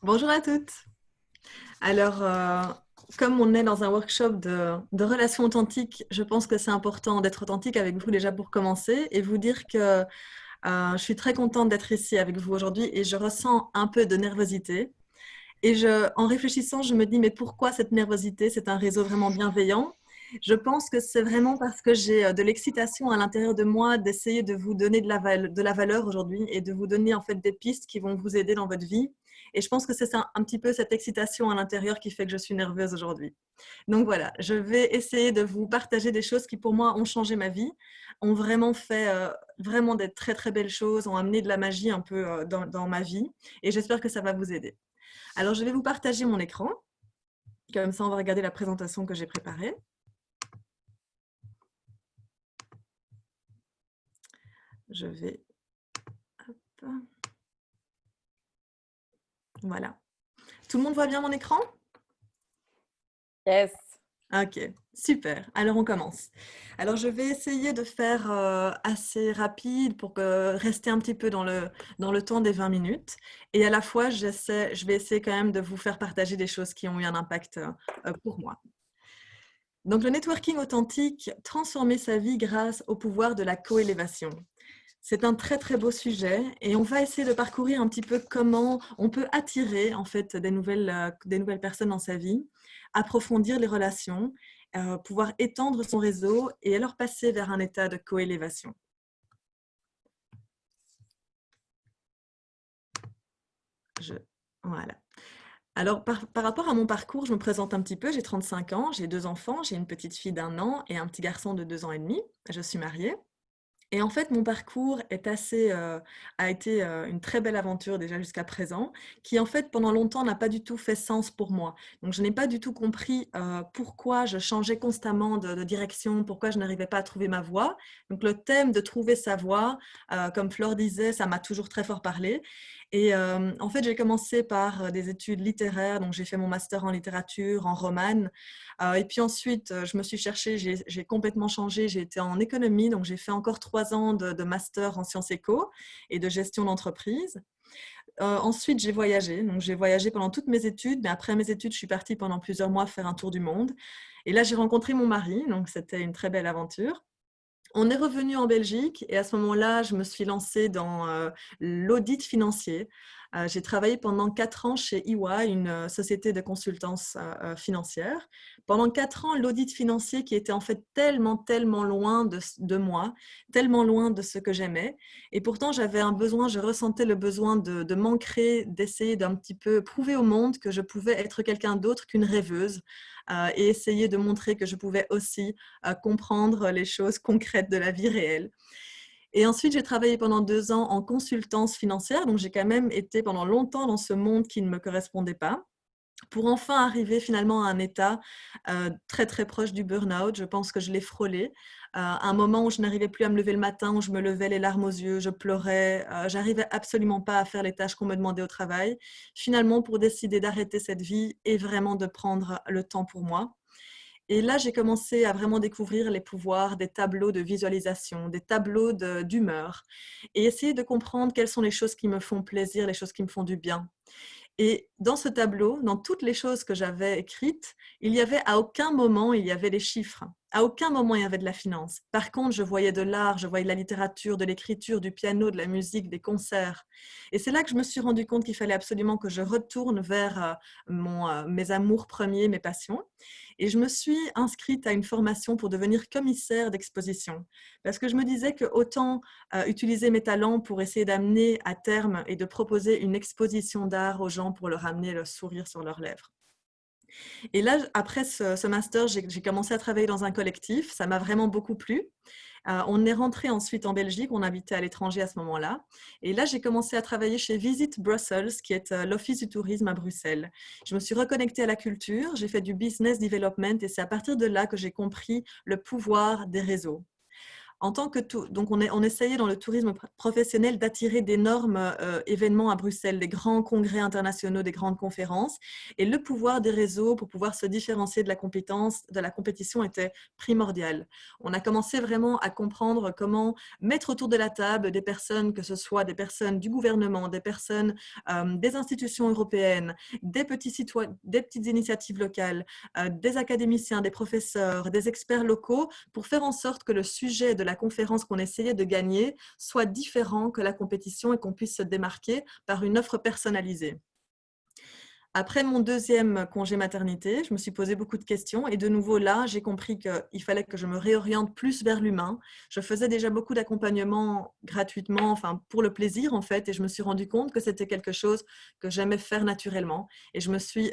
Bonjour à toutes. Alors, comme on est dans un workshop de relations authentiques, je pense que c'est important d'être authentique avec vous déjà pour commencer et vous dire que je suis très contente d'être ici avec vous aujourd'hui et je ressens un peu de nervosité. En réfléchissant, je me dis, mais pourquoi cette nervosité? C'est un réseau vraiment bienveillant. Je pense que c'est vraiment parce que j'ai de l'excitation à l'intérieur de moi d'essayer de vous donner de la valeur aujourd'hui et de vous donner en fait des pistes qui vont vous aider dans votre vie. Et je pense que c'est un petit peu cette excitation à l'intérieur qui fait que je suis nerveuse aujourd'hui. Donc voilà, je vais essayer de vous partager des choses qui pour moi ont changé ma vie, ont vraiment fait vraiment des très très belles choses, ont amené de la magie un peu dans ma vie. Et j'espère que ça va vous aider. Alors, je vais vous partager mon écran. Comme ça, on va regarder la présentation que j'ai préparée. Je vais... Hop. Voilà. Tout le monde voit bien mon écran? Yes. Ok, super. Alors, on commence. Alors, je vais essayer de faire assez rapide pour rester un petit peu dans le temps des 20 minutes. Et à la fois, je vais essayer quand même de vous faire partager des choses qui ont eu un impact pour moi. Donc, le networking authentique, transformer sa vie grâce au pouvoir de la coélévation. C'est un très très beau sujet et on va essayer de parcourir un petit peu comment on peut attirer en fait des nouvelles personnes dans sa vie, approfondir les relations, pouvoir étendre son réseau et alors passer vers un état de coélévation. Je... Voilà. Alors, par rapport à mon parcours, je me présente un petit peu. J'ai 35 ans, j'ai deux enfants, j'ai une petite fille d'1 an et un petit garçon de 2 ans et demi. Je suis mariée. Et en fait, mon parcours a été une très belle aventure déjà jusqu'à présent, qui en fait pendant longtemps n'a pas du tout fait sens pour moi. Donc je n'ai pas du tout compris pourquoi je changeais constamment de direction, pourquoi je n'arrivais pas à trouver ma voie. Donc le thème de trouver sa voie, comme Flore disait, ça m'a toujours très fort parlé. Et en fait, j'ai commencé par des études littéraires, donc j'ai fait mon master en littérature, en romane. Et puis ensuite, je me suis cherchée, j'ai complètement changé, j'ai été en économie, donc j'ai fait encore 3 ans de master en sciences éco et de gestion d'entreprise. Ensuite, j'ai voyagé, donc j'ai voyagé pendant toutes mes études, mais après mes études, je suis partie pendant plusieurs mois faire un tour du monde. Et là, j'ai rencontré mon mari, donc c'était une très belle aventure. On est revenu en Belgique et à ce moment-là, je me suis lancée dans l'audit financier. J'ai travaillé pendant 4 ans chez EY, une société de consultance financière. Pendant 4 ans, l'audit financier qui était en fait tellement, tellement loin de moi, tellement loin de ce que j'aimais. Et pourtant, j'avais un besoin, je ressentais le besoin de m'ancrer, d'essayer d'un petit peu prouver au monde que je pouvais être quelqu'un d'autre qu'une rêveuse et essayer de montrer que je pouvais aussi à comprendre les choses concrètes de la vie réelle. Et ensuite, j'ai travaillé pendant 2 ans en consultance financière, donc j'ai quand même été pendant longtemps dans ce monde qui ne me correspondait pas pour enfin arriver finalement à un état très très proche du burn-out. Je pense que je l'ai frôlé. Un moment où je n'arrivais plus à me lever le matin, où je me levais les larmes aux yeux, je pleurais, j'arrivais absolument pas à faire les tâches qu'on me demandait au travail. Finalement, pour décider d'arrêter cette vie et vraiment de prendre le temps pour moi. Et là, j'ai commencé à vraiment découvrir les pouvoirs des tableaux de visualisation, des tableaux d'humeur, et essayer de comprendre quelles sont les choses qui me font plaisir, les choses qui me font du bien. Et dans ce tableau, dans toutes les choses que j'avais écrites, il y avait à aucun moment, il y avait des chiffres. À aucun moment, il y avait de la finance. Par contre, je voyais de l'art, je voyais de la littérature, de l'écriture, du piano, de la musique, des concerts. Et c'est là que je me suis rendu compte qu'il fallait absolument que je retourne vers mes amours premiers, mes passions. Et je me suis inscrite à une formation pour devenir commissaire d'exposition. Parce que je me disais que autant utiliser mes talents pour essayer d'amener à terme et de proposer une exposition d'art aux gens pour leur amener le sourire sur leurs lèvres. Et là, après ce master, j'ai commencé à travailler dans un collectif. Ça m'a vraiment beaucoup plu. On est rentré ensuite en Belgique, on habitait à l'étranger à ce moment-là. Et là, j'ai commencé à travailler chez Visit Brussels, qui est l'Office du tourisme à Bruxelles. Je me suis reconnectée à la culture, j'ai fait du business development et c'est à partir de là que j'ai compris le pouvoir des réseaux. En tant que donc on essayait dans le tourisme professionnel d'attirer d'énormes événements à Bruxelles, des grands congrès internationaux, des grandes conférences. Et le pouvoir des réseaux pour pouvoir se différencier de la compétition était primordial. On a commencé vraiment à comprendre comment mettre autour de la table des personnes, que ce soit des personnes du gouvernement, des personnes des institutions européennes, des petites initiatives locales, des académiciens, des professeurs, des experts locaux, pour faire en sorte que le sujet de la conférence qu'on essayait de gagner soit différent que la compétition et qu'on puisse se démarquer par une offre personnalisée. Après mon deuxième congé maternité, je me suis posé beaucoup de questions et de nouveau là, j'ai compris qu'il fallait que je me réoriente plus vers l'humain. Je faisais déjà beaucoup d'accompagnement gratuitement, enfin pour le plaisir en fait, et je me suis rendu compte que c'était quelque chose que j'aimais faire naturellement et je me suis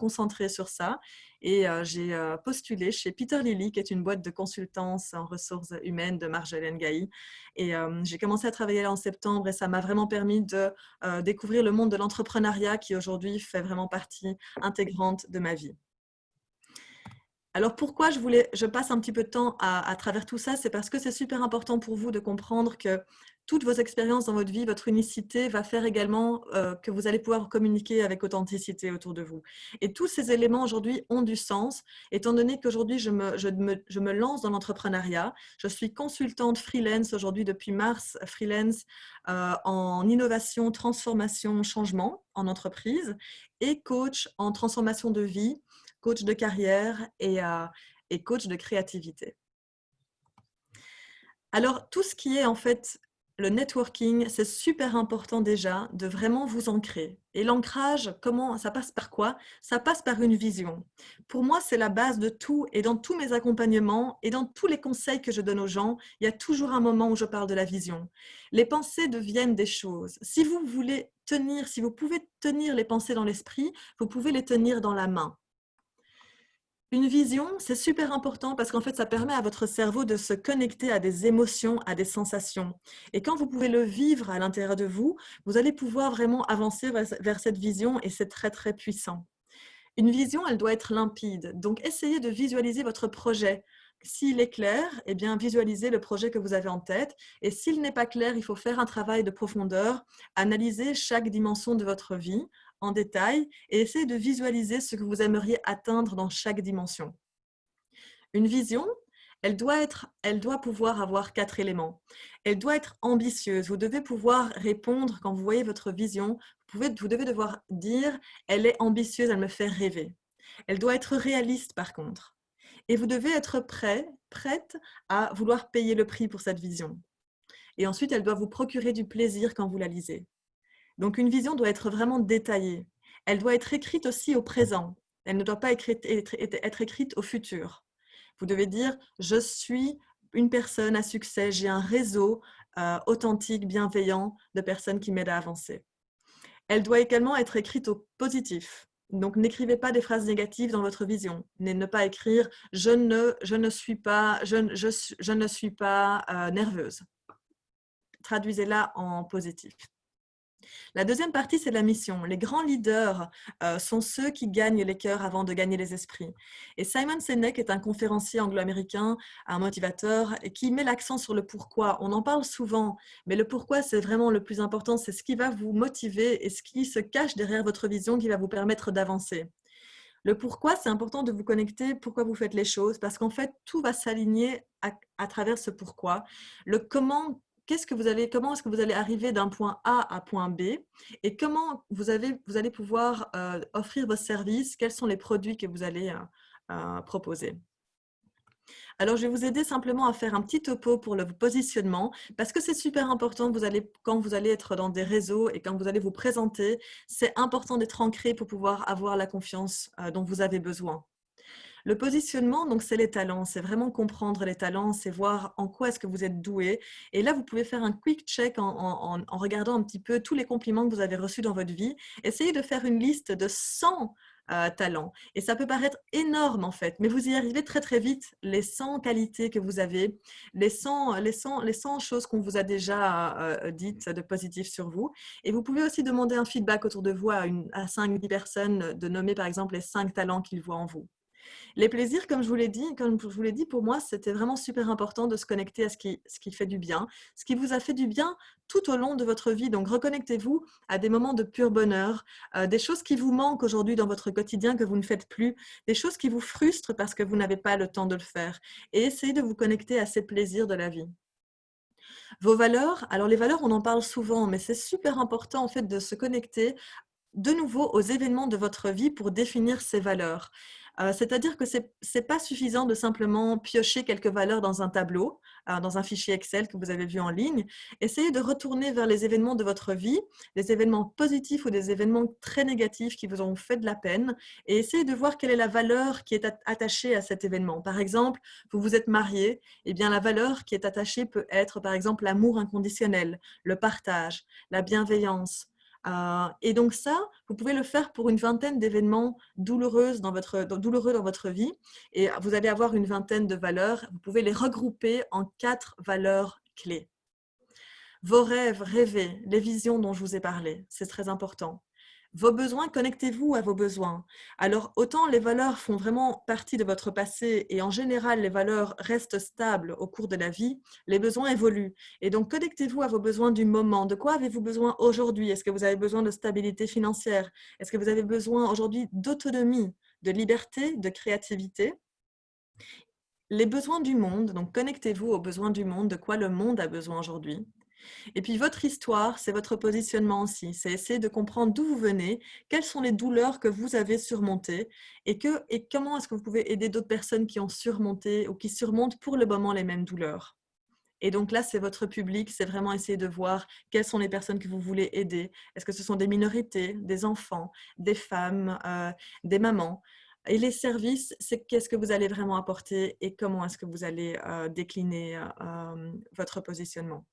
concentrée sur ça et j'ai postulé chez Peter Lilly, qui est une boîte de consultance en ressources humaines de Marjolaine Gailly, et j'ai commencé à travailler là en septembre et ça m'a vraiment permis de découvrir le monde de l'entrepreneuriat qui aujourd'hui fait vraiment partie intégrante de ma vie. Alors pourquoi je passe un petit peu de temps à travers tout ça, c'est parce que c'est super important pour vous de comprendre que toutes vos expériences dans votre vie, votre unicité va faire également que vous allez pouvoir communiquer avec authenticité autour de vous. Et tous ces éléments aujourd'hui ont du sens, étant donné qu'aujourd'hui je me lance dans l'entrepreneuriat. Je suis consultante freelance aujourd'hui depuis mars, freelance en innovation, transformation, changement en entreprise et coach en transformation de vie, coach de carrière et coach de créativité. Alors, tout ce qui est en fait le networking, c'est super important déjà de vraiment vous ancrer. Et l'ancrage, comment ça passe par quoi? Ça passe par une vision. Pour moi, c'est la base de tout et dans tous mes accompagnements et dans tous les conseils que je donne aux gens, il y a toujours un moment où je parle de la vision. Les pensées deviennent des choses. Si vous voulez tenir, si vous pouvez tenir les pensées dans l'esprit, vous pouvez les tenir dans la main. Une vision, c'est super important parce qu'en fait, ça permet à votre cerveau de se connecter à des émotions, à des sensations. Et quand vous pouvez le vivre à l'intérieur de vous, vous allez pouvoir vraiment avancer vers cette vision et c'est très, très puissant. Une vision, elle doit être limpide. Donc, essayez de visualiser votre projet. S'il est clair, eh bien, visualisez le projet que vous avez en tête. Et s'il n'est pas clair, il faut faire un travail de profondeur, analyser chaque dimension de votre vie en détail et essayer de visualiser ce que vous aimeriez atteindre dans chaque dimension. Une vision, elle doit pouvoir avoir 4 éléments. Elle doit être ambitieuse. Vous devez pouvoir répondre quand vous voyez votre vision. Vous devez devoir dire, elle est ambitieuse, elle me fait rêver. Elle doit être réaliste par contre. Et vous devez être prête à vouloir payer le prix pour cette vision. Et ensuite, elle doit vous procurer du plaisir quand vous la lisez. Donc une vision doit être vraiment détaillée. Elle doit être écrite aussi au présent. Elle ne doit pas être écrite au futur. Vous devez dire, je suis une personne à succès, j'ai un réseau authentique, bienveillant de personnes qui m'aident à avancer. Elle doit également être écrite au positif. Donc, n'écrivez pas des phrases négatives dans votre vision. Ne pas écrire « je ne suis pas nerveuse ». Traduisez-la en positif. La deuxième partie, c'est la mission. Les grands leaders sont ceux qui gagnent les cœurs avant de gagner les esprits. Et Simon Sinek est un conférencier anglo-américain, un motivateur, et qui met l'accent sur le pourquoi. On en parle souvent, mais le pourquoi, c'est vraiment le plus important. C'est ce qui va vous motiver et ce qui se cache derrière votre vision qui va vous permettre d'avancer. Le pourquoi, c'est important de vous connecter, pourquoi vous faites les choses, parce qu'en fait, tout va s'aligner à travers ce pourquoi. Le comment, comment est-ce que vous allez arriver d'un point A à point B et comment vous allez pouvoir offrir vos services, quels sont les produits que vous allez proposer. Alors, je vais vous aider simplement à faire un petit topo pour le positionnement parce que c'est super important. Quand vous allez être dans des réseaux et quand vous allez vous présenter, c'est important d'être ancré pour pouvoir avoir la confiance dont vous avez besoin. Le positionnement, donc, c'est les talents. C'est vraiment comprendre les talents, c'est voir en quoi est-ce que vous êtes doué. Et là, vous pouvez faire un quick check en regardant un petit peu tous les compliments que vous avez reçus dans votre vie. Essayez de faire une liste de 100 talents. Et ça peut paraître énorme en fait, mais vous y arrivez très très vite. Les 100 qualités que vous avez, les 100 choses qu'on vous a déjà dites de positif sur vous. Et vous pouvez aussi demander un feedback autour de vous à 5-10 personnes, de nommer par exemple les 5 talents qu'ils voient en vous. Les plaisirs, comme je vous l'ai dit, pour moi, c'était vraiment super important de se connecter à ce qui fait du bien, ce qui vous a fait du bien tout au long de votre vie. Donc, reconnectez-vous à des moments de pur bonheur, des choses qui vous manquent aujourd'hui dans votre quotidien que vous ne faites plus, des choses qui vous frustrent parce que vous n'avez pas le temps de le faire. Et essayez de vous connecter à ces plaisirs de la vie. Vos valeurs, alors les valeurs, on en parle souvent, mais c'est super important en fait de se connecter de nouveau aux événements de votre vie pour définir ces valeurs. C'est-à-dire que c'est pas suffisant de simplement piocher quelques valeurs dans un tableau, dans un fichier Excel que vous avez vu en ligne. Essayez de retourner vers les événements de votre vie, des événements positifs ou des événements très négatifs qui vous ont fait de la peine, et essayez de voir quelle est la valeur qui est attachée à cet événement. Par exemple, vous vous êtes marié, eh bien la valeur qui est attachée peut être par exemple l'amour inconditionnel, le partage, la bienveillance. Et donc ça, vous pouvez le faire pour une vingtaine d'événements douloureux dans votre vie, et vous allez avoir une vingtaine de valeurs. Vous pouvez les regrouper en 4 valeurs clés. Vos rêves, rêvez, les visions dont je vous ai parlé, c'est très important. Vos besoins, connectez-vous à vos besoins. Alors, autant les valeurs font vraiment partie de votre passé et en général, les valeurs restent stables au cours de la vie, les besoins évoluent. Et donc, connectez-vous à vos besoins du moment. De quoi avez-vous besoin aujourd'hui? Est-ce que vous avez besoin de stabilité financière? Est-ce que vous avez besoin aujourd'hui d'autonomie, de liberté, de créativité? Les besoins du monde, donc connectez-vous aux besoins du monde, de quoi le monde a besoin aujourd'hui. Et puis votre histoire, c'est votre positionnement aussi. C'est essayer de comprendre d'où vous venez, quelles sont les douleurs que vous avez surmontées et comment est-ce que vous pouvez aider d'autres personnes qui ont surmonté ou qui surmontent pour le moment les mêmes douleurs. Et donc là, c'est votre public, c'est vraiment essayer de voir quelles sont les personnes que vous voulez aider. Est-ce que ce sont des minorités, des enfants, des femmes, des mamans? Et les services, c'est qu'est-ce que vous allez vraiment apporter et comment est-ce que vous allez décliner votre positionnement.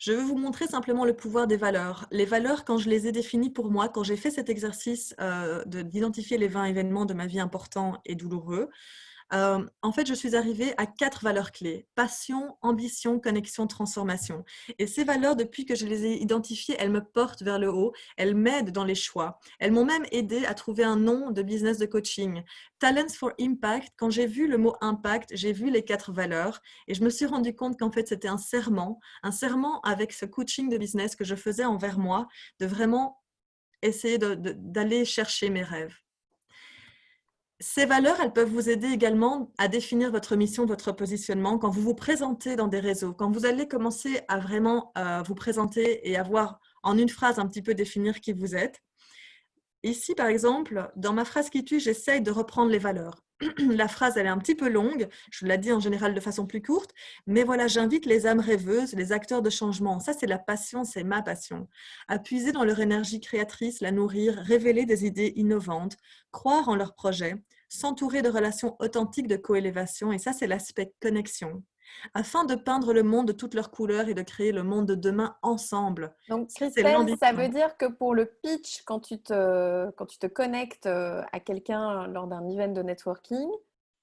Je veux vous montrer simplement le pouvoir des valeurs. Les valeurs, quand je les ai définies pour moi, quand j'ai fait cet exercice d'identifier les 20 événements de ma vie importants et douloureux, en fait, je suis arrivée à 4 valeurs clés: passion, ambition, connexion, transformation. Et ces valeurs, depuis que je les ai identifiées, elles me portent vers le haut, elles m'aident dans les choix. Elles m'ont même aidé à trouver un nom de business de coaching. Talents for Impact, quand j'ai vu le mot impact, j'ai vu les 4 valeurs et je me suis rendu compte qu'en fait, c'était un serment avec ce coaching de business que je faisais envers moi, de vraiment essayer d'aller chercher mes rêves. Ces valeurs, elles peuvent vous aider également à définir votre mission, votre positionnement quand vous vous présentez dans des réseaux. Quand vous allez commencer à vraiment vous présenter et avoir en une phrase un petit peu définir qui vous êtes. Ici, par exemple, dans ma phrase qui tue, j'essaye de reprendre les valeurs. La phrase, elle est un petit peu longue, je vous la dis en général de façon plus courte, mais voilà, j'invite les âmes rêveuses, les acteurs de changement, ça c'est la passion, c'est ma passion, à puiser dans leur énergie créatrice, la nourrir, révéler des idées innovantes, croire en leurs projets, s'entourer de relations authentiques de coélévation, et ça c'est l'aspect connexion, afin de peindre le monde de toutes leurs couleurs et de créer le monde de demain ensemble. Donc, Ça c'est Christelle, ça veut l'ambition. dire que pour le pitch, quand tu te connectes à quelqu'un lors d'un event de networking,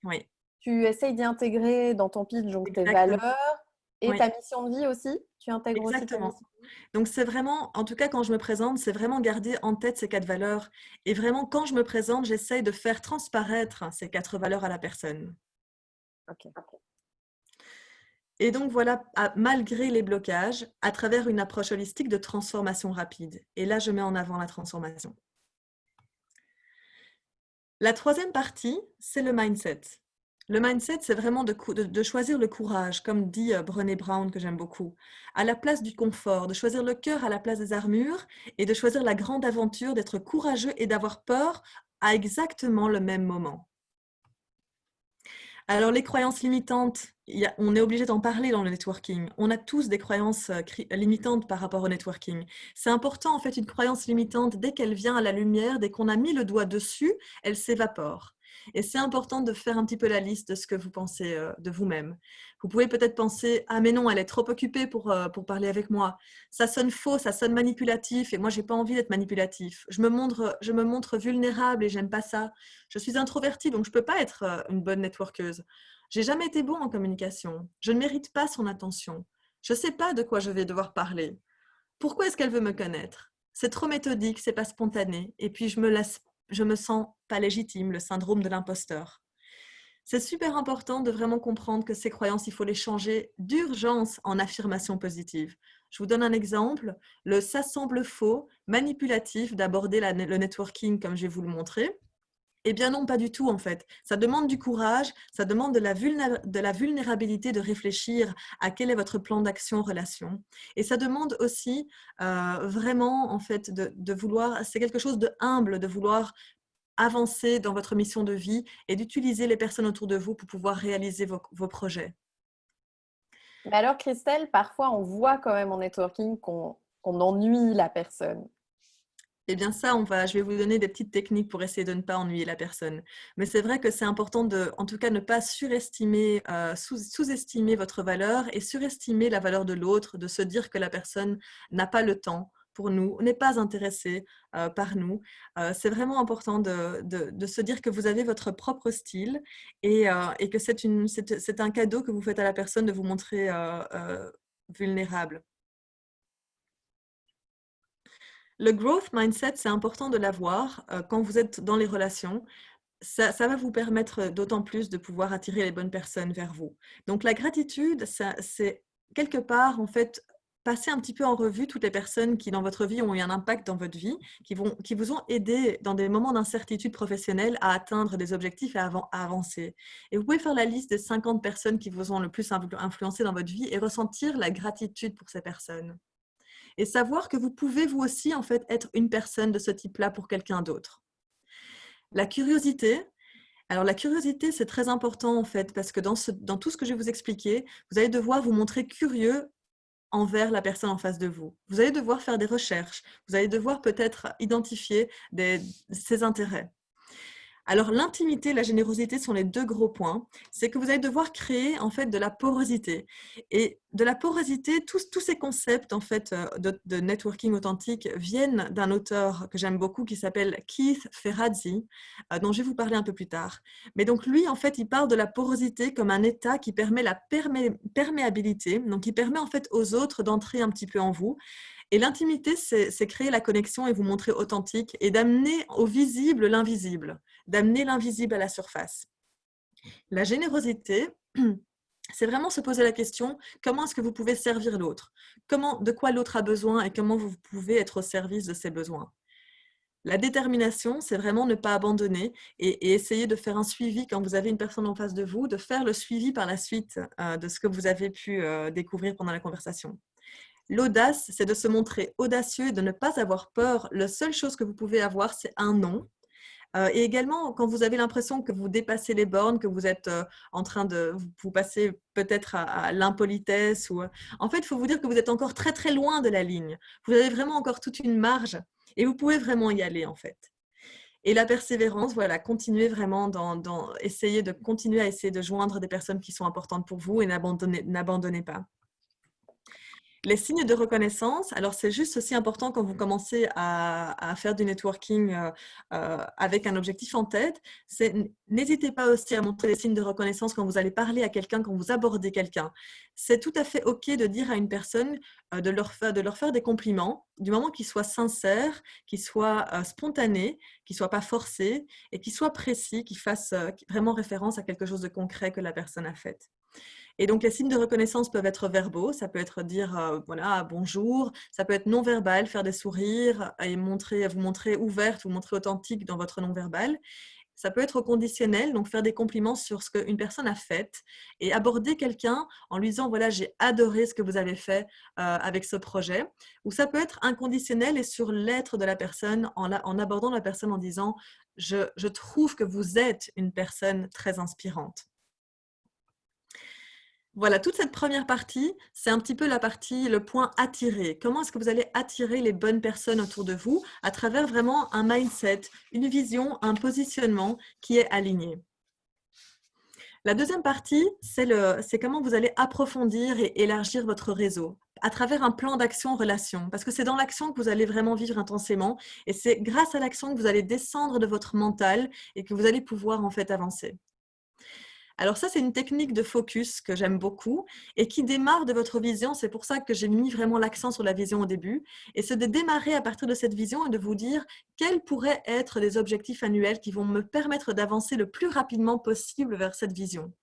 Oui, tu essayes d'y intégrer dans ton pitch donc tes exactement. valeurs et Oui, ta mission de vie aussi. Tu intègres aussi ta exactement. mission de vie. Donc c'est vraiment, en tout cas quand je me présente, c'est vraiment garder en tête ces 4 valeurs. Et vraiment, quand je me présente, j'essaye de faire transparaître ces 4 valeurs à la personne. Ok. Et donc voilà, malgré les blocages, à travers une approche holistique de transformation rapide. Et là, je mets en avant la transformation. La troisième partie, c'est le mindset. Le mindset, c'est vraiment de choisir le courage, comme dit Brené Brown, que j'aime beaucoup, à la place du confort, de choisir le cœur à la place des armures et de choisir la grande aventure, d'être courageux et d'avoir peur à exactement le même moment. Alors, les croyances limitantes, on est obligé d'en parler dans le networking. On a tous des croyances limitantes par rapport au networking. C'est important, en fait, une croyance limitante, dès qu'elle vient à la lumière, dès qu'on a mis le doigt dessus, elle s'évapore. Et c'est important de faire un petit peu la liste de ce que vous pensez de vous-même. Vous pouvez peut-être penser: ah mais non, elle est trop occupée pour parler avec moi. Ça sonne faux, ça sonne manipulatif et moi, j'ai pas envie d'être manipulatif. Je me montre vulnérable et j'aime pas ça. Je suis introvertie, donc je ne peux pas être une bonne networkeuse. J'ai jamais été bon en communication. Je ne mérite pas son attention. Je ne sais pas de quoi je vais devoir parler. Pourquoi est-ce qu'elle veut me connaître? C'est trop méthodique, c'est pas spontané. Et puis je me sens pas légitime, le syndrome de l'imposteur. C'est super important de vraiment comprendre que ces croyances, il faut les changer d'urgence en affirmations positives. Je vous donne un exemple. Ça semble faux, manipulatif d'aborder le networking comme je vais vous le montrer. Eh bien non, pas du tout en fait. Ça demande du courage, ça demande de la vulnérabilité de réfléchir à quel est votre plan d'action en relation. Et ça demande aussi vraiment en fait de vouloir, c'est quelque chose de humble, de vouloir avancer dans votre mission de vie et d'utiliser les personnes autour de vous pour pouvoir réaliser vos projets. Mais alors, Christelle, parfois on voit quand même en networking qu'on ennuie la personne. Eh bien ça, je vais vous donner des petites techniques pour essayer de ne pas ennuyer la personne. Mais c'est vrai que c'est important de, en tout cas, ne pas surestimer, sous-estimer votre valeur et surestimer la valeur de l'autre, de se dire que la personne n'a pas le temps pour nous, n'est pas intéressée par nous. C'est vraiment important de se dire que vous avez votre propre style et que c'est un cadeau que vous faites à la personne de vous montrer vulnérable. Le growth mindset, c'est important de l'avoir quand vous êtes dans les relations. Ça va vous permettre d'autant plus de pouvoir attirer les bonnes personnes vers vous. Donc la gratitude, c'est quelque part en fait passer un petit peu en revue toutes les personnes qui dans votre vie ont eu un impact dans votre vie, qui vous ont aidé dans des moments d'incertitude professionnelle à atteindre des objectifs et à avancer. Et vous pouvez faire la liste des 50 personnes qui vous ont le plus influencé dans votre vie et ressentir la gratitude pour ces personnes. Et savoir que vous pouvez vous aussi en fait être une personne de ce type-là pour quelqu'un d'autre. La curiosité, alors la curiosité c'est très important en fait parce que dans tout ce que je vais vous expliquer, vous allez devoir vous montrer curieux envers la personne en face de vous. Vous allez devoir faire des recherches, vous allez devoir peut-être identifier ses intérêts. Alors l'intimité et la générosité sont les deux gros points. C'est que vous allez devoir créer en fait de la porosité. Et de la porosité, tous ces concepts en fait de networking authentique viennent d'un auteur que j'aime beaucoup qui s'appelle Keith Ferrazzi, dont je vais vous parler un peu plus tard. Mais donc lui en fait il parle de la porosité comme un état qui permet la perméabilité, donc qui permet en fait aux autres d'entrer un petit peu en vous. Et l'intimité, c'est créer la connexion et vous montrer authentique et d'amener au visible l'invisible, d'amener l'invisible à la surface. La générosité, c'est vraiment se poser la question, comment est-ce que vous pouvez servir l'autre? De quoi l'autre a besoin et comment vous pouvez être au service de ses besoins? La détermination, c'est vraiment ne pas abandonner et essayer de faire un suivi quand vous avez une personne en face de vous, de faire le suivi par la suite de ce que vous avez pu découvrir pendant la conversation. L'audace, c'est de se montrer audacieux et de ne pas avoir peur. La seule chose que vous pouvez avoir, c'est un non. Et également, quand vous avez l'impression que vous dépassez les bornes, que vous êtes en train de vous passer peut-être à l'impolitesse, en fait, il faut vous dire que vous êtes encore très très loin de la ligne. Vous avez vraiment encore toute une marge et vous pouvez vraiment y aller en fait. Et la persévérance, voilà, continuez vraiment essayer de continuer à essayer de joindre des personnes qui sont importantes pour vous et n'abandonnez pas. Les signes de reconnaissance, alors c'est juste aussi important quand vous commencez à faire du networking avec un objectif en tête, n'hésitez pas aussi à montrer les signes de reconnaissance quand vous allez parler à quelqu'un, quand vous abordez quelqu'un. C'est tout à fait OK de dire à une personne, de leur faire des compliments, du moment qu'ils soient sincères, qu'ils soient spontanés, qu'ils ne soient pas forcés et qu'ils soient précis, qu'ils fassent vraiment référence à quelque chose de concret que la personne a fait. Et donc, les signes de reconnaissance peuvent être verbaux, ça peut être dire voilà, bonjour, ça peut être non verbal, faire des sourires et vous montrer ouverte, vous montrer authentique dans votre non-verbal. Ça peut être conditionnel, donc faire des compliments sur ce qu'une personne a fait et aborder quelqu'un en lui disant voilà, j'ai adoré ce que vous avez fait avec ce projet. Ou ça peut être inconditionnel et sur l'être de la personne en abordant la personne en disant je trouve que vous êtes une personne très inspirante. Voilà, toute cette première partie, c'est un petit peu le point attirer. Comment est-ce que vous allez attirer les bonnes personnes autour de vous à travers vraiment un mindset, une vision, un positionnement qui est aligné. La deuxième partie, c'est comment vous allez approfondir et élargir votre réseau à travers un plan d'action en relation. Parce que c'est dans l'action que vous allez vraiment vivre intensément et c'est grâce à l'action que vous allez descendre de votre mental et que vous allez pouvoir en fait avancer. Alors ça, c'est une technique de focus que j'aime beaucoup et qui démarre de votre vision. C'est pour ça que j'ai mis vraiment l'accent sur la vision au début. Et c'est de démarrer à partir de cette vision et de vous dire quels pourraient être des objectifs annuels qui vont me permettre d'avancer le plus rapidement possible vers cette vision.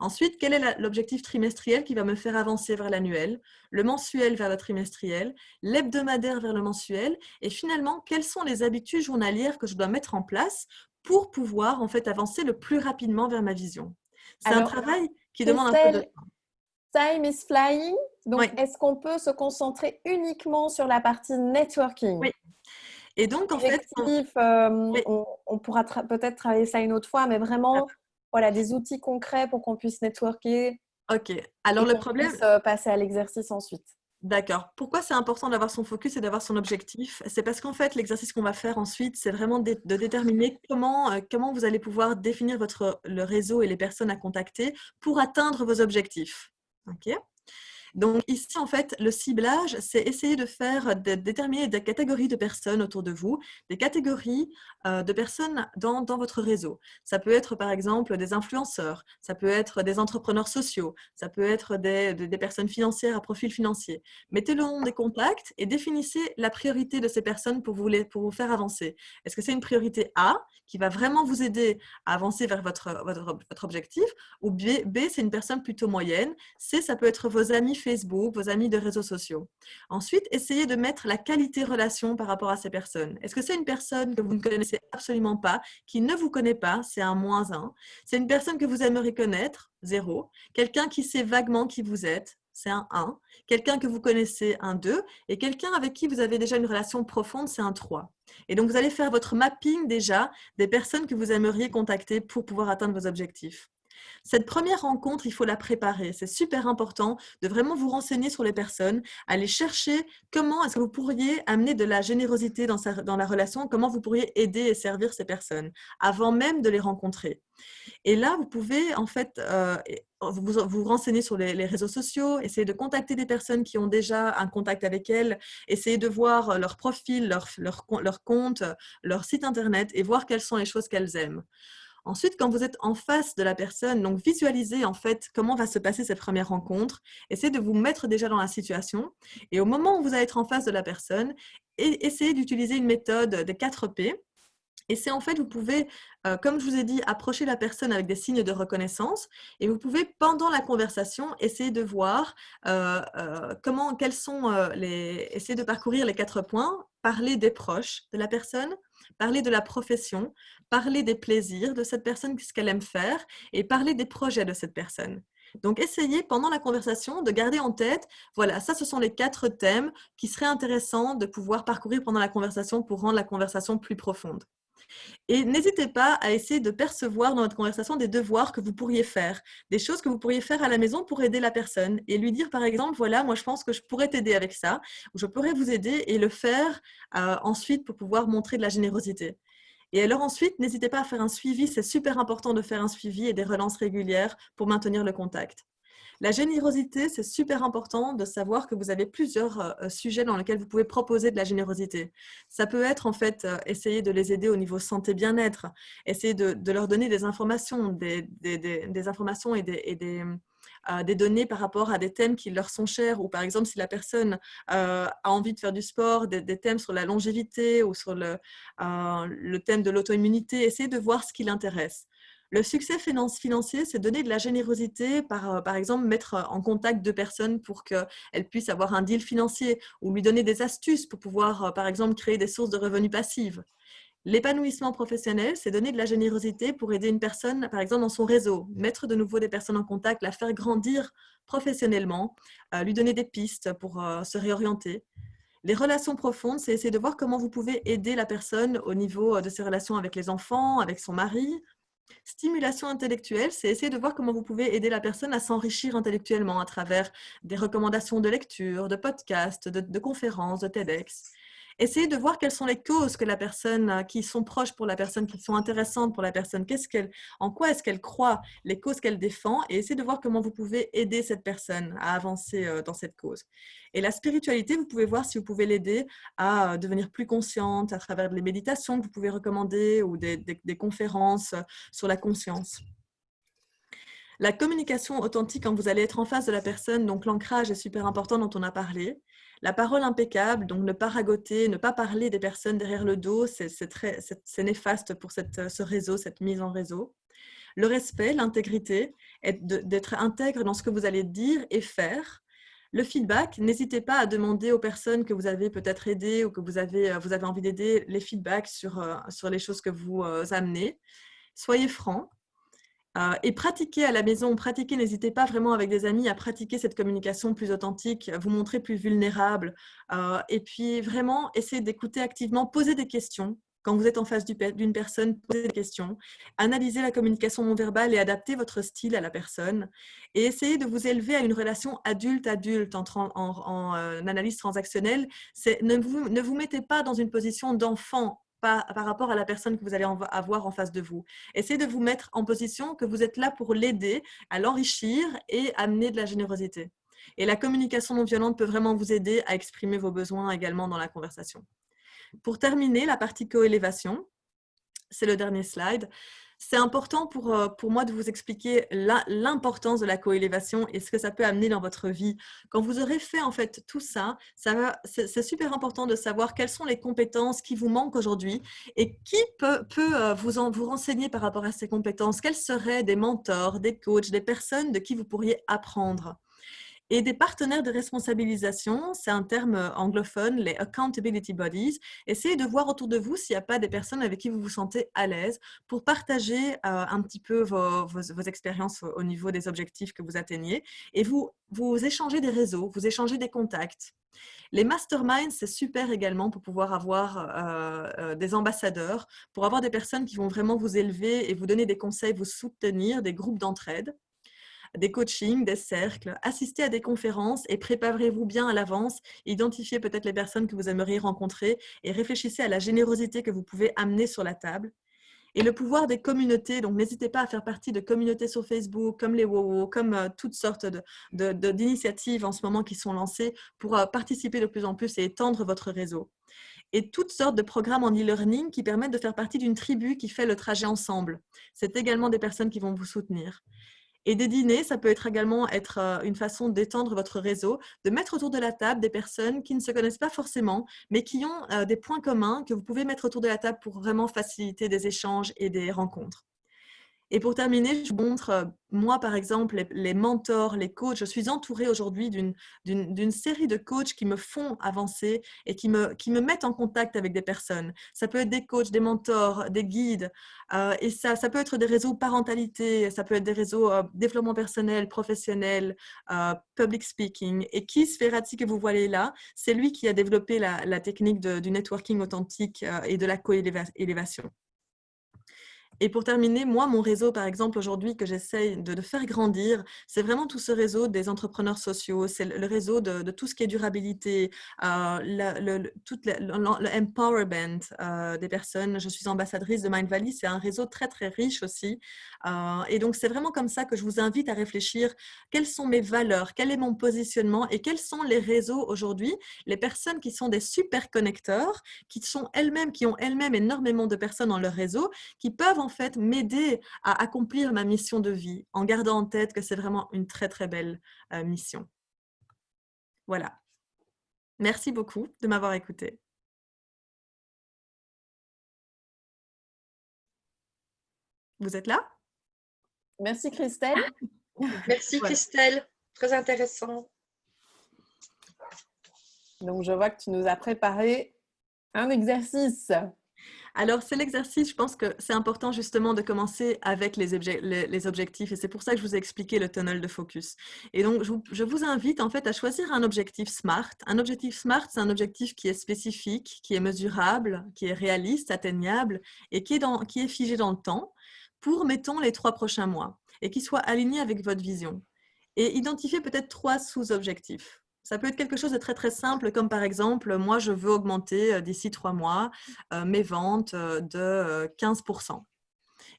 Ensuite, quel est l'objectif trimestriel qui va me faire avancer vers l'annuel, le mensuel vers le trimestriel, l'hebdomadaire vers le mensuel, et finalement, quelles sont les habitudes journalières que je dois mettre en place pour pouvoir en fait avancer le plus rapidement vers ma vision. C'est un Alors, travail qui demande un peu de Christelle, temps. time is flying. Donc, Oui, est-ce qu'on peut se concentrer uniquement sur la partie networking? oui. Et donc, en fait, Objectif, oui, on pourra peut-être travailler ça une autre fois, mais ah, vraiment, voilà, des outils concrets pour qu'on puisse networker ok. Alors, et le qu'on problème, puisse passer à l'exercice ensuite. d'accord. Pourquoi c'est important d'avoir son focus et d'avoir son objectif? C'est parce qu'en fait, l'exercice qu'on va faire ensuite, c'est vraiment de déterminer comment vous allez pouvoir définir le réseau et les personnes à contacter pour atteindre vos objectifs. Ok. Donc ici, en fait, le ciblage, c'est essayer de déterminer des catégories de personnes autour de vous, des catégories de personnes dans votre réseau. Ça peut être, par exemple, des influenceurs, ça peut être des entrepreneurs sociaux, ça peut être des personnes financières à profil financier. Mettez le nom des contacts et définissez la priorité de ces personnes pour vous faire avancer. Est-ce que c'est une priorité A qui va vraiment vous aider à avancer vers votre objectif, ou B, c'est une personne plutôt moyenne? C, ça peut être vos amis Facebook, vos amis de réseaux sociaux. Ensuite, essayez de mettre la qualité relation par rapport à ces personnes. Est-ce que c'est une personne que vous ne connaissez absolument pas, qui ne vous connaît pas? C'est un -1. C'est une personne que vous aimeriez connaître? 0. Quelqu'un qui sait vaguement qui vous êtes? C'est un 1. Quelqu'un que vous connaissez? Un 2. Et quelqu'un avec qui vous avez déjà une relation profonde? C'est un 3. Et donc, vous allez faire votre mapping déjà des personnes que vous aimeriez contacter pour pouvoir atteindre vos objectifs. Cette première rencontre, il faut la préparer. C'est super important de vraiment vous renseigner sur les personnes, aller chercher comment est-ce que vous pourriez amener de la générosité dans la relation, comment vous pourriez aider et servir ces personnes avant même de les rencontrer. Et là, vous pouvez en fait vous renseigner sur les réseaux sociaux, essayer de contacter des personnes qui ont déjà un contact avec elles, essayer de voir leur profil, leur compte, leur site internet et voir quelles sont les choses qu'elles aiment. Ensuite, quand vous êtes en face de la personne, donc visualisez en fait comment va se passer cette première rencontre. Essayez de vous mettre déjà dans la situation. Et au moment où vous allez être en face de la personne, essayez d'utiliser une méthode des 4 P. Et c'est en fait, vous pouvez, comme je vous ai dit, approcher la personne avec des signes de reconnaissance et vous pouvez, pendant la conversation, essayer de voir quels sont essayer de parcourir les 4 points, parler des proches de la personne, parler de la profession, parler des plaisirs de cette personne, ce qu'elle aime faire et parler des projets de cette personne. Donc, essayez pendant la conversation de garder en tête, voilà, ça, ce sont les 4 thèmes qui seraient intéressants de pouvoir parcourir pendant la conversation pour rendre la conversation plus profonde. Et n'hésitez pas à essayer de percevoir dans votre conversation des devoirs que vous pourriez faire, des choses que vous pourriez faire à la maison pour aider la personne et lui dire par exemple, voilà, moi je pense que je pourrais t'aider avec ça, ou je pourrais vous aider et le faire ensuite pour pouvoir montrer de la générosité. Et alors ensuite, n'hésitez pas à faire un suivi, c'est super important de faire un suivi et des relances régulières pour maintenir le contact. La générosité, c'est super important de savoir que vous avez plusieurs sujets dans lesquels vous pouvez proposer de la générosité. Ça peut être en fait essayer de les aider au niveau santé bien-être, essayer de leur donner des informations, des informations des données par rapport à des thèmes qui leur sont chers, ou par exemple si la personne a envie de faire du sport, des thèmes sur la longévité ou sur le thème de l'auto-immunité, essayez de voir ce qui l'intéresse. Le succès financier, c'est donner de la générosité, par exemple, mettre en contact deux personnes pour qu'elles puissent avoir un deal financier ou lui donner des astuces pour pouvoir, par exemple, créer des sources de revenus passives. L'épanouissement professionnel, c'est donner de la générosité pour aider une personne, par exemple, dans son réseau, mettre de nouveau des personnes en contact, la faire grandir professionnellement, lui donner des pistes pour se réorienter. Les relations profondes, c'est essayer de voir comment vous pouvez aider la personne au niveau de ses relations avec les enfants, avec son mari. Stimulation intellectuelle, c'est essayer de voir comment vous pouvez aider la personne à s'enrichir intellectuellement à travers des recommandations de lecture, de podcasts, de conférences, de TEDx. Essayez de voir quelles sont les causes que la personne, qui sont proches pour la personne, qui sont intéressantes pour la personne. En quoi est-ce qu'elle croit, les causes qu'elle défend, et essayez de voir comment vous pouvez aider cette personne à avancer dans cette cause. Et la spiritualité, vous pouvez voir si vous pouvez l'aider à devenir plus consciente à travers les méditations que vous pouvez recommander ou des conférences sur la conscience. La communication authentique quand vous allez être en face de la personne, donc l'ancrage est super important dont on a parlé. La parole impeccable, donc ne pas ragoter, ne pas parler des personnes derrière le dos, c'est néfaste pour ce réseau, cette mise en réseau. Le respect, l'intégrité, d'être intègre dans ce que vous allez dire et faire. Le feedback, n'hésitez pas à demander aux personnes que vous avez peut-être aidées ou que vous avez envie d'aider les feedbacks sur les choses que vous amenez. Soyez francs. Et pratiquez à la maison, n'hésitez pas vraiment avec des amis à pratiquer cette communication plus authentique, vous montrer plus vulnérable. Et puis vraiment, essayez d'écouter activement, poser des questions. Quand vous êtes en face d'une personne, posez des questions. Analysez la communication non verbale et adaptez votre style à la personne. Et essayez de vous élever à une relation adulte-adulte en analyse transactionnelle. Ne vous mettez pas dans une position d'enfant par rapport à la personne que vous allez avoir en face de vous. Essayez de vous mettre en position que vous êtes là pour l'aider, à l'enrichir et amener de la générosité. Et la communication non violente peut vraiment vous aider à exprimer vos besoins également dans la conversation. Pour terminer, la partie coélévation, c'est le dernier slide. C'est important pour moi de vous expliquer l'importance de la coélévation et ce que ça peut amener dans votre vie. Quand vous aurez fait en fait tout ça, c'est super important de savoir quelles sont les compétences qui vous manquent aujourd'hui et qui peut vous renseigner par rapport à ces compétences. Quels seraient des mentors, des coachs, des personnes de qui vous pourriez apprendre. Et des partenaires de responsabilisation, c'est un terme anglophone, les accountability bodies. Essayez de voir autour de vous s'il n'y a pas des personnes avec qui vous vous sentez à l'aise pour partager un petit peu vos expériences au niveau des objectifs que vous atteignez et vous échangez des réseaux, vous échangez des contacts. Les masterminds, c'est super également pour pouvoir avoir des ambassadeurs, pour avoir des personnes qui vont vraiment vous élever et vous donner des conseils, vous soutenir, des groupes d'entraide, des coachings, des cercles, assistez à des conférences et préparez-vous bien à l'avance, identifiez peut-être les personnes que vous aimeriez rencontrer et réfléchissez à la générosité que vous pouvez amener sur la table. Et le pouvoir des communautés, donc n'hésitez pas à faire partie de communautés sur Facebook, comme les WoWo, comme toutes sortes d'initiatives en ce moment qui sont lancées pour participer de plus en plus et étendre votre réseau. Et toutes sortes de programmes en e-learning qui permettent de faire partie d'une tribu qui fait le trajet ensemble. C'est également des personnes qui vont vous soutenir. Et des dîners, ça peut également être une façon d'étendre votre réseau, de mettre autour de la table des personnes qui ne se connaissent pas forcément, mais qui ont des points communs que vous pouvez mettre autour de la table pour vraiment faciliter des échanges et des rencontres. Et pour terminer, je vous montre, moi par exemple, les mentors, les coachs. Je suis entourée aujourd'hui d'une série de coachs qui me font avancer et qui me mettent en contact avec des personnes. Ça peut être des coachs, des mentors, des guides. Et ça peut être des réseaux parentalité, ça peut être des réseaux développement personnel, professionnel, public speaking. Et Keith Ferrazzi que vous voyez là, c'est lui qui a développé la technique du networking authentique et de la co-élévation. Et pour terminer, moi, mon réseau, par exemple, aujourd'hui, que j'essaye de faire grandir, c'est vraiment tout ce réseau des entrepreneurs sociaux, c'est le réseau de tout ce qui est durabilité, le empowerment des personnes. Je suis ambassadrice de Mind Valley, c'est un réseau très, très riche aussi. Et donc, c'est vraiment comme ça que je vous invite à réfléchir quelles sont mes valeurs, quel est mon positionnement et quels sont les réseaux aujourd'hui, les personnes qui sont des super connecteurs, qui ont elles-mêmes énormément de personnes dans leur réseau, qui peuvent en fait m'aider à accomplir ma mission de vie en gardant en tête que c'est vraiment une très très belle mission. Voilà. Merci beaucoup de m'avoir écouté. Vous êtes là? Merci Christelle. Merci Christelle, très intéressant. Donc je vois que tu nous as préparé un exercice. Alors, c'est l'exercice, je pense que c'est important justement de commencer avec les objectifs et c'est pour ça que je vous ai expliqué le tunnel de focus. Et donc, je vous invite en fait à choisir un objectif SMART. Un objectif SMART, c'est un objectif qui est spécifique, qui est mesurable, qui est réaliste, atteignable et qui est figé dans le temps pour, mettons, les 3 prochains mois et qui soit aligné avec votre vision. Et identifiez peut-être 3 sous-objectifs. Ça peut être quelque chose de très, très simple, comme par exemple, moi, je veux augmenter d'ici 3 mois mes ventes de 15%.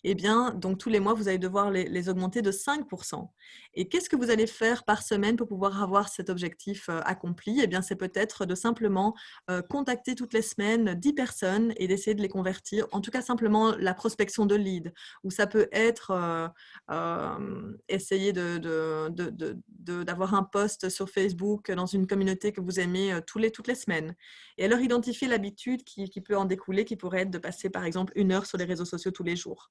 eh bien, donc tous les mois, vous allez devoir les augmenter de 5%. Et qu'est-ce que vous allez faire par semaine pour pouvoir avoir cet objectif accompli? Eh bien, c'est peut-être de simplement contacter toutes les semaines 10 personnes et d'essayer de les convertir, en tout cas simplement la prospection de leads, ou ça peut être essayer d'avoir un post sur Facebook dans une communauté que vous aimez toutes les semaines. Et alors identifier l'habitude qui peut en découler, qui pourrait être de passer par exemple 1 heure sur les réseaux sociaux tous les jours.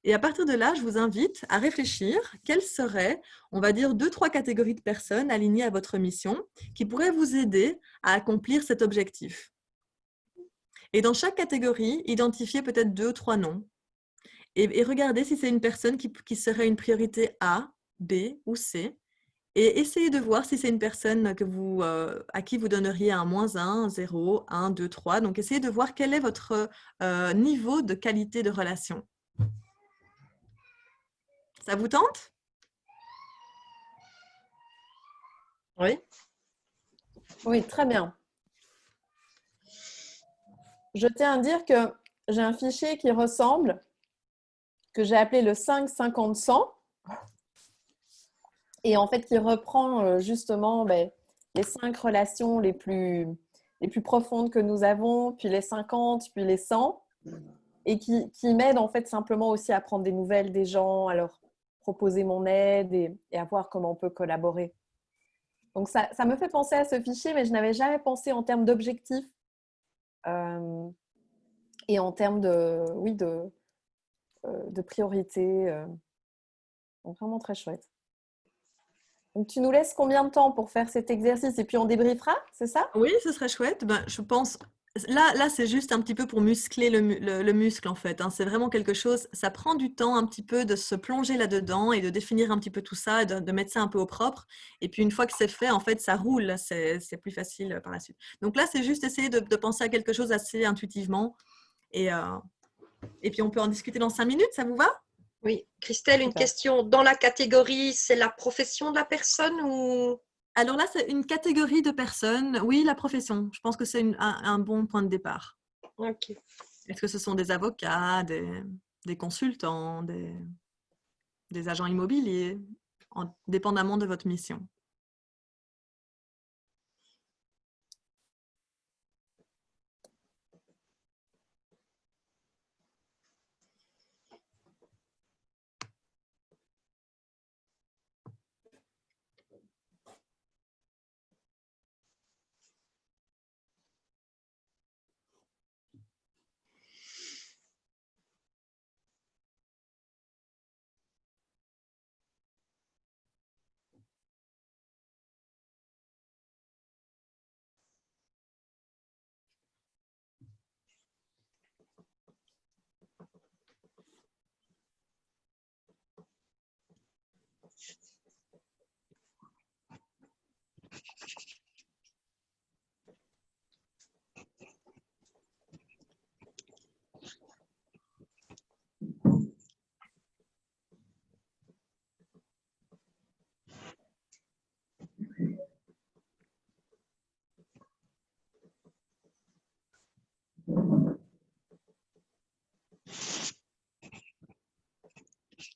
Et à partir de là, je vous invite à réfléchir quelles seraient, on va dire, 2-3 catégories de personnes alignées à votre mission qui pourraient vous aider à accomplir cet objectif. Et dans chaque catégorie, identifiez peut-être 2-3 noms et regardez si c'est une personne qui serait une priorité A, B ou C. Et essayez de voir si c'est une personne à qui vous donneriez un -1, 0, 1, 2, 3. Donc, essayez de voir quel est votre niveau de qualité de relation. Ça vous tente? Oui. Oui, très bien. Je tiens à dire que j'ai un fichier qui ressemble, que j'ai appelé le 5-50-100, et en fait qui reprend justement les 5 relations les plus profondes que nous avons, puis les 50, puis les 100, et qui m'aide en fait simplement aussi à prendre des nouvelles des gens, à leur proposer mon aide et à voir comment on peut collaborer. Donc ça me fait penser à ce fichier, mais je n'avais jamais pensé en termes d'objectifs et en termes de priorité. Donc vraiment très chouette. Donc tu nous laisses combien de temps pour faire cet exercice et puis on débriefera, c'est ça? Oui, ce serait chouette. Ben, je pense, là c'est juste un petit peu pour muscler le muscle en fait. Hein. C'est vraiment quelque chose, ça prend du temps un petit peu de se plonger là-dedans et de définir un petit peu tout ça et de mettre ça un peu au propre. Et puis une fois que c'est fait, en fait, ça roule, c'est plus facile par la suite. Donc là, c'est juste essayer de penser à quelque chose assez intuitivement et puis on peut en discuter dans 5 minutes, ça vous va? Oui. Christelle, une Super. question. Dans la catégorie, c'est la profession de la personne ou… Alors là, c'est une catégorie de personnes. Oui, la profession. Je pense que c'est un bon point de départ. Ok. Est-ce que ce sont des avocats, des consultants, des agents immobiliers, dépendamment de votre mission?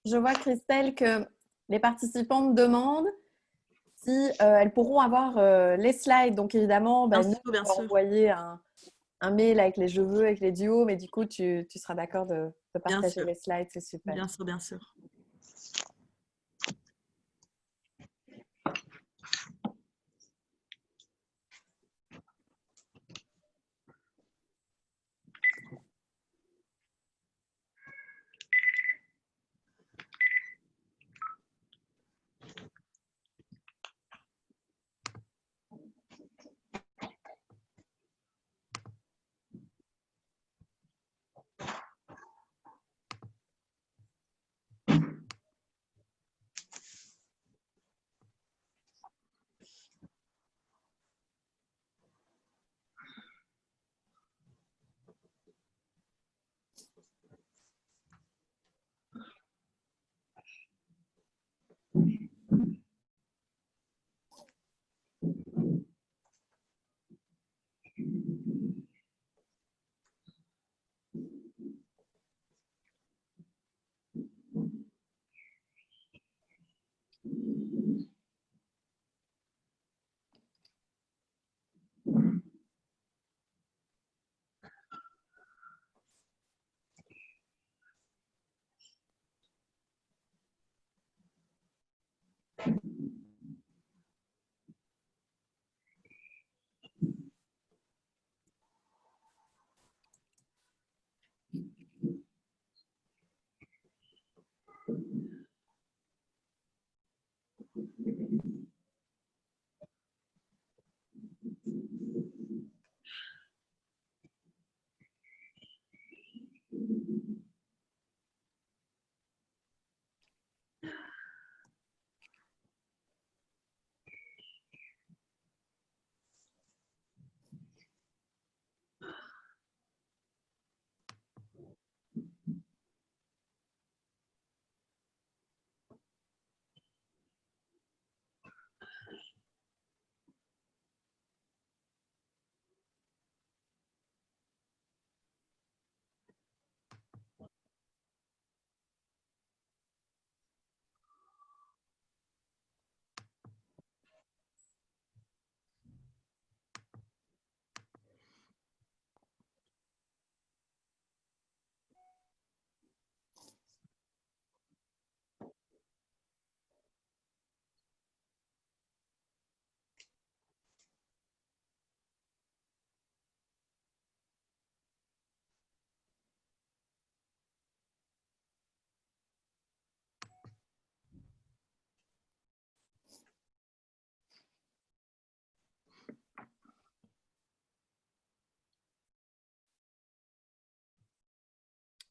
Je vois, Christelle, que les participantes demandent si elles pourront avoir les slides. Donc évidemment, Bien nous, sûr, bien on va sûr. envoyer un mail avec les je veux, avec les duos, mais du coup, tu seras d'accord de Bien partager sûr, les slides, c'est super. bien sûr, bien sûr.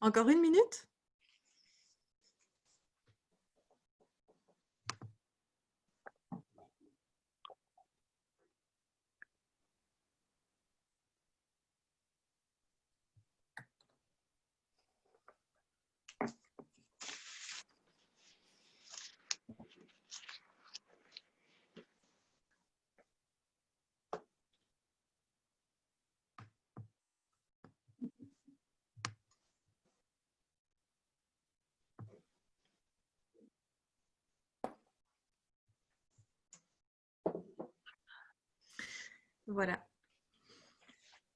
Encore 1 minute? Voilà.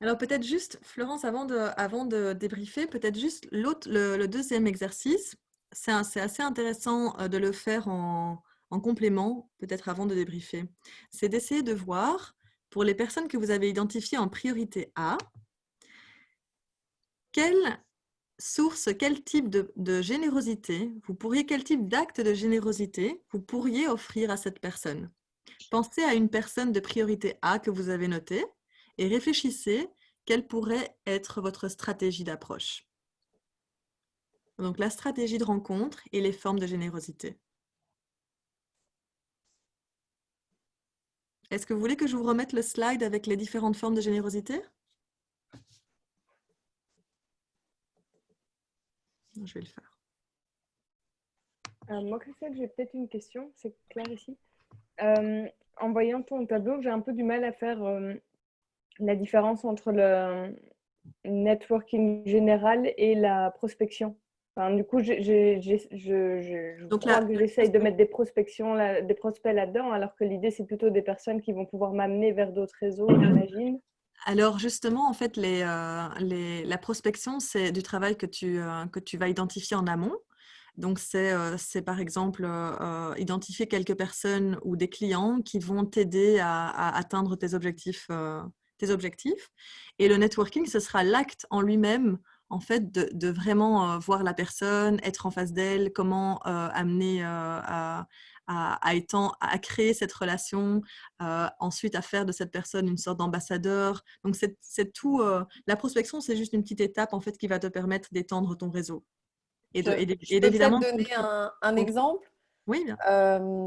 Alors peut-être juste, Florence, avant de débriefer, peut-être juste le deuxième exercice. C'est assez intéressant de le faire en complément, peut-être avant de débriefer. C'est d'essayer de voir, pour les personnes que vous avez identifiées en priorité A, quelle source, quel type de générosité quel type d'acte de générosité vous pourriez offrir à cette personne. Pensez à une personne de priorité A que vous avez notée et réfléchissez quelle pourrait être votre stratégie d'approche. Donc la stratégie de rencontre et les formes de générosité. Est-ce que vous voulez que je vous remette le slide avec les différentes formes de générosité? Je vais le faire. Moi, Christelle, j'ai peut-être une question. C'est clair ici. En voyant ton tableau, j'ai un peu du mal à faire la différence entre le networking général et la prospection. Enfin, du coup, je Donc crois là, que j'essaye de mettre des prospections, des prospects là-dedans, alors que l'idée, c'est plutôt des personnes qui vont pouvoir m'amener vers d'autres réseaux, j'imagine. alors justement, en fait, la prospection, c'est du travail que tu vas identifier en amont. Donc, c'est par exemple identifier quelques personnes ou des clients qui vont t'aider à atteindre tes objectifs, tes objectifs. Et le networking, ce sera l'acte en lui-même, en fait, de vraiment voir la personne, être en face d'elle, comment amener à créer cette relation, ensuite à faire de cette personne une sorte d'ambassadeur. Donc, c'est tout. La prospection, c'est juste une petite étape, en fait, qui va te permettre d'étendre ton réseau. Et Je peux peut-être d'évidemment. donner un exemple. Oui, bien.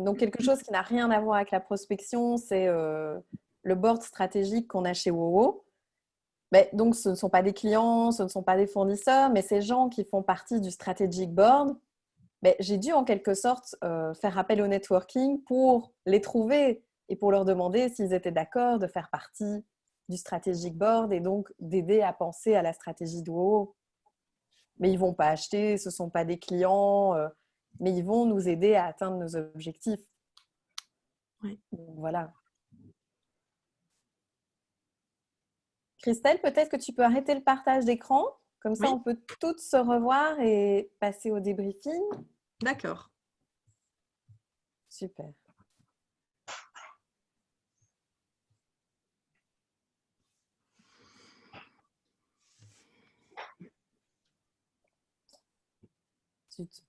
Donc, quelque chose qui n'a rien à voir avec la prospection, c'est le board stratégique qu'on a chez WoWo. Mais, donc, ce ne sont pas des clients, ce ne sont pas des fournisseurs, mais ces gens qui font partie du strategic board, mais j'ai dû en quelque sorte faire appel au networking pour les trouver et pour leur demander s'ils étaient d'accord de faire partie du strategic board et donc d'aider à penser à la stratégie de WoWo. Mais ils ne vont pas acheter, ce ne sont pas des clients, mais ils vont nous aider à atteindre nos objectifs. Oui. Donc, voilà. Christelle, peut-être que tu peux arrêter le partage d'écran. Comme ça, Oui, on peut toutes se revoir et passer au débriefing. d'accord. Super.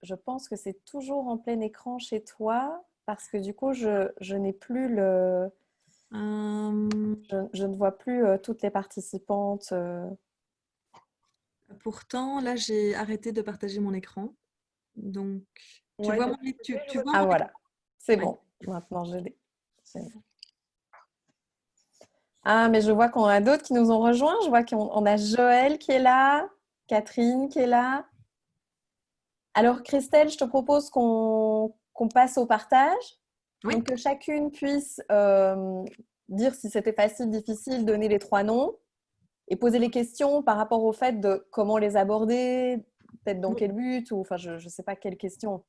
Je pense que c'est toujours en plein écran chez toi parce que du coup, je n'ai plus le... Je ne vois plus toutes les participantes. Pourtant, là, j'ai arrêté de partager mon écran. Donc, tu Ouais, vois de mon, mon côté, je tu vois vois Ah mon écran? voilà, c'est Oui. bon. Maintenant, je l'ai. Ah, mais je vois qu'on a d'autres qui nous ont rejoints. Je vois qu'on a Joël qui est là, Catherine qui est là. Alors, Christelle, je te propose qu'on passe au partage. Oui. Donc, que chacune puisse dire si c'était facile, difficile, donner les 3 noms et poser les questions par rapport au fait de comment les aborder, peut-être dans quel but, ou enfin, je ne sais pas quelle question.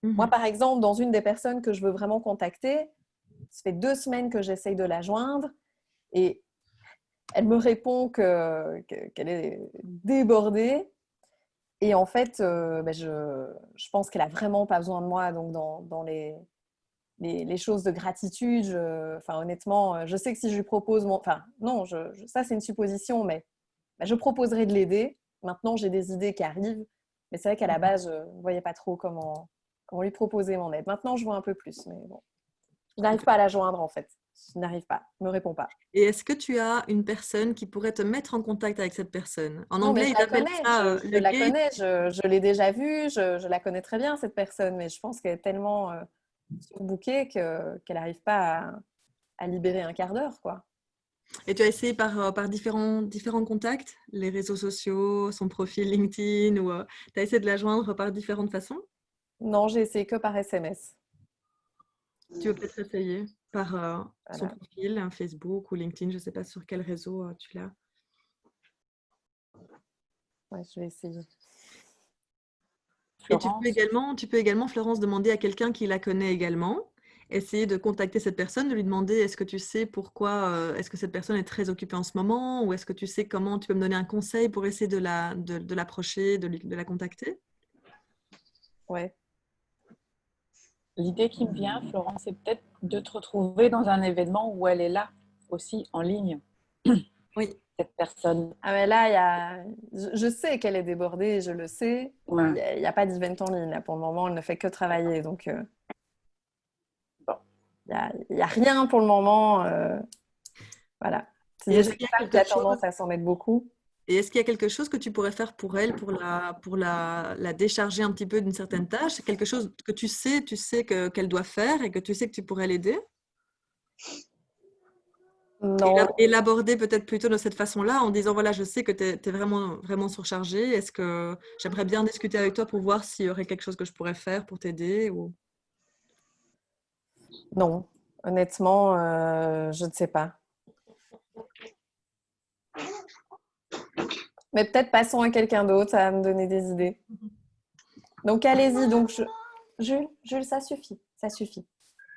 Moi, Mhm. par exemple, dans une des personnes que je veux vraiment contacter, ça fait 2 semaines que j'essaye de la joindre et elle me répond qu'elle est débordée. Et en fait, je pense qu'elle a vraiment pas besoin de moi. Donc, dans les choses de gratitude, enfin, honnêtement, je sais que si je lui propose enfin, non, ça, c'est une supposition, mais je proposerai de l'aider. Maintenant, j'ai des idées qui arrivent. Mais c'est vrai qu'à la base, je ne voyais pas trop comment lui proposer mon aide. Maintenant, je vois un peu plus. Mais bon, je n'arrive pas à la joindre, en fait. je n'arrive pas, ne me répond pas. Et est-ce que tu as une personne qui pourrait te mettre en contact avec cette personne? En Non, mais anglais, je ils la appellent connais, ça je le la gate. connais, je l'ai déjà vue, je la connais très bien, cette personne, mais je pense qu'elle est tellement surbookée qu'elle n'arrive pas à libérer un quart d'heure, quoi. Et tu as essayé par différents contacts, les réseaux sociaux, son profil LinkedIn, ou tu as essayé de la joindre par différentes façons? Non, j'ai essayé que par SMS. Tu veux peut-être essayer par son Voilà. profil, Facebook ou LinkedIn, je ne sais pas sur quel réseau tu l'as. Ouais, je vais essayer. Et Florence, tu peux également, Florence, demander à quelqu'un qui la connaît également, essayer de contacter cette personne, de lui demander est-ce que tu sais pourquoi, est-ce que cette personne est très occupée en ce moment, ou est-ce que tu sais comment tu peux me donner un conseil pour essayer de l'approcher, de la contacter? Ouais. l'idée qui me vient, Florence, c'est peut-être de te retrouver dans un événement où elle est là aussi en ligne, Oui. cette personne. Ah mais là, je sais qu'elle est débordée, je le sais. Ouais. Il n'y a pas d'event en ligne. Là. Pour le moment, elle ne fait que travailler. Donc, Bon. il y a rien pour le moment. Voilà. C'est Et des est-ce qu'il y a experts qui quelque a chose, tendance à s'en mettre beaucoup. et est-ce qu'il y a quelque chose que tu pourrais faire pour elle, pour la décharger un petit peu d'une certaine tâche? Quelque chose que tu sais qu'elle doit faire et que tu sais que tu pourrais l'aider? Non, Et l'aborder peut-être plutôt de cette façon-là, en disant, voilà, je sais que tu es vraiment, vraiment surchargée. Est-ce que j'aimerais bien discuter avec toi pour voir s'il y aurait quelque chose que je pourrais faire pour t'aider ou... non. Honnêtement, je ne sais pas. Mais peut-être passons à quelqu'un d'autre, ça va me donner des idées. Donc, allez-y. Donc, Jules, ça suffit. Ça suffit.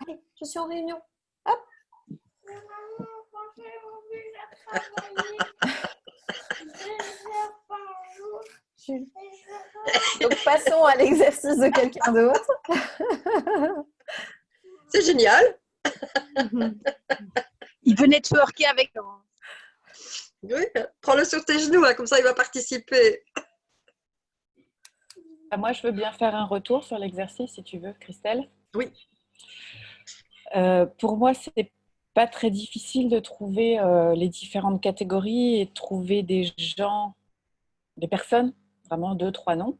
Allez, je suis en réunion. Hop. Jules. Donc, passons à l'exercice de quelqu'un d'autre. C'est génial. Il veut networker avec Laurence. Oui, prends-le sur tes genoux, hein, comme ça il va participer. Moi, je veux bien faire un retour sur l'exercice, si tu veux, Christelle. Oui. Pour moi, c'est pas très difficile de trouver les différentes catégories et de trouver des gens, des personnes, vraiment 2, 3 noms.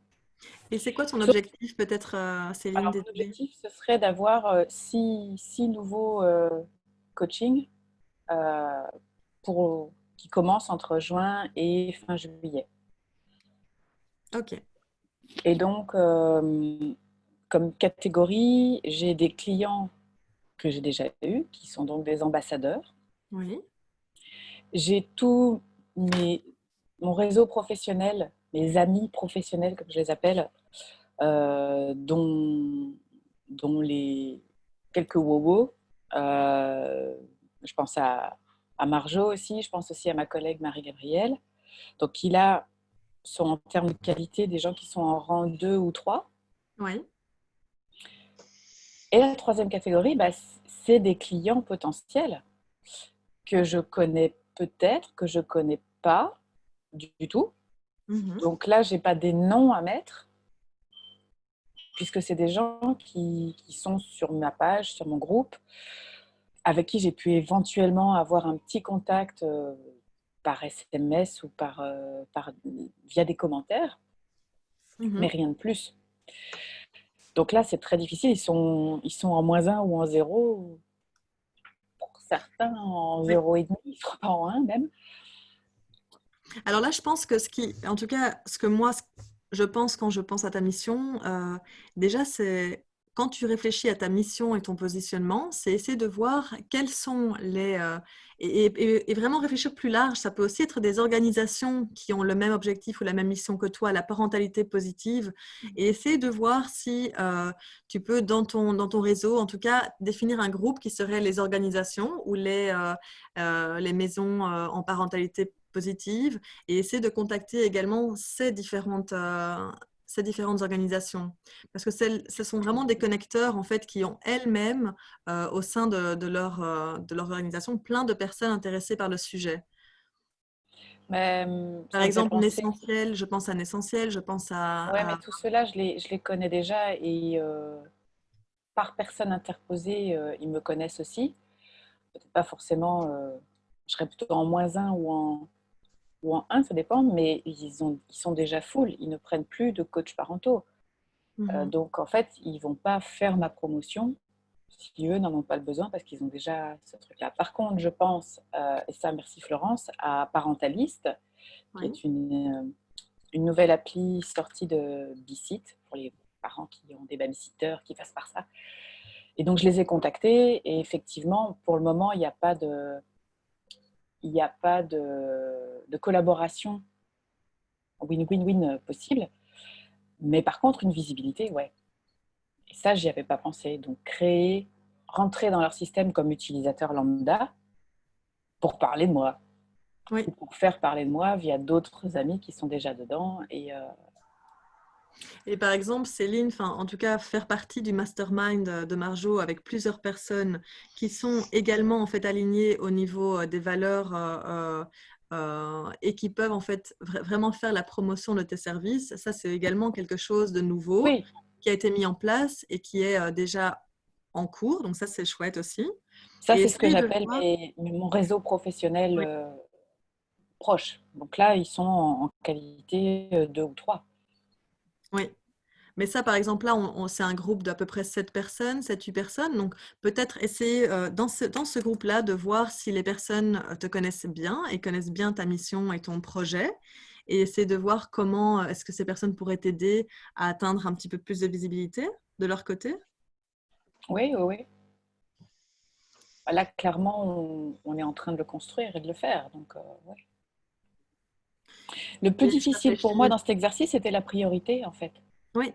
Et c'est quoi ton Sauf- objectif, peut-être, Céline, Alors, d'aider? l'objectif, ce serait d'avoir 6 nouveaux coachings qui commencent entre juin et fin juillet. Ok. Et donc, comme catégorie, j'ai des clients que j'ai déjà eus, qui sont donc des ambassadeurs. Oui. J'ai mon réseau professionnel, mes amis professionnels, comme je les appelle, dont les quelques wowos. Je pense à Marjo aussi, je pense aussi à ma collègue Marie-Gabrielle. Donc, qui là sont en termes de qualité des gens qui sont en rang 2 ou 3. Oui. Et la troisième catégorie, c'est des clients potentiels que je connais peut-être, que je ne connais pas du tout. Mhm. Donc là, je n'ai pas des noms à mettre, puisque c'est des gens qui sont sur ma page, sur mon groupe, avec qui j'ai pu éventuellement avoir un petit contact par SMS ou via des commentaires, Mhm. mais rien de plus. Donc là, c'est très difficile. Ils sont en -1 ou en 0. Pour certains, en Oui. 0,5, je crois pas en 1 même. Alors là, je pense que en tout cas, ce que moi, je pense quand je pense à ta mission, déjà, c'est quand tu réfléchis à ta mission et ton positionnement, c'est essayer de voir quels sont et vraiment réfléchir plus large. Ça peut aussi être des organisations qui ont le même objectif ou la même mission que toi, la parentalité positive, et essayer de voir si tu peux, dans ton réseau, en tout cas, définir un groupe qui serait les organisations ou les maisons en parentalité positive, et essayer de contacter également ces différentes organisations. Parce que ce sont vraiment des connecteurs en fait, qui ont elles-mêmes, au sein de leur organisation, plein de personnes intéressées par le sujet. Mais Par ça me fait exemple, penser. Nessentiel, je pense à Nessentiel, je pense Ouais, mais tout cela, je les connais déjà et par personne interposée, ils me connaissent aussi. peut-être pas forcément, je serais plutôt en -1 ou en 1, ça dépend, mais ils sont déjà full, ils ne prennent plus de coachs parentaux. Donc, en fait, ils ne vont pas faire ma promotion si eux n'en ont pas le besoin parce qu'ils ont déjà ce truc-là. Par contre, je pense, et ça, merci Florence, à Parentaliste, qui Oui. est une nouvelle appli sortie de Bicit pour les parents qui ont des babysitters, qui passent par ça. Et donc, je les ai contactés et effectivement, pour le moment, il n'y a pas de collaboration win-win-win possible. Mais par contre, une visibilité, ouais. Et ça, j'y avais pas pensé. Donc, rentrer dans leur système comme utilisateur lambda pour parler de moi. Oui. Ou pour faire parler de moi via d'autres amis qui sont déjà dedans. Et par exemple, Céline, en tout cas, faire partie du mastermind de Marjo avec plusieurs personnes qui sont également en fait alignées au niveau des valeurs et qui peuvent en fait vraiment faire la promotion de tes services, ça c'est également quelque chose de nouveau Oui, qui a été mis en place et qui est déjà en cours. Donc ça c'est chouette aussi. ça, Et c'est ce que essayer de j'appelle voir. mon réseau professionnel Oui. proche. Donc là, ils sont en qualité 2 ou 3. Oui. Mais ça, par exemple, là, c'est un groupe d'à peu près 7 personnes, 7-8 personnes. Donc, peut-être essayer dans ce groupe-là de voir si les personnes te connaissent bien et connaissent bien ta mission et ton projet. Et essayer de voir comment est-ce que ces personnes pourraient t'aider à atteindre un petit peu plus de visibilité de leur côté. Oui, oui, oui. Là, clairement, on est en train de le construire et de le faire. Donc, ouais. Le plus Et je difficile pour moi réfléchis. dans cet exercice, c'était la priorité, en fait. Oui,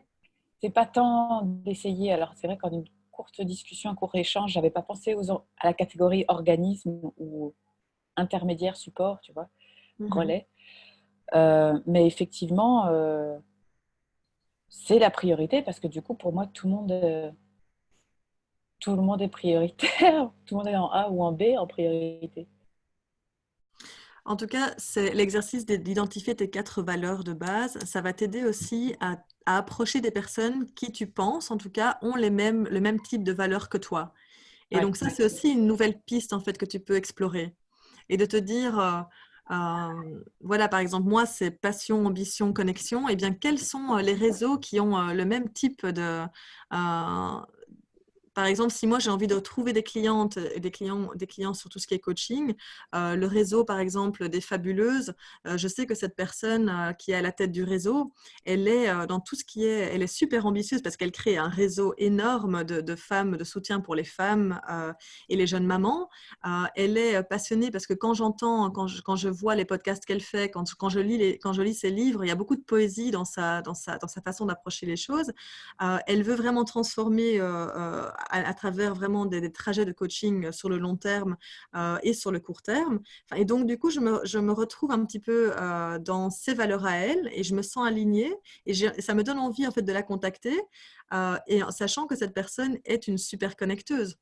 C'est pas tant d'essayer. Alors, c'est vrai qu'en une courte discussion, un court échange, j'avais pas pensé à la catégorie organisme ou intermédiaire support, tu vois, relais. Mais effectivement, c'est la priorité parce que du coup, pour moi, tout le monde est prioritaire. Tout le monde est en A ou en B en priorité. En tout cas, c'est l'exercice d'identifier tes 4 valeurs de base. Ça va t'aider aussi à approcher des personnes qui, tu penses, en tout cas, ont le même type de valeurs que toi. Et Ouais. donc ça, c'est aussi une nouvelle piste en fait que tu peux explorer et de te dire, voilà, par exemple, moi, c'est passion, ambition, connexion. Et bien, quels sont les réseaux qui ont le même type de, par exemple, si moi j'ai envie de trouver des clientes et des clients sur tout ce qui est coaching, le réseau par exemple des fabuleuses, je sais que cette personne qui est à la tête du réseau, elle est dans tout ce qui est, elle est super ambitieuse parce qu'elle crée un réseau énorme de femmes, de soutien pour les femmes et les jeunes mamans. Elle est passionnée parce que quand j'entends, quand je vois les podcasts qu'elle fait, quand je lis ses livres, il y a beaucoup de poésie dans sa façon d'approcher les choses. Elle veut vraiment transformer à travers vraiment des trajets de coaching sur le long terme et sur le court terme. Enfin, et donc, du coup, je me retrouve un petit peu dans ses valeurs à elle et je me sens alignée et ça me donne envie en fait de la contacter et en sachant que cette personne est une super connecteuse.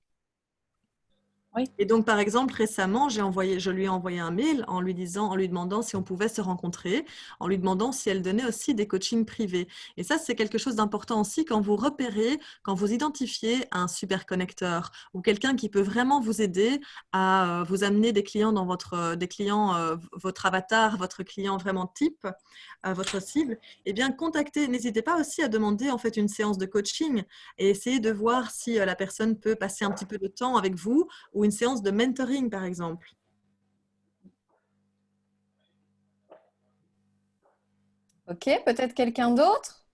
Oui. Et donc, par exemple, récemment, je lui ai envoyé un mail en lui demandant si on pouvait se rencontrer, en lui demandant si elle donnait aussi des coachings privés. Et ça, c'est quelque chose d'important aussi quand vous repérez, quand vous identifiez un super connecteur ou quelqu'un qui peut vraiment vous aider à vous amener des clients dans votre avatar, votre client vraiment type, votre cible. Eh bien, n'hésitez pas aussi à demander en fait une séance de coaching et essayer de voir si la personne peut passer un petit peu de temps avec vous ou une séance de mentoring, par exemple. Ok, peut-être quelqu'un d'autre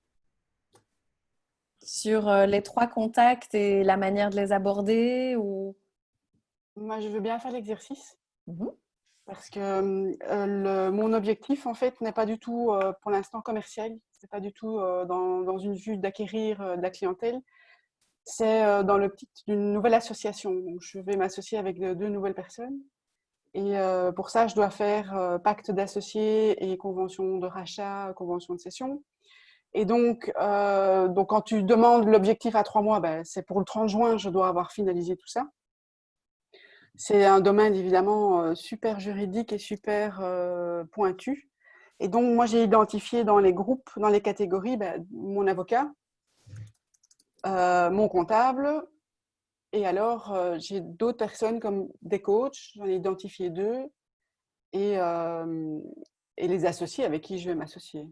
sur les 3 contacts et la manière de les aborder ou... Moi, je veux bien faire l'exercice Mhm. parce que mon objectif, en fait, n'est pas du tout pour l'instant commercial. C'est pas du tout dans une vue d'acquérir de la clientèle. C'est dans l'optique d'une nouvelle association. Donc, je vais m'associer avec 2 nouvelles personnes. Et pour ça, je dois faire pacte d'associés et convention de rachat, convention de cession. Et donc quand tu demandes l'objectif à 3 mois, ben, c'est pour le 30 juin, je dois avoir finalisé tout ça. C'est un domaine évidemment super juridique et super pointu. Et donc, moi, j'ai identifié dans les groupes, dans les catégories, mon avocat, mon comptable, Et alors, j'ai d'autres personnes comme des coachs, j'en ai identifié 2, et, et les associés avec qui je vais m'associer.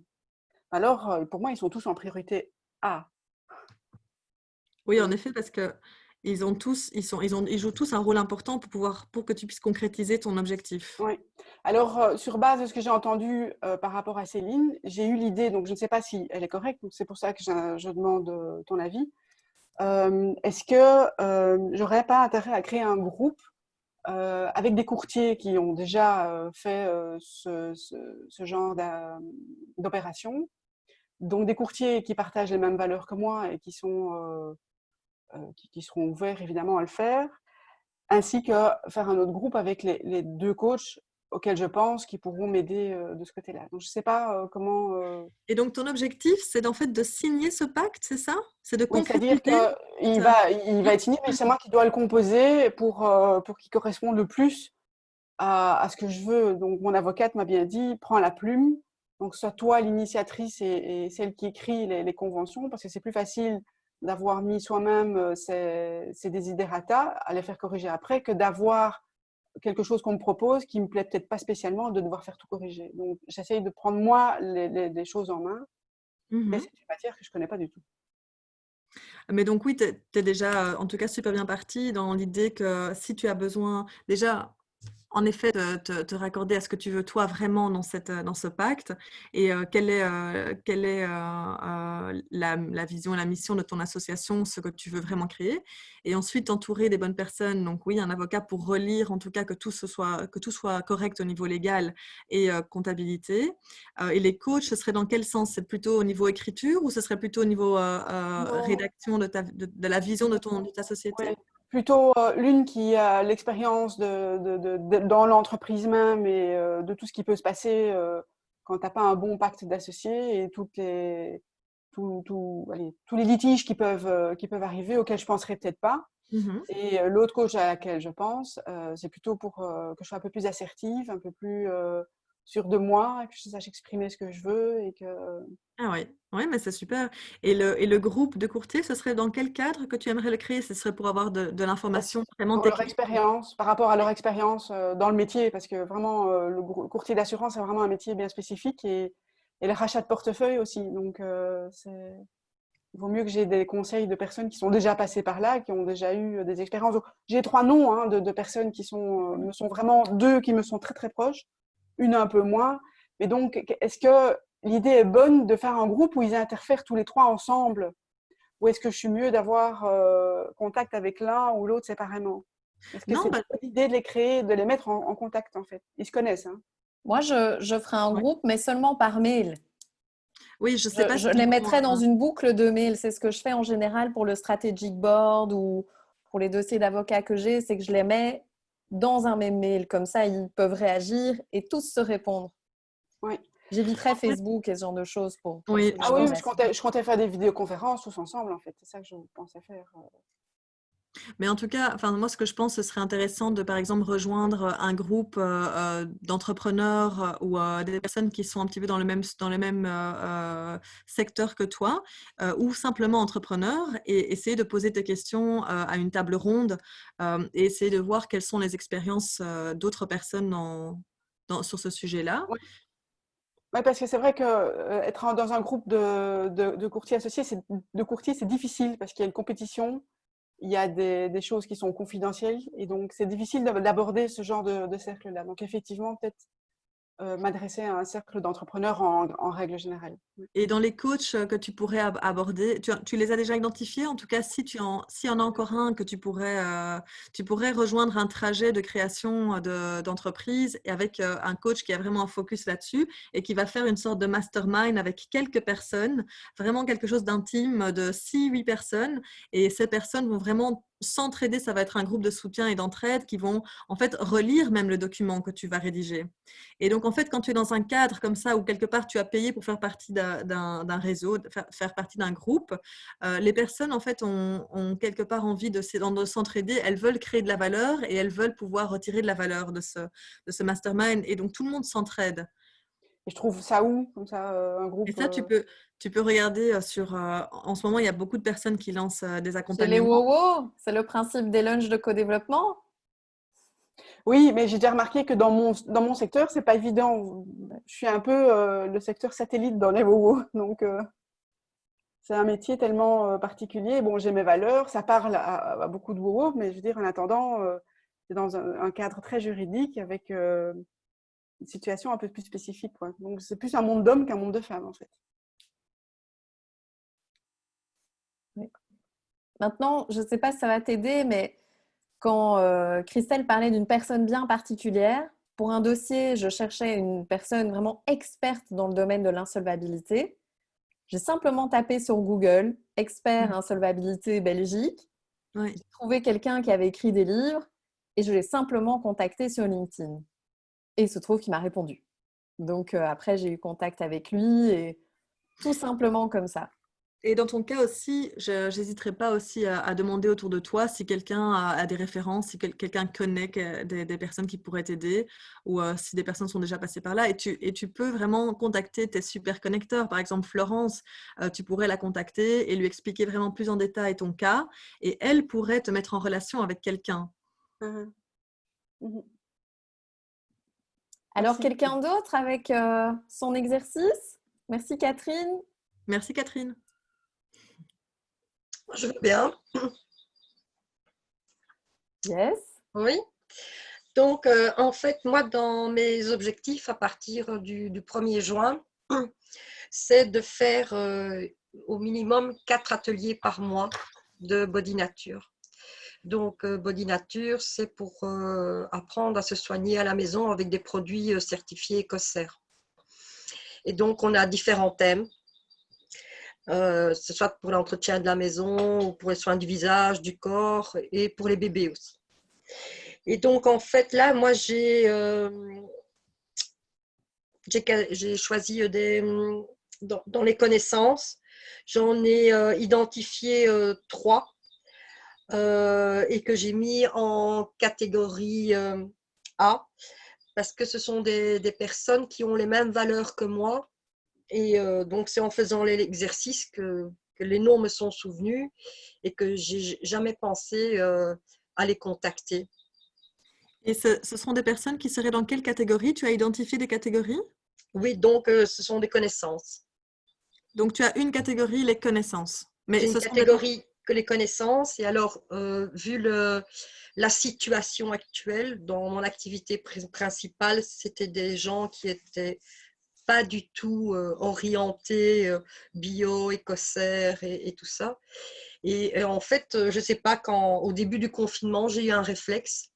Alors, pour moi, ils sont tous en priorité A. Oui, en effet, parce que ils jouent tous un rôle important pour que tu puisses concrétiser ton objectif. Oui. Alors, sur base de ce que j'ai entendu par rapport à Céline, j'ai eu l'idée, donc je ne sais pas si elle est correcte, donc c'est pour ça que je demande ton avis. Est-ce que j'aurais pas intérêt à créer un groupe avec des courtiers qui ont déjà fait ce genre d'opération, donc des courtiers qui partagent les mêmes valeurs que moi et qui seront ouverts évidemment à le faire, ainsi que faire un autre groupe avec les 2 coachs auxquels je pense qui pourront m'aider de ce côté-là. Donc je ne sais pas comment. Et donc, ton objectif, c'est en fait de signer ce pacte, c'est ça? C'est de Oui, c'est-à-dire concrétiser qu'il ta- va être signé, mais c'est moi qui dois le composer pour qu'il corresponde le plus à ce que je veux. Donc, mon avocate m'a bien dit, prends la plume. Donc, sois toi l'initiatrice et celle qui écrit les conventions, parce que c'est plus facile d'avoir mis soi-même ses desiderata, à les faire corriger après, que d'avoir quelque chose qu'on me propose qui me plaît peut-être pas spécialement, de devoir faire tout corriger. Donc, j'essaye de prendre moi les choses en main, mais Mhm. c'est une matière que je connais pas du tout. Mais donc oui, tu es déjà, en tout cas, super bien parti dans l'idée que si tu as besoin, déjà, en effet, te raccorder à ce que tu veux toi vraiment dans ce pacte et quelle est la vision et la mission de ton association, ce que tu veux vraiment créer. Et ensuite, t'entourer des bonnes personnes. Donc oui, un avocat pour relire, en tout cas, que tout soit correct au niveau légal et comptabilité. Et les coachs, ce serait dans quel sens? C'est plutôt au niveau écriture ou ce serait plutôt au niveau Non. rédaction de la vision de ta société? Ouais. Plutôt l'une qui a l'expérience dans l'entreprise même et de tout ce qui peut se passer quand tu n'as pas un bon pacte d'associés et allez, tous les litiges qui peuvent arriver auxquels je ne penserais peut-être pas. Mhm. Et l'autre coach à laquelle je pense, c'est plutôt pour que je sois un peu plus assertive, un peu plus sûre de moi, et que je sache exprimer ce que je veux et que Ah oui, ouais, mais c'est super. Et le groupe de courtiers, ce serait dans quel cadre que tu aimerais le créer? Ce serait pour avoir de l'information vraiment pour leur technique. expérience, par rapport à leur expérience dans le métier, parce que vraiment, le courtier d'assurance, c'est vraiment un métier bien spécifique et le rachat de portefeuille aussi. Donc, il vaut mieux que j'ai des conseils de personnes qui sont déjà passées par là, qui ont déjà eu des expériences. Donc, j'ai 3 noms hein, de personnes qui me sont vraiment 2 qui me sont très très proches, une un peu moins. Mais donc, est-ce que l'idée est bonne de faire un groupe où ils interfèrent tous les 3 ensemble? Ou est-ce que je suis mieux d'avoir contact avec l'un ou l'autre séparément? Est-ce que Non, c'est bah, l'idée de les créer, de les mettre en contact en fait? Ils se connaissent, hein? Moi, je ferai un ouais. groupe, mais seulement par mail. Oui, je ne sais pas Je si tu les prends mettrai dans une boucle de mail. C'est ce que je fais en général pour le strategic board ou pour les dossiers d'avocats que j'ai, c'est que je les mets dans un même mail. Comme ça, ils peuvent réagir et tous se répondre. Oui. J'éviterai en fait, Facebook et ce genre de choses pour oui, ceux Ah qui oui, me mais restent. je comptais faire des vidéoconférences tous ensemble en fait. C'est ça que je pensais faire. mais en tout cas, enfin, moi, ce que je pense, ce serait intéressant de, par exemple, rejoindre un groupe d'entrepreneurs ou des personnes qui sont un petit peu dans le même secteur que toi ou simplement entrepreneurs et essayer de poser tes questions à une table ronde et essayer de voir quelles sont les expériences d'autres personnes sur ce sujet-là. Oui, ouais, parce que c'est vrai que être dans un groupe de courtiers associés, c'est difficile parce qu'il y a une compétition, il y a des choses qui sont confidentielles et donc c'est difficile d'aborder ce genre de cercle-là. Donc effectivement, peut-être m'adresser à un cercle d'entrepreneurs en règle générale. Et dans les coachs que tu pourrais aborder, tu les as déjà identifiés? En tout cas, s'il y en a encore un que tu pourrais rejoindre un trajet de création d'entreprise et avec un coach qui a vraiment un focus là-dessus et qui va faire une sorte de mastermind avec quelques personnes, vraiment quelque chose d'intime de 6-8 personnes. Et ces personnes vont vraiment s'entraider. Ça va être un groupe de soutien et d'entraide qui vont en fait relire même le document que tu vas rédiger. Et donc, en fait, quand tu es dans un cadre comme ça, où quelque part tu as payé pour faire partie d'un réseau, faire partie d'un groupe, les personnes, en fait, ont quelque part envie de s'entraider. Elles veulent créer de la valeur et elles veulent pouvoir retirer de la valeur de ce mastermind. Et donc, tout le monde s'entraide. Et je trouve ça où, comme ça, un Et groupe ça, tu peux regarder en ce moment, il y a beaucoup de personnes qui lancent des Chez les accompagnements. WoWo, c'est le principe des lunchs de co-développement. Oui, mais j'ai déjà remarqué que dans mon secteur, c'est pas évident. Je suis un peu le secteur satellite dans les WoW. Donc, c'est un métier tellement particulier. Bon, j'ai mes valeurs, ça parle à beaucoup de WoW, mais je veux dire, en attendant, c'est dans un cadre très juridique avec une situation un peu plus spécifique, quoi. Donc, c'est plus un monde d'hommes qu'un monde de femmes, en fait. Maintenant, je ne sais pas si ça va t'aider, mais quand Christelle parlait d'une personne bien particulière, pour un dossier, je cherchais une personne vraiment experte dans le domaine de l'insolvabilité. J'ai simplement tapé sur Google expert insolvabilité Belgique. Oui. J'ai trouvé quelqu'un qui avait écrit des livres et je l'ai simplement contacté sur LinkedIn. Et il se trouve qu'il m'a répondu. Donc après, j'ai eu contact avec lui et tout simplement comme ça. Et dans ton cas aussi, je n'hésiterai pas aussi à demander autour de toi si quelqu'un a des références, si quelqu'un connaît des personnes qui pourraient t'aider ou si des personnes sont déjà passées par là. Et tu peux vraiment contacter tes super connecteurs. Par exemple, Florence, tu pourrais la contacter et lui expliquer vraiment plus en détail ton cas. Et elle pourrait te mettre en relation avec quelqu'un. Mhm. Mhm. Alors, Merci. quelqu'un d'autre avec son exercice? Merci Catherine. Merci Catherine. Je veux bien. Yes. Oui. Donc, en fait, moi, dans mes objectifs à partir du 1er juin, c'est de faire au minimum 4 ateliers par mois de Body Nature. Donc, Body Nature, c'est pour apprendre à se soigner à la maison avec des produits certifiés écossaires. Et donc, on a différents thèmes, ce soit pour l'entretien de la maison, ou pour les soins du visage, du corps et pour les bébés aussi. Et donc, en fait, là, moi, j'ai choisi dans les connaissances, j'en ai identifié 3 et que j'ai mis en catégorie A parce que ce sont des personnes qui ont les mêmes valeurs que moi. Et donc, c'est en faisant l'exercice que les noms me sont souvenus et que j'ai jamais pensé à les contacter. Et ce seront des personnes qui seraient dans quelle catégorie? Tu as identifié des catégories? Oui, donc ce sont des connaissances. Donc, tu as une catégorie, les connaissances. Mais J'ai une ce sont des... catégorie que les connaissances. Et alors, vu la situation actuelle, dans mon activité principale, c'était des gens qui étaient pas du tout orientés bio, écossaire et tout ça. Et en fait, je sais pas, au début du confinement, j'ai eu un réflexe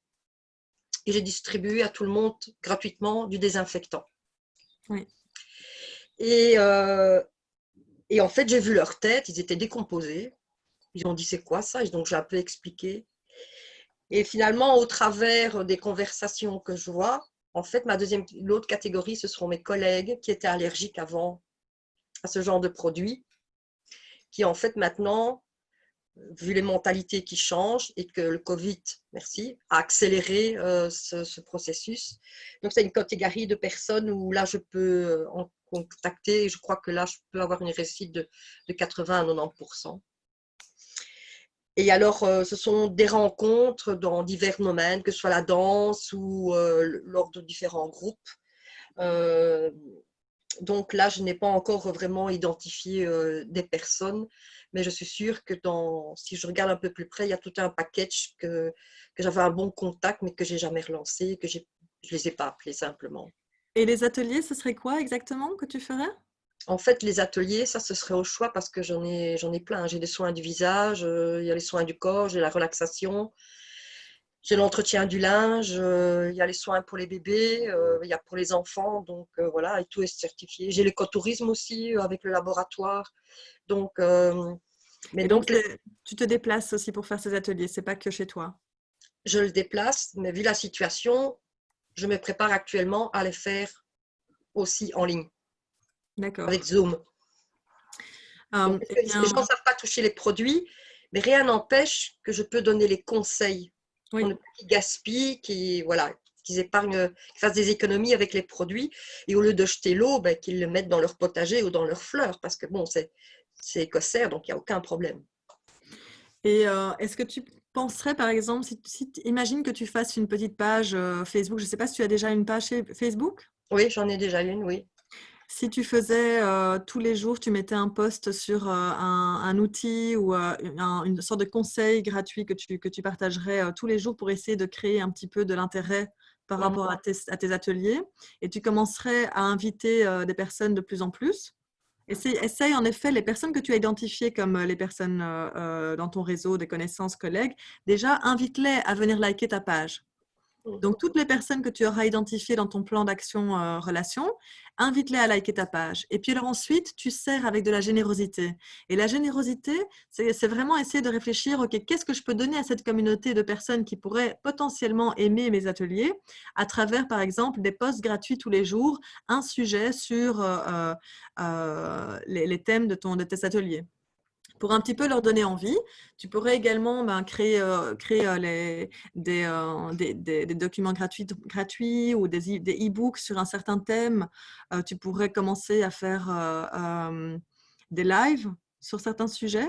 et j'ai distribué à tout le monde gratuitement du désinfectant. Oui. Et en fait, j'ai vu leur tête, ils étaient décomposés. Ils ont dit c'est quoi ça? Et donc j'ai un peu expliqué. Et finalement, au travers des conversations que je vois, en fait, l'autre catégorie, ce seront mes collègues qui étaient allergiques avant à ce genre de produits, qui en fait maintenant, vu les mentalités qui changent et que le Covid, merci, a accéléré ce processus. Donc c'est une catégorie de personnes où là je peux en contacter. Je crois que là je peux avoir une réussite de 80 à 90%. Et alors, ce sont des rencontres dans divers domaines, que ce soit la danse ou lors de différents groupes. Donc là, je n'ai pas encore vraiment identifié des personnes, mais je suis sûre que si je regarde un peu plus près, il y a tout un package que j'avais un bon contact, mais que je n'ai jamais relancé, je ne les ai pas appelés simplement. Et les ateliers, ce serait quoi exactement que tu ferais? En fait, les ateliers, ça, ce serait au choix parce que j'en ai plein. J'ai des soins du visage, il y a les soins du corps, j'ai la relaxation, j'ai l'entretien du linge, il y a les soins pour les bébés, il y a pour les enfants. Donc voilà, et tout est certifié. J'ai l'écotourisme aussi avec le laboratoire. Donc, mais Et donc, donc, tu te déplaces aussi pour faire ces ateliers, c'est pas que chez toi. je le déplace, mais vu la situation, je me prépare actuellement à les faire aussi en ligne, D'accord. avec Zoom. Donc, Eh les bien, gens ne savent pas toucher les produits, mais rien n'empêche que je peux donner les conseils oui. pour ne pas qu'ils gaspillent, voilà. qu'ils épargnent, qu'ils fassent des économies avec les produits et au lieu de jeter l'eau, ben, qu'ils le mettent dans leur potager ou dans leurs fleurs parce que bon, c'est écossaire, donc il n'y a aucun problème. Et est-ce que tu penserais, par exemple, imagine que tu fasses une petite page Facebook, je ne sais pas si tu as déjà une page Facebook? Oui, j'en ai déjà une, oui. Si tu faisais tous les jours, tu mettais un post sur un outil ou une sorte de conseil gratuit que tu partagerais tous les jours pour essayer de créer un petit peu de l'intérêt par Mhm. rapport à tes ateliers, et tu commencerais à inviter des personnes de plus en plus. Essaye en effet les personnes que tu as identifiées comme les personnes dans ton réseau, des connaissances, collègues, déjà invite-les à venir liker ta page. Donc, toutes les personnes que tu auras identifiées dans ton plan d'action relation, invite-les à liker ta page. Et puis alors ensuite, tu sers avec de la générosité. Et la générosité, c'est vraiment essayer de réfléchir, OK, qu'est-ce que je peux donner à cette communauté de personnes qui pourraient potentiellement aimer mes ateliers à travers, par exemple, des posts gratuits tous les jours, un sujet sur les thèmes de tes ateliers. Pour un petit peu leur donner envie, tu pourrais également créer des documents gratuits ou des e-books sur un certain thème. Tu pourrais commencer à faire des lives sur certains sujets.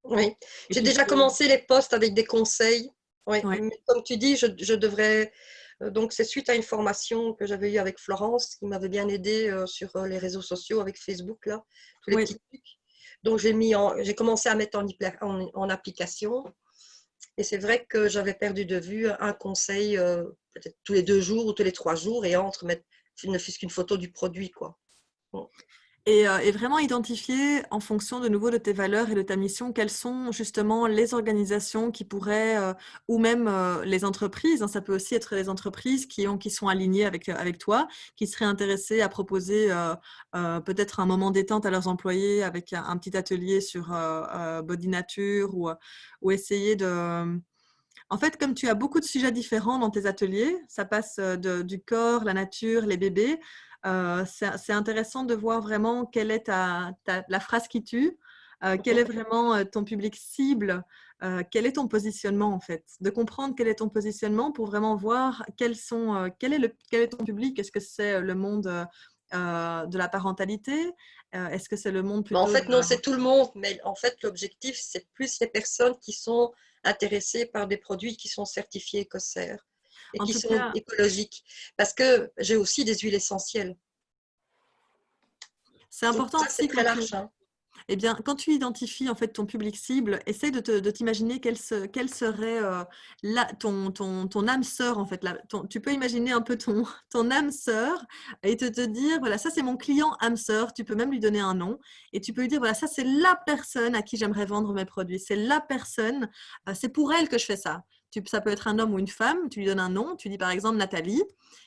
Oui, Et j'ai puis, déjà commencé les posts avec des conseils. Oui, ouais. mais comme tu dis, je devrais. Donc, c'est suite à une formation que j'avais eue avec Florence qui m'avait bien aidée sur les réseaux sociaux avec Facebook, là, tous les Oui. petits trucs. Donc, j'ai commencé à mettre en application. Et c'est vrai que j'avais perdu de vue un conseil peut-être tous les 2 jours ou tous les 3 jours et mettre ne fût-ce qu'une photo du produit, quoi. Bon. Et vraiment identifier en fonction de nouveau de tes valeurs et de ta mission, quelles sont justement les organisations qui pourraient, ou même les entreprises, hein, ça peut aussi être les entreprises qui sont alignées avec toi, qui seraient intéressées à proposer peut-être un moment détente à leurs employés avec un petit atelier sur body nature ou essayer de… En fait, comme tu as beaucoup de sujets différents dans tes ateliers, ça passe du corps, la nature, les bébés, c'est intéressant de voir vraiment quelle est la phrase qui tue, quel est vraiment ton public cible, quel est ton positionnement en fait. De comprendre quel est ton positionnement pour vraiment voir quel est ton public. Est-ce que c'est le monde de la parentalité? Est-ce que c'est le monde En plutôt fait, non, c'est tout le monde. Mais en fait, l'objectif, c'est plus les personnes qui sont intéressées par des produits qui sont certifiés écossaires et En qui tout sont cas, écologiques. Parce que j'ai aussi des huiles essentielles. c'est Donc, important ça, c'est aussi très large. Hein. eh bien, quand tu identifies en fait ton public cible, essaie de t'imaginer quelle serait ton âme sœur en fait. Tu peux imaginer un peu ton âme sœur et te dire voilà, ça c'est mon client âme sœur. Tu peux même lui donner un nom et tu peux lui dire voilà, ça c'est la personne à qui j'aimerais vendre mes produits. C'est la personne, c'est pour elle que je fais ça. Ça peut être un homme ou une femme. Tu lui donnes un nom. Tu dis par exemple Nathalie.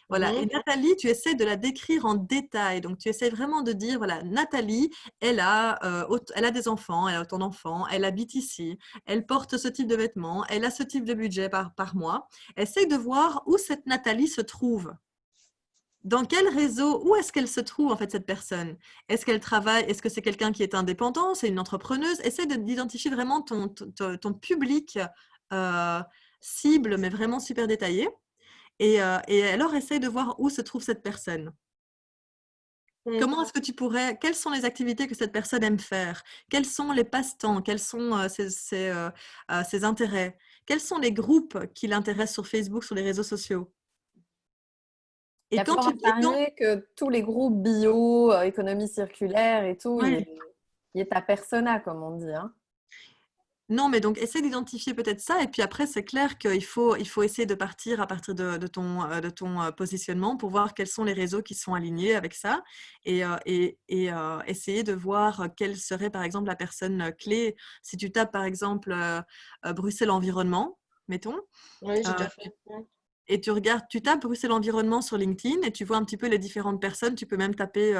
Voilà. Et Nathalie, tu essaies de la décrire en détail. Donc, tu essaies vraiment de dire, voilà, Nathalie, elle a des enfants, elle a autant d'enfants, elle habite ici, elle porte ce type de vêtements, elle a ce type de budget par mois. Essaye de voir où cette Nathalie se trouve. Dans quel réseau, où est-ce qu'elle se trouve en fait cette personne? Est-ce qu'elle travaille? Est-ce que c'est quelqu'un qui est indépendant? C'est une entrepreneuse? Essaye d'identifier vraiment ton public cible, mais vraiment super détaillé. Et alors, essaye de voir où se trouve cette personne. Comment est-ce que quelles sont les activités que cette personne aime faire? Quels sont les passe-temps? Quels sont ses intérêts? Quels sont les groupes qui l'intéressent sur Facebook, sur les réseaux sociaux? Il y Et a quand fort à parier que tous les groupes bio, économie circulaire et tout, ouais. il est ta persona, comme on dit. Hein. Non, mais donc essaie d'identifier peut-être ça. Et puis après, c'est clair qu'il faut essayer de partir à partir de ton positionnement pour voir quels sont les réseaux qui sont alignés avec ça et essayer de voir quelle serait par exemple la personne clé. Si tu tapes par exemple Bruxelles Environnement, mettons, Oui, j'ai euh, déjà fait. et tu tapes Bruxelles Environnement sur LinkedIn et tu vois un petit peu les différentes personnes. Tu peux même taper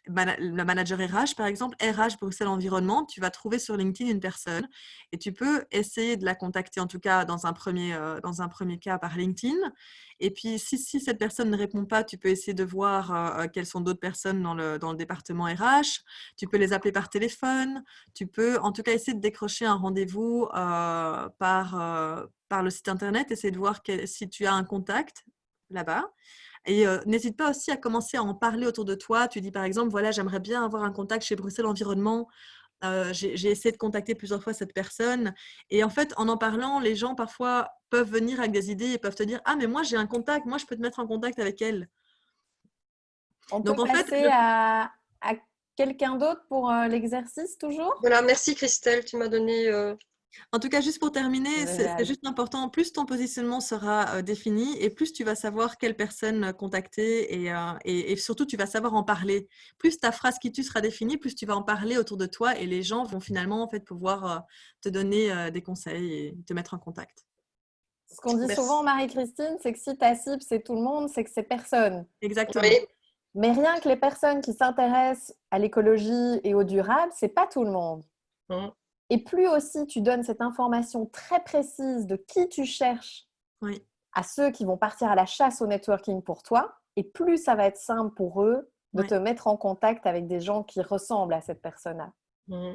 le manager RH, par exemple, RH Bruxelles Environnement. Tu vas trouver sur LinkedIn une personne et tu peux essayer de la contacter, en tout cas dans un premier cas par LinkedIn. Et puis, si cette personne ne répond pas, tu peux essayer de voir quelles sont d'autres personnes dans le département RH. Tu peux les appeler par téléphone. Tu peux, en tout cas, essayer de décrocher un rendez-vous par le site internet, essayer de voir si tu as un contact, là-bas. Et n'hésite pas aussi à commencer à en parler autour de toi. Tu dis par exemple, voilà, j'aimerais bien avoir un contact chez Bruxelles Environnement. J'ai essayé de contacter plusieurs fois cette personne. Et en fait, en parlant, les gens parfois peuvent venir avec des idées et peuvent te dire, ah, mais moi j'ai un contact, moi je peux te mettre en contact avec elle. On peut Donc en fait, passer à quelqu'un d'autre pour l'exercice toujours? Voilà, merci Christelle, tu m'as donné. en tout cas, juste pour terminer, c'est Génial. juste important, plus ton positionnement sera défini et plus tu vas savoir quelle personne contacter et surtout tu vas savoir en parler. Plus ta phrase qui tue sera définie, plus tu vas en parler autour de toi et les gens vont finalement en fait pouvoir te donner des conseils et te mettre en contact. Ce qu'on dit Merci. souvent, Marie-Christine, c'est que si ta cible, c'est tout le monde, c'est que c'est personne. Exactement. Oui, Mais rien que les personnes qui s'intéressent à l'écologie et au durable, c'est pas tout le monde. mm, Et plus aussi tu donnes cette information très précise de qui tu cherches Oui. à ceux qui vont partir à la chasse au networking pour toi, et plus ça va être simple pour eux de Ouais. te mettre en contact avec des gens qui ressemblent à cette personne-là. mm.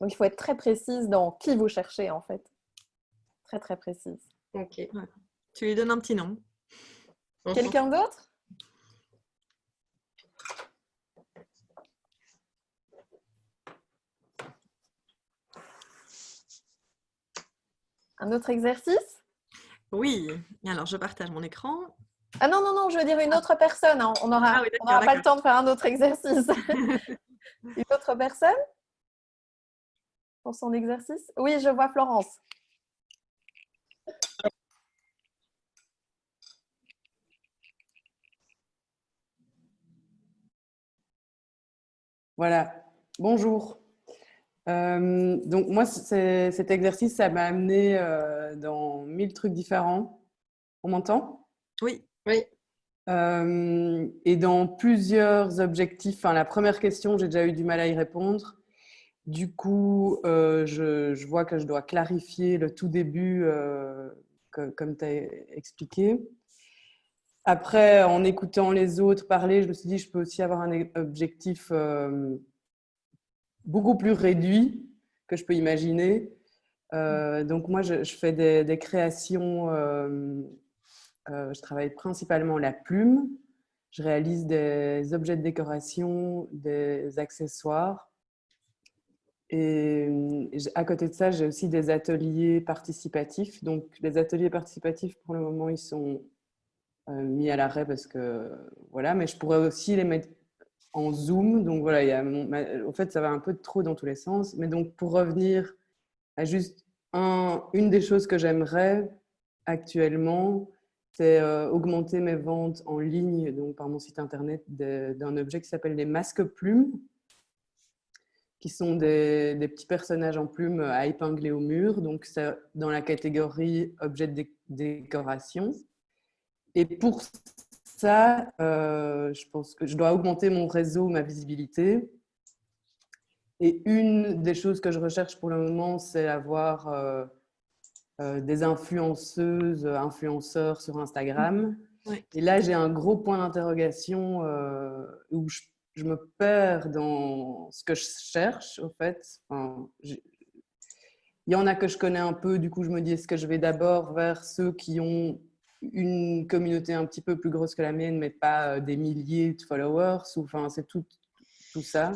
Donc il faut être très précise dans qui vous cherchez en fait. Très très précise. Ok. Tu lui donnes un petit nom. Mhm. Quelqu'un d'autre? Un autre exercice? Oui. Alors, je partage mon écran. Ah non, non, non, je veux dire une autre personne. Hein. On n'aura Ah oui, d'accord, pas le d'accord. temps de faire un autre exercice. Une autre personne pour son exercice? Oui, je vois Florence. Voilà, bonjour. Donc moi, cet exercice, ça m'a amené dans 1000 trucs différents. On m'entend? Oui. Oui. Et dans plusieurs objectifs. Enfin, la première question, j'ai déjà eu du mal à y répondre. Du coup, je vois que je dois clarifier le tout début, comme tu as expliqué. Après, en écoutant les autres parler, je me suis dit, je peux aussi avoir un objectif beaucoup plus réduit que je peux imaginer. Donc moi, je fais des créations, je travaille principalement la plume, je réalise des objets de décoration, des accessoires. Et à côté de ça, j'ai aussi des ateliers participatifs. Donc les ateliers participatifs, pour le moment, ils sont mis à l'arrêt parce que voilà, mais je pourrais aussi les mettre en Zoom. Donc voilà, en fait, ça va un peu trop dans tous les sens. Mais donc, pour revenir à juste une des choses que j'aimerais actuellement, c'est augmenter mes ventes en ligne, donc par mon site internet, d'un objet qui s'appelle les masques plumes, qui sont des petits personnages en plumes à épingler au mur. Donc, c'est dans la catégorie objet de décoration. Et pour ça, je pense que je dois augmenter mon réseau, ma visibilité. Et une des choses que je recherche pour le moment, c'est avoir des influenceuses, influenceurs sur Instagram. Oui. Et là, j'ai un gros point d'interrogation où je me perds dans ce que je cherche, au fait. Enfin, il y en a que je connais un peu, du coup, je me dis, est-ce que je vais d'abord vers ceux qui ont une communauté un petit peu plus grosse que la mienne, mais pas des milliers de followers, ou, enfin, c'est tout ça.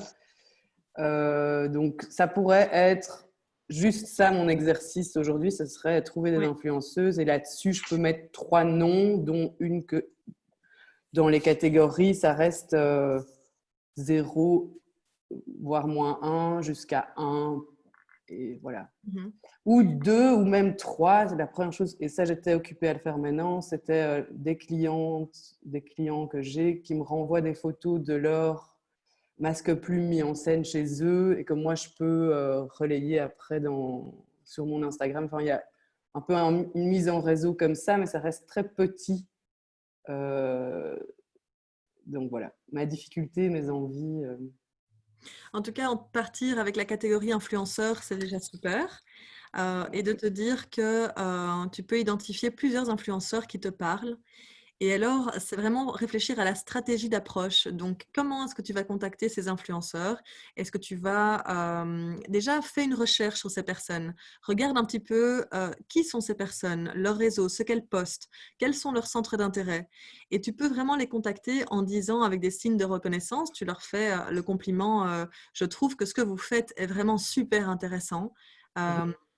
Donc, ça pourrait être juste ça, mon exercice aujourd'hui, ce serait trouver des influenceuses. Et là-dessus, je peux mettre 3 noms, dont une que dans les catégories, ça reste 0, voire -1, jusqu'à 1. Et voilà. Mhm. Ou 2, ou même 3. C'est la première chose. Et ça, j'étais occupée à le faire maintenant. C'était des clients que j'ai qui me renvoient des photos de leur masque plume mis en scène chez eux et que moi, je peux relayer après sur mon Instagram. Enfin, il y a un peu une mise en réseau comme ça, mais ça reste très petit. Donc voilà, ma difficulté, mes envies. En tout cas, en partir avec la catégorie influenceur, c'est déjà super. Et de te dire que tu peux identifier plusieurs influenceurs qui te parlent Et alors, c'est vraiment réfléchir à la stratégie d'approche. Donc, comment est-ce que tu vas contacter ces influenceurs? Est-ce que tu vas déjà faire une recherche sur ces personnes? Regarde un petit peu qui sont ces personnes, leur réseau, ce qu'elles postent, quels sont leurs centres d'intérêt. Et tu peux vraiment les contacter en disant avec des signes de reconnaissance, tu leur fais le compliment, je trouve que ce que vous faites est vraiment super intéressant.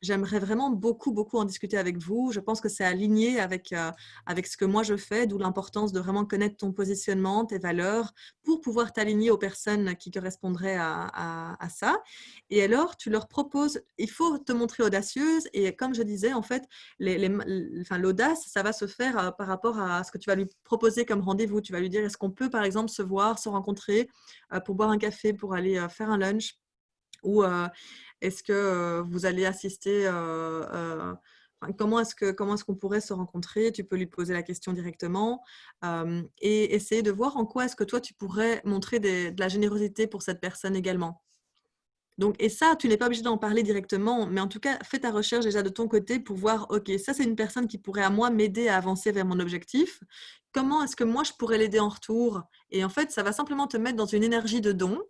J'aimerais vraiment beaucoup, beaucoup en discuter avec vous. Je pense que c'est aligné avec ce que moi je fais, d'où l'importance de vraiment connaître ton positionnement, tes valeurs, pour pouvoir t'aligner aux personnes qui correspondraient à ça. Et alors, tu leur proposes, il faut te montrer audacieuse. Et comme je disais, en fait, l'audace, ça va se faire par rapport à ce que tu vas lui proposer comme rendez-vous. Tu vas lui dire, est-ce qu'on peut, par exemple, se voir, se rencontrer pour boire un café, pour aller faire un lunch ou est-ce que vous allez assister enfin, comment est-ce qu'on pourrait se rencontrer? Tu peux lui poser la question directement et essayer de voir en quoi est-ce que toi, tu pourrais montrer de la générosité pour cette personne également. Donc, et ça, tu n'es pas obligé d'en parler directement, mais en tout cas, fais ta recherche déjà de ton côté pour voir, OK, ça, c'est une personne qui pourrait à moi m'aider à avancer vers mon objectif. Comment est-ce que moi, je pourrais l'aider en retour? Et en fait, ça va simplement te mettre dans une énergie de don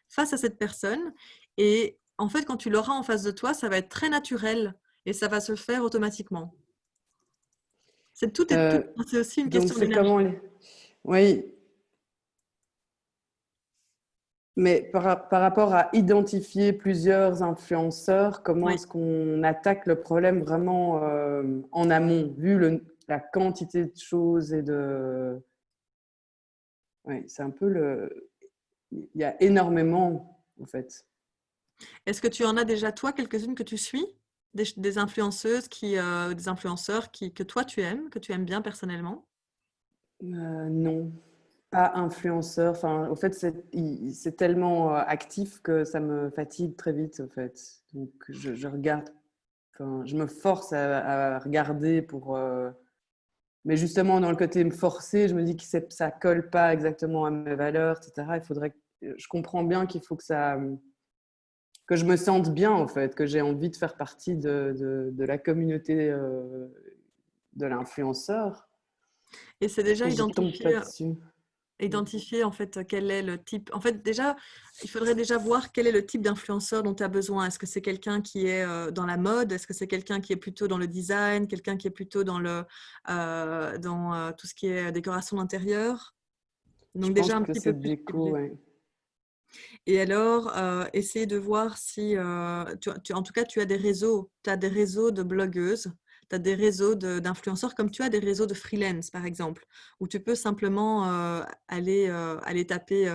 face à cette personne. Et en fait, quand tu l'auras en face de toi, ça va être très naturel et ça va se faire automatiquement. C'est c'est aussi une Donc, question c'est d'énergie. comment les... Oui, mais par rapport à identifier plusieurs influenceurs, comment Oui. est-ce qu'on attaque le problème vraiment en amont, vu la quantité de choses et de... Oui, c'est un peu le... Il y a énormément, en fait. Est-ce que tu en as déjà, toi, quelques-unes que tu suis? Des influenceuses des influenceurs que toi, que tu aimes bien personnellement? Non, pas influenceur. Enfin, au fait, c'est tellement actif que ça me fatigue très vite, en fait. Donc, je regarde, enfin, je me force à regarder pour... Mais justement, dans le côté me forcer, je me dis que ça colle pas exactement à mes valeurs, etc. Il faudrait... Je comprends bien qu'il faut que je me sente bien, en fait, que j'ai envie de faire partie de la communauté de l'influenceur. Et c'est déjà Et j'y tombe pas identifié dessus. identifier en fait quel est le type. En fait, déjà, il faudrait déjà voir quel est le type d'influenceur dont tu as besoin. Est-ce que c'est quelqu'un qui est dans la mode? Est-ce que c'est quelqu'un qui est plutôt dans le design? Quelqu'un qui est plutôt dans tout ce qui est décoration d'intérieur? Je Donc pense déjà un que petit peu c'est plus déco, ciblé. ouais. Et alors, essayer de voir si, en tout cas, tu as des réseaux. Tu as des réseaux de blogueuses, tu as des réseaux d'influenceurs, comme tu as des réseaux de freelance, par exemple, où tu peux simplement aller taper.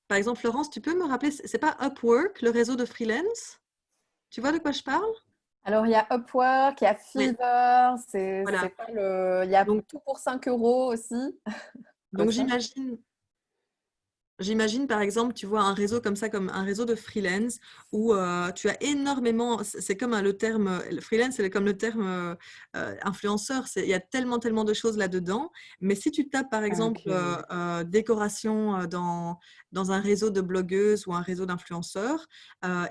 Par exemple, Florence, tu peux me rappeler, c'est pas Upwork, le réseau de freelance? Tu vois de quoi je parle? Alors, il y a Upwork, il y a Oui, Fiverr, voilà. c'est pas il y a Donc, tout pour 5 euros aussi. donc Ça. j'imagine, par exemple, tu vois un réseau comme ça, comme un réseau de freelance où tu as énormément, c'est comme le terme, le freelance, c'est comme le terme influenceur, il y a tellement, tellement de choses là-dedans. Mais si tu tapes, par Ah, exemple, ok, ouais. décoration dans un réseau de blogueuses ou un réseau d'influenceurs,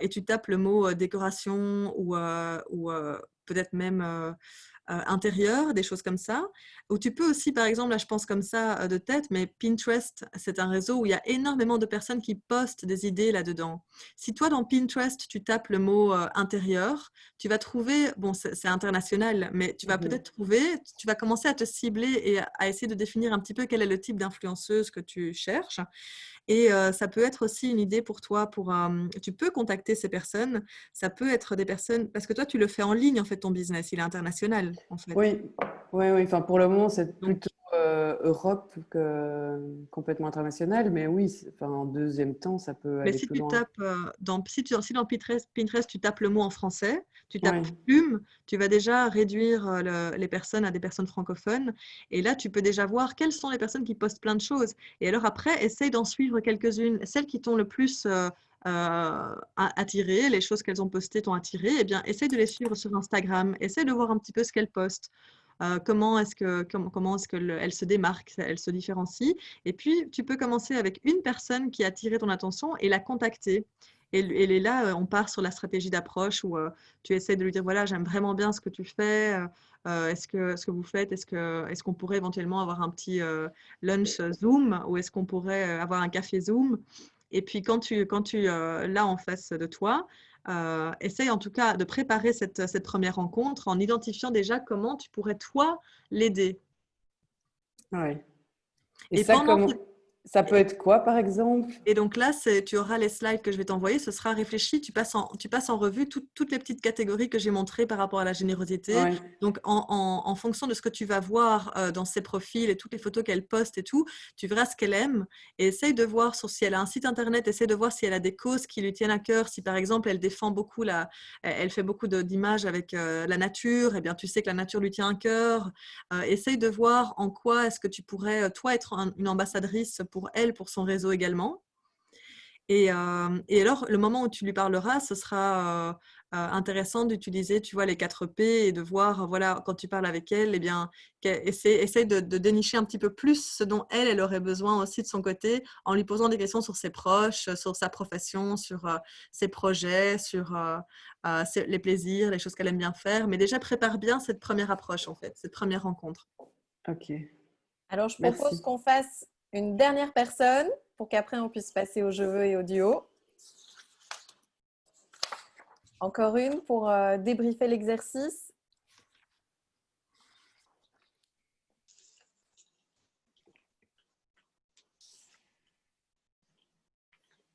et tu tapes le mot décoration ou peut-être même intérieur, des choses comme ça. Ou tu peux aussi, par exemple, là je pense comme ça de tête, mais Pinterest, c'est un réseau où il y a énormément de personnes qui postent des idées là-dedans. Si toi, dans Pinterest, tu tapes le mot intérieur, tu vas trouver, bon, c'est international, mais tu vas Mhm. peut-être trouver, tu vas commencer à te cibler et à essayer de définir un petit peu quel est le type d'influenceuse que tu cherches. Et ça peut être aussi une idée pour toi, tu peux contacter ces personnes, ça peut être des personnes, parce que toi, tu le fais en ligne, en fait, ton business, il est international, en fait. Oui, oui, oui. Enfin, pour le moment, c'est Donc, plutôt Europe que complètement international. Mais oui, enfin, en deuxième temps, ça peut mais aller si plus tu loin. tapes, si dans Pinterest, tu tapes le mot en français, tu tapes Oui, plume, tu vas déjà réduire les personnes à des personnes francophones. Et là, tu peux déjà voir quelles sont les personnes qui postent plein de choses. Et alors après, essaye d'en suivre quelques-unes. Celles qui t'ont le plus attiré, les choses qu'elles ont postées t'ont attiré, eh bien, essaye de les suivre sur Instagram. Essaye de voir un petit peu ce qu'elles postent. Comment est-ce que elle se démarque, elle se différencie. Et puis, tu peux commencer avec une personne qui a attiré ton attention et la contacter. Et là, on part sur la stratégie d'approche où tu essaies de lui dire, voilà, j'aime vraiment bien ce que tu fais. ce que vous faites? Est-ce qu'on pourrait éventuellement avoir un petit lunch Zoom ou est-ce qu'on pourrait avoir un café Zoom? Et puis quand tu l'as en face de toi, essaye en tout cas de préparer cette première rencontre en identifiant déjà comment tu pourrais toi l'aider. Ouais. Et Et ça, pendant comment... ça peut être quoi, par exemple? Et donc là, tu auras les slides que je vais t'envoyer, ce sera réfléchi, tu passes en revue toutes les petites catégories que j'ai montrées par rapport à la générosité. Ouais. Donc en fonction de ce que tu vas voir dans ses profils et toutes les photos qu'elle poste et tout, tu verras ce qu'elle aime et essaye de voir si elle a un site internet, essaye de voir si elle a des causes qui lui tiennent à cœur. Si par exemple elle défend beaucoup elle fait beaucoup d'images avec la nature, eh bien tu sais que la nature lui tient à cœur. Essaye de voir en quoi est-ce que tu pourrais toi être une ambassadrice pour elle, pour son réseau également. Et alors, le moment où tu lui parleras, ce sera intéressant d'utiliser, tu vois, les 4 P et de voir, voilà, quand tu parles avec elle, eh bien, essaye de dénicher un petit peu plus ce dont elle aurait besoin aussi de son côté, en lui posant des questions sur ses proches, sur sa profession, sur ses projets, sur les plaisirs, les choses qu'elle aime bien faire. Mais déjà, prépare bien cette première approche, en fait, cette première rencontre. Ok. Alors, je propose Merci. qu'on fasse une dernière personne pour qu'après on puisse passer au je veux et au duo. Encore une pour débriefer l'exercice.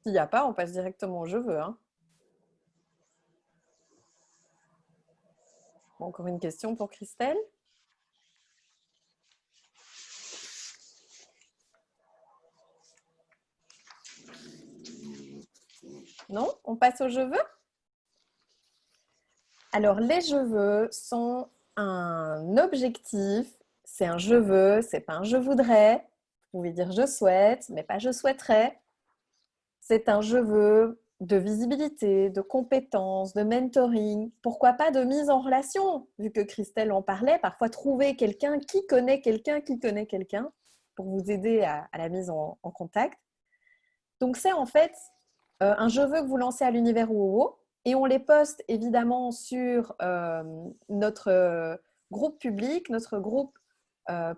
S'il n'y a pas, on passe directement au je veux. Hein. Encore une question pour Christelle. Non, on passe au je veux. Alors, les je veux sont un objectif. C'est un je veux, c'est pas un je voudrais. Vous pouvez dire je souhaite, mais pas je souhaiterais. C'est un je veux de visibilité, de compétences, de mentoring. Pourquoi pas de mise en relation, vu que Christelle en parlait. Parfois, trouver quelqu'un qui connaît quelqu'un qui connaît quelqu'un pour vous aider à la mise en contact. Donc, c'est en fait un je veux que vous lancez à l'univers WoWo et on les poste évidemment sur notre groupe public, notre groupe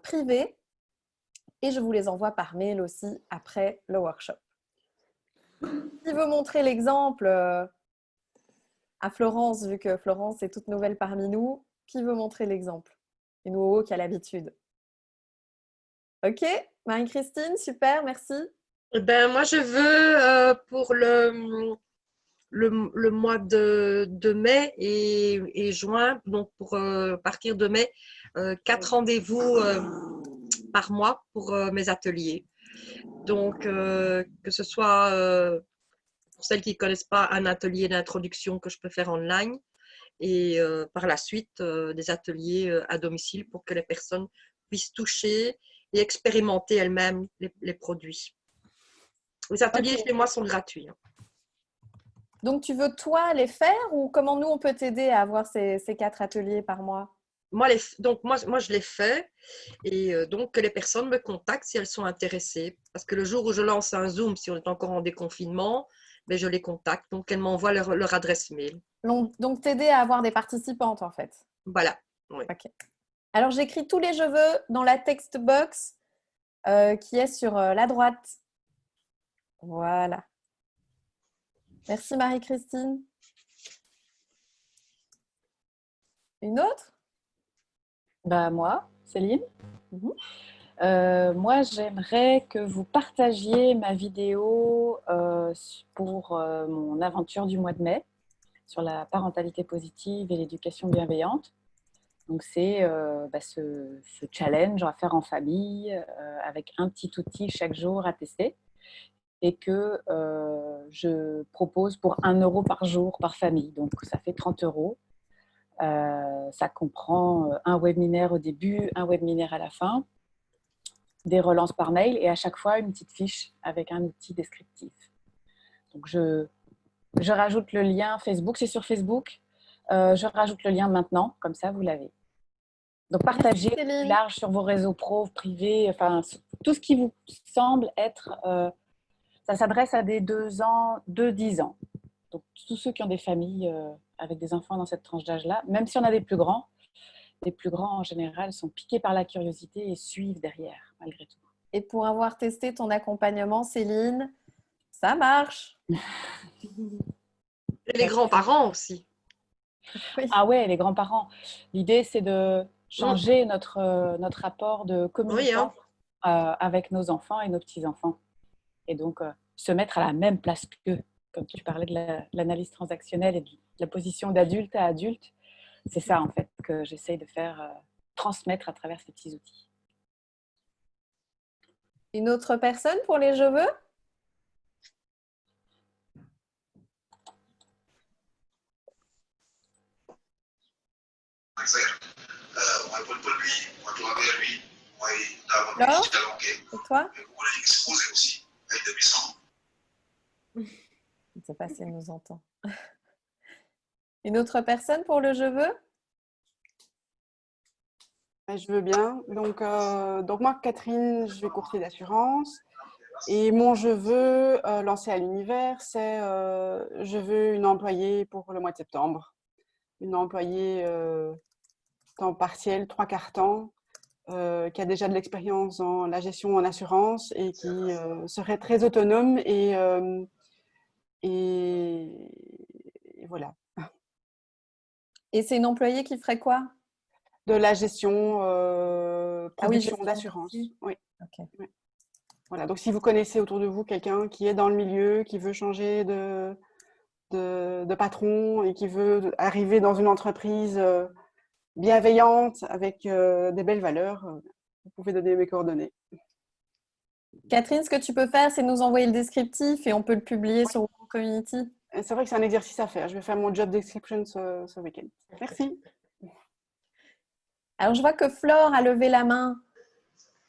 privé et je vous les envoie par mail aussi après le workshop. Qui veut montrer l'exemple à Florence, vu que Florence est toute nouvelle parmi nous, qui veut montrer l'exemple? Une WoWo qui a l'habitude. Ok, Marie-Christine, super, merci. Ben, moi, je veux pour le mois de mai et juin, donc pour partir de mai, 4 rendez-vous par mois pour mes ateliers. Donc, que ce soit pour celles qui ne connaissent pas un atelier d'introduction que je peux faire online et par la suite des ateliers à domicile pour que les personnes puissent toucher et expérimenter elles-mêmes les produits. Les ateliers chez moi sont gratuits. Donc, tu veux toi les faire ou comment nous, on peut t'aider à avoir ces 4 ateliers par mois? Moi, je les fais et donc que les personnes me contactent si elles sont intéressées. Parce que le jour où je lance un Zoom, si on est encore en déconfinement, ben, je les contacte. Donc, elles m'envoient leur adresse mail. Donc, t'aider à avoir des participantes, en fait. Voilà. Oui. Ok. Alors, j'écris tous les je veux dans la text box qui est sur la droite. Voilà. Merci Marie-Christine. Une autre? Bah, moi, Céline. Moi, j'aimerais que vous partagiez ma vidéo pour mon aventure du mois de mai sur la parentalité positive et l'éducation bienveillante. Donc, c'est ce challenge à faire en famille avec un petit outil chaque jour à tester et que je propose pour 1 euro par jour par famille. Donc, ça fait 30 euros. Ça comprend un webinaire au début, un webinaire à la fin, des relances par mail et à chaque fois une petite fiche avec un outil descriptif. Donc, je rajoute le lien Facebook, c'est sur Facebook. Je rajoute le lien maintenant, comme ça vous l'avez. Donc, partagez plus large sur vos réseaux pro, privés, enfin, tout ce qui vous semble être... ça s'adresse à des 2-10 ans. Donc, tous ceux qui ont des familles avec des enfants dans cette tranche d'âge-là, même si on a des plus grands, les plus grands, en général, sont piqués par la curiosité et suivent derrière, malgré tout. Et pour avoir testé ton accompagnement, Céline, ça marche. Et les grands-parents aussi. Oui. Ah ouais, les grands-parents. L'idée, c'est de Mm. changer notre rapport de Oui, communicants hein. avec nos enfants et nos petits-enfants. Et donc, se mettre à la même place qu'eux. Comme tu parlais de l'analyse transactionnelle et de la position d'adulte à adulte, c'est ça, en fait, que j'essaye de faire transmettre à travers ces petits outils. Une autre personne pour les je veux? Laure, c'est toi? Je ne sais pas si elle nous entend. Une autre personne pour le je veux? Je veux bien. Donc moi, Catherine, je vais courtier d'assurance. Et mon je veux lancé à l'univers, c'est je veux une employée pour le mois de septembre. Une employée temps partiel, 3/4 temps, qui a déjà de l'expérience dans la gestion en assurance et qui serait très autonome et voilà. Et c'est une employée qui ferait quoi? De la gestion, production gestion d'assurance. aussi. Oui. Ok. Oui. Voilà. Donc, si vous connaissez autour de vous quelqu'un qui est dans le milieu, qui veut changer de patron et qui veut arriver dans une entreprise bienveillante avec des belles valeurs, vous pouvez donner mes coordonnées. Catherine, ce que tu peux faire, c'est nous envoyer le descriptif et on peut le publier sur Women Community. C'est vrai que c'est un exercice à faire. Je vais faire mon job description ce week-end. Merci. Alors, je vois que Flore a levé la main.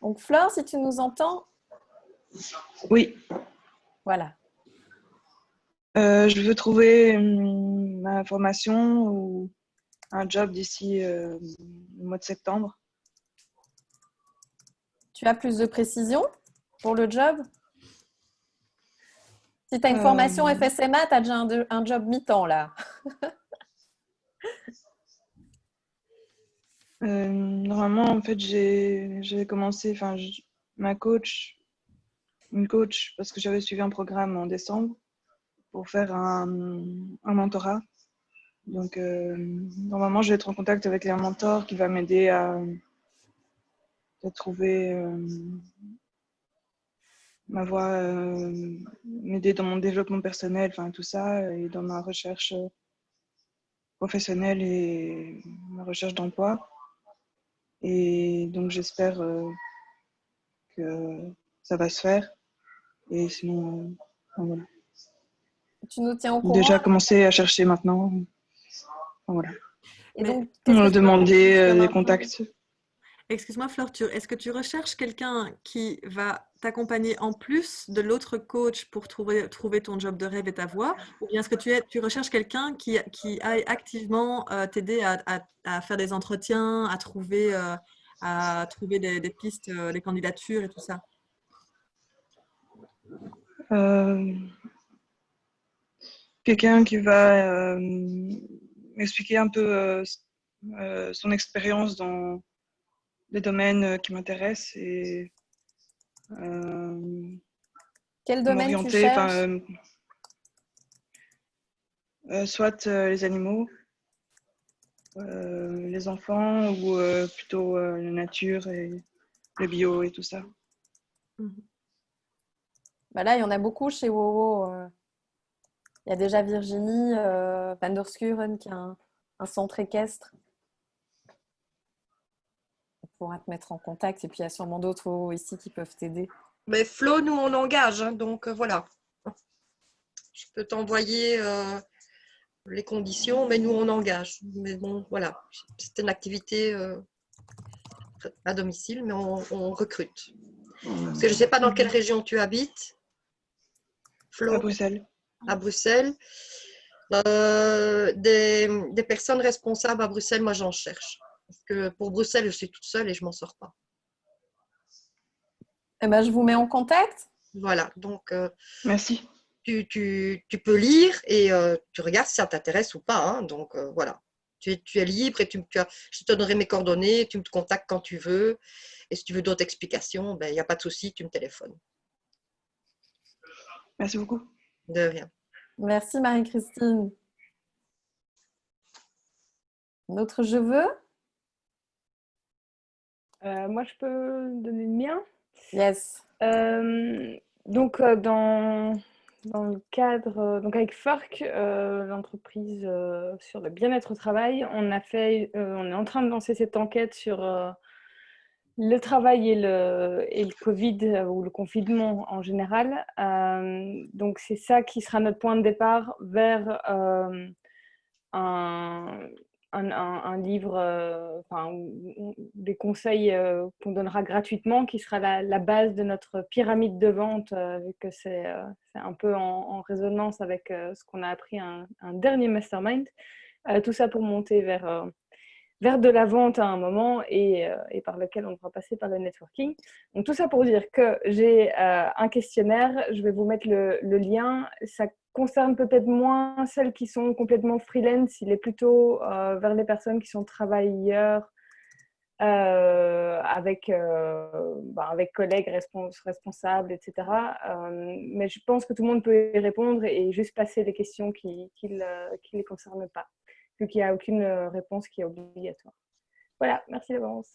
Donc, Flore, si tu nous entends, Oui, voilà. je veux trouver ma formation ou un job d'ici le mois de septembre. Tu as plus de précision pour le job? Si tu as une formation FSMA, tu as déjà un job mi-temps là. Normalement, en fait, j'ai commencé, une coach, parce que j'avais suivi un programme en décembre pour faire un mentorat. Donc, normalement, je vais être en contact avec un mentor qui va m'aider à trouver ma voie, m'aider dans mon développement personnel, enfin tout ça, et dans ma recherche professionnelle et ma recherche d'emploi. Et donc, j'espère que ça va se faire. Et sinon, voilà. Tu nous tiens au J'ai courant? déjà commencé à chercher maintenant. Voilà. Et donc, On qu'est-ce a que tu demandé proposes des maintenant? contacts. Excuse-moi, Flore, est-ce que tu recherches quelqu'un qui va t'accompagner en plus de l'autre coach pour trouver ton job de rêve et ta voie? Ou bien est-ce que tu recherches quelqu'un qui aille activement t'aider à faire des entretiens, à trouver des pistes, des candidatures et tout ça? Quelqu'un qui va m'expliquer un peu son expérience dans les domaines qui m'intéressent et Quel domaine tu m'orienter, cherches? soit les animaux, les enfants ou plutôt la nature et le bio et tout ça. Bah là, il y en a beaucoup chez Wowo. Il y a déjà Virginie van der Skuren qui a un centre équestre. On pourra te mettre en contact. Et puis, il y a sûrement d'autres Wowo ici qui peuvent t'aider. Mais Flo, nous, on engage. Hein, donc, voilà. Je peux t'envoyer les conditions, mais nous, on engage. Mais bon, voilà. C'est une activité à domicile, mais on recrute. Parce que je ne sais pas dans quelle région tu habites, Flo. À Bruxelles. À Bruxelles. Des personnes responsables à Bruxelles, moi, j'en cherche. Parce que pour Bruxelles, je suis toute seule et je ne m'en sors pas. Eh ben, je vous mets en contact. Voilà, donc merci. Tu peux lire et tu regardes si ça t'intéresse ou pas. Hein, donc voilà. Tu es libre et je te donnerai mes coordonnées, tu me contactes quand tu veux. Et si tu veux d'autres explications, il n'y a pas de souci, tu me téléphones. Merci beaucoup. De rien. Merci Marie-Christine. Notre je veux? Moi, je peux donner le mien. Yes. Donc, dans le cadre, donc avec FORC, l'entreprise sur le bien-être au travail, on est en train de lancer cette enquête sur le travail et le Covid ou le confinement en général. Donc, c'est ça qui sera notre point de départ vers un livre, des conseils qu'on donnera gratuitement, qui sera la base de notre pyramide de vente, vu que c'est un peu en résonance avec ce qu'on a appris un dernier mastermind. Tout ça pour monter vers de la vente à un moment et par lequel on devra passer par le networking. Donc tout ça pour dire que j'ai un questionnaire, je vais vous mettre le lien. Ça concerne peut-être moins celles qui sont complètement freelance, il est plutôt vers les personnes qui sont travailleurs avec collègues responsables, etc. Mais je pense que tout le monde peut y répondre et juste passer les questions qui les concernent pas, vu qu'il n'y a aucune réponse qui est obligatoire. Voilà, merci d'avance.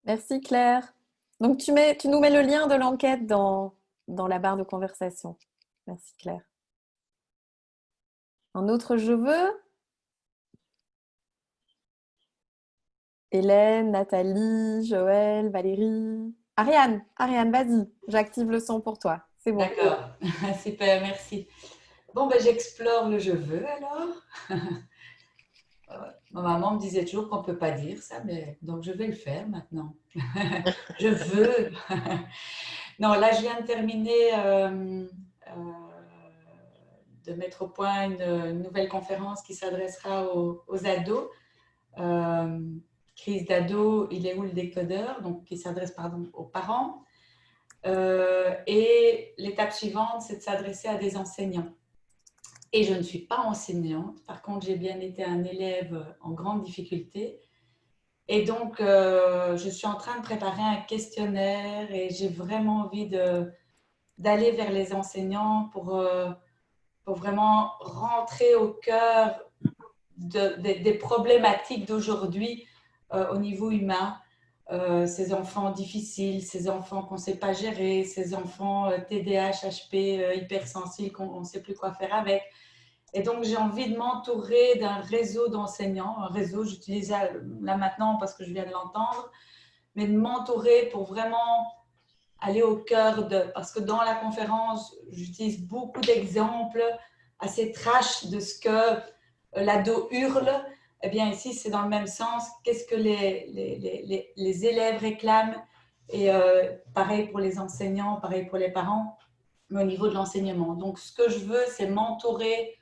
Merci Claire. Donc tu nous mets le lien de l'enquête dans la barre de conversation. Merci Claire. Un autre je veux? Hélène, Nathalie, Joël, Valérie. Ariane, vas-y, j'active le son pour toi. C'est bon. D'accord, super, merci. Bon, j'explore le je veux alors. Ma maman me disait toujours qu'on ne peut pas dire ça, mais donc je vais le faire maintenant. Je veux. Non, là, je viens de terminer de mettre au point une nouvelle conférence qui s'adressera aux ados. Crise d'ado, il est où le décodeur? Donc, qui s'adresse aux parents. Et l'étape suivante, c'est de s'adresser à des enseignants. Et je ne suis pas enseignante. Par contre, j'ai bien été un élève en grande difficulté. Et donc, je suis en train de préparer un questionnaire et j'ai vraiment envie d'aller vers les enseignants pour vraiment rentrer au cœur des problématiques d'aujourd'hui au niveau humain. Ces enfants difficiles, ces enfants qu'on ne sait pas gérer, ces enfants TDAH, HP, hypersensibles qu'on ne sait plus quoi faire avec. Et donc, j'ai envie de m'entourer d'un réseau d'enseignants. Un réseau, j'utilise là maintenant parce que je viens de l'entendre, mais de m'entourer pour vraiment aller au cœur parce que dans la conférence, j'utilise beaucoup d'exemples assez trash de ce que l'ado hurle. Eh bien, ici, c'est dans le même sens. Qu'est-ce que les élèves réclament? Et pareil pour les enseignants, pareil pour les parents, mais au niveau de l'enseignement. Donc, ce que je veux, c'est m'entourer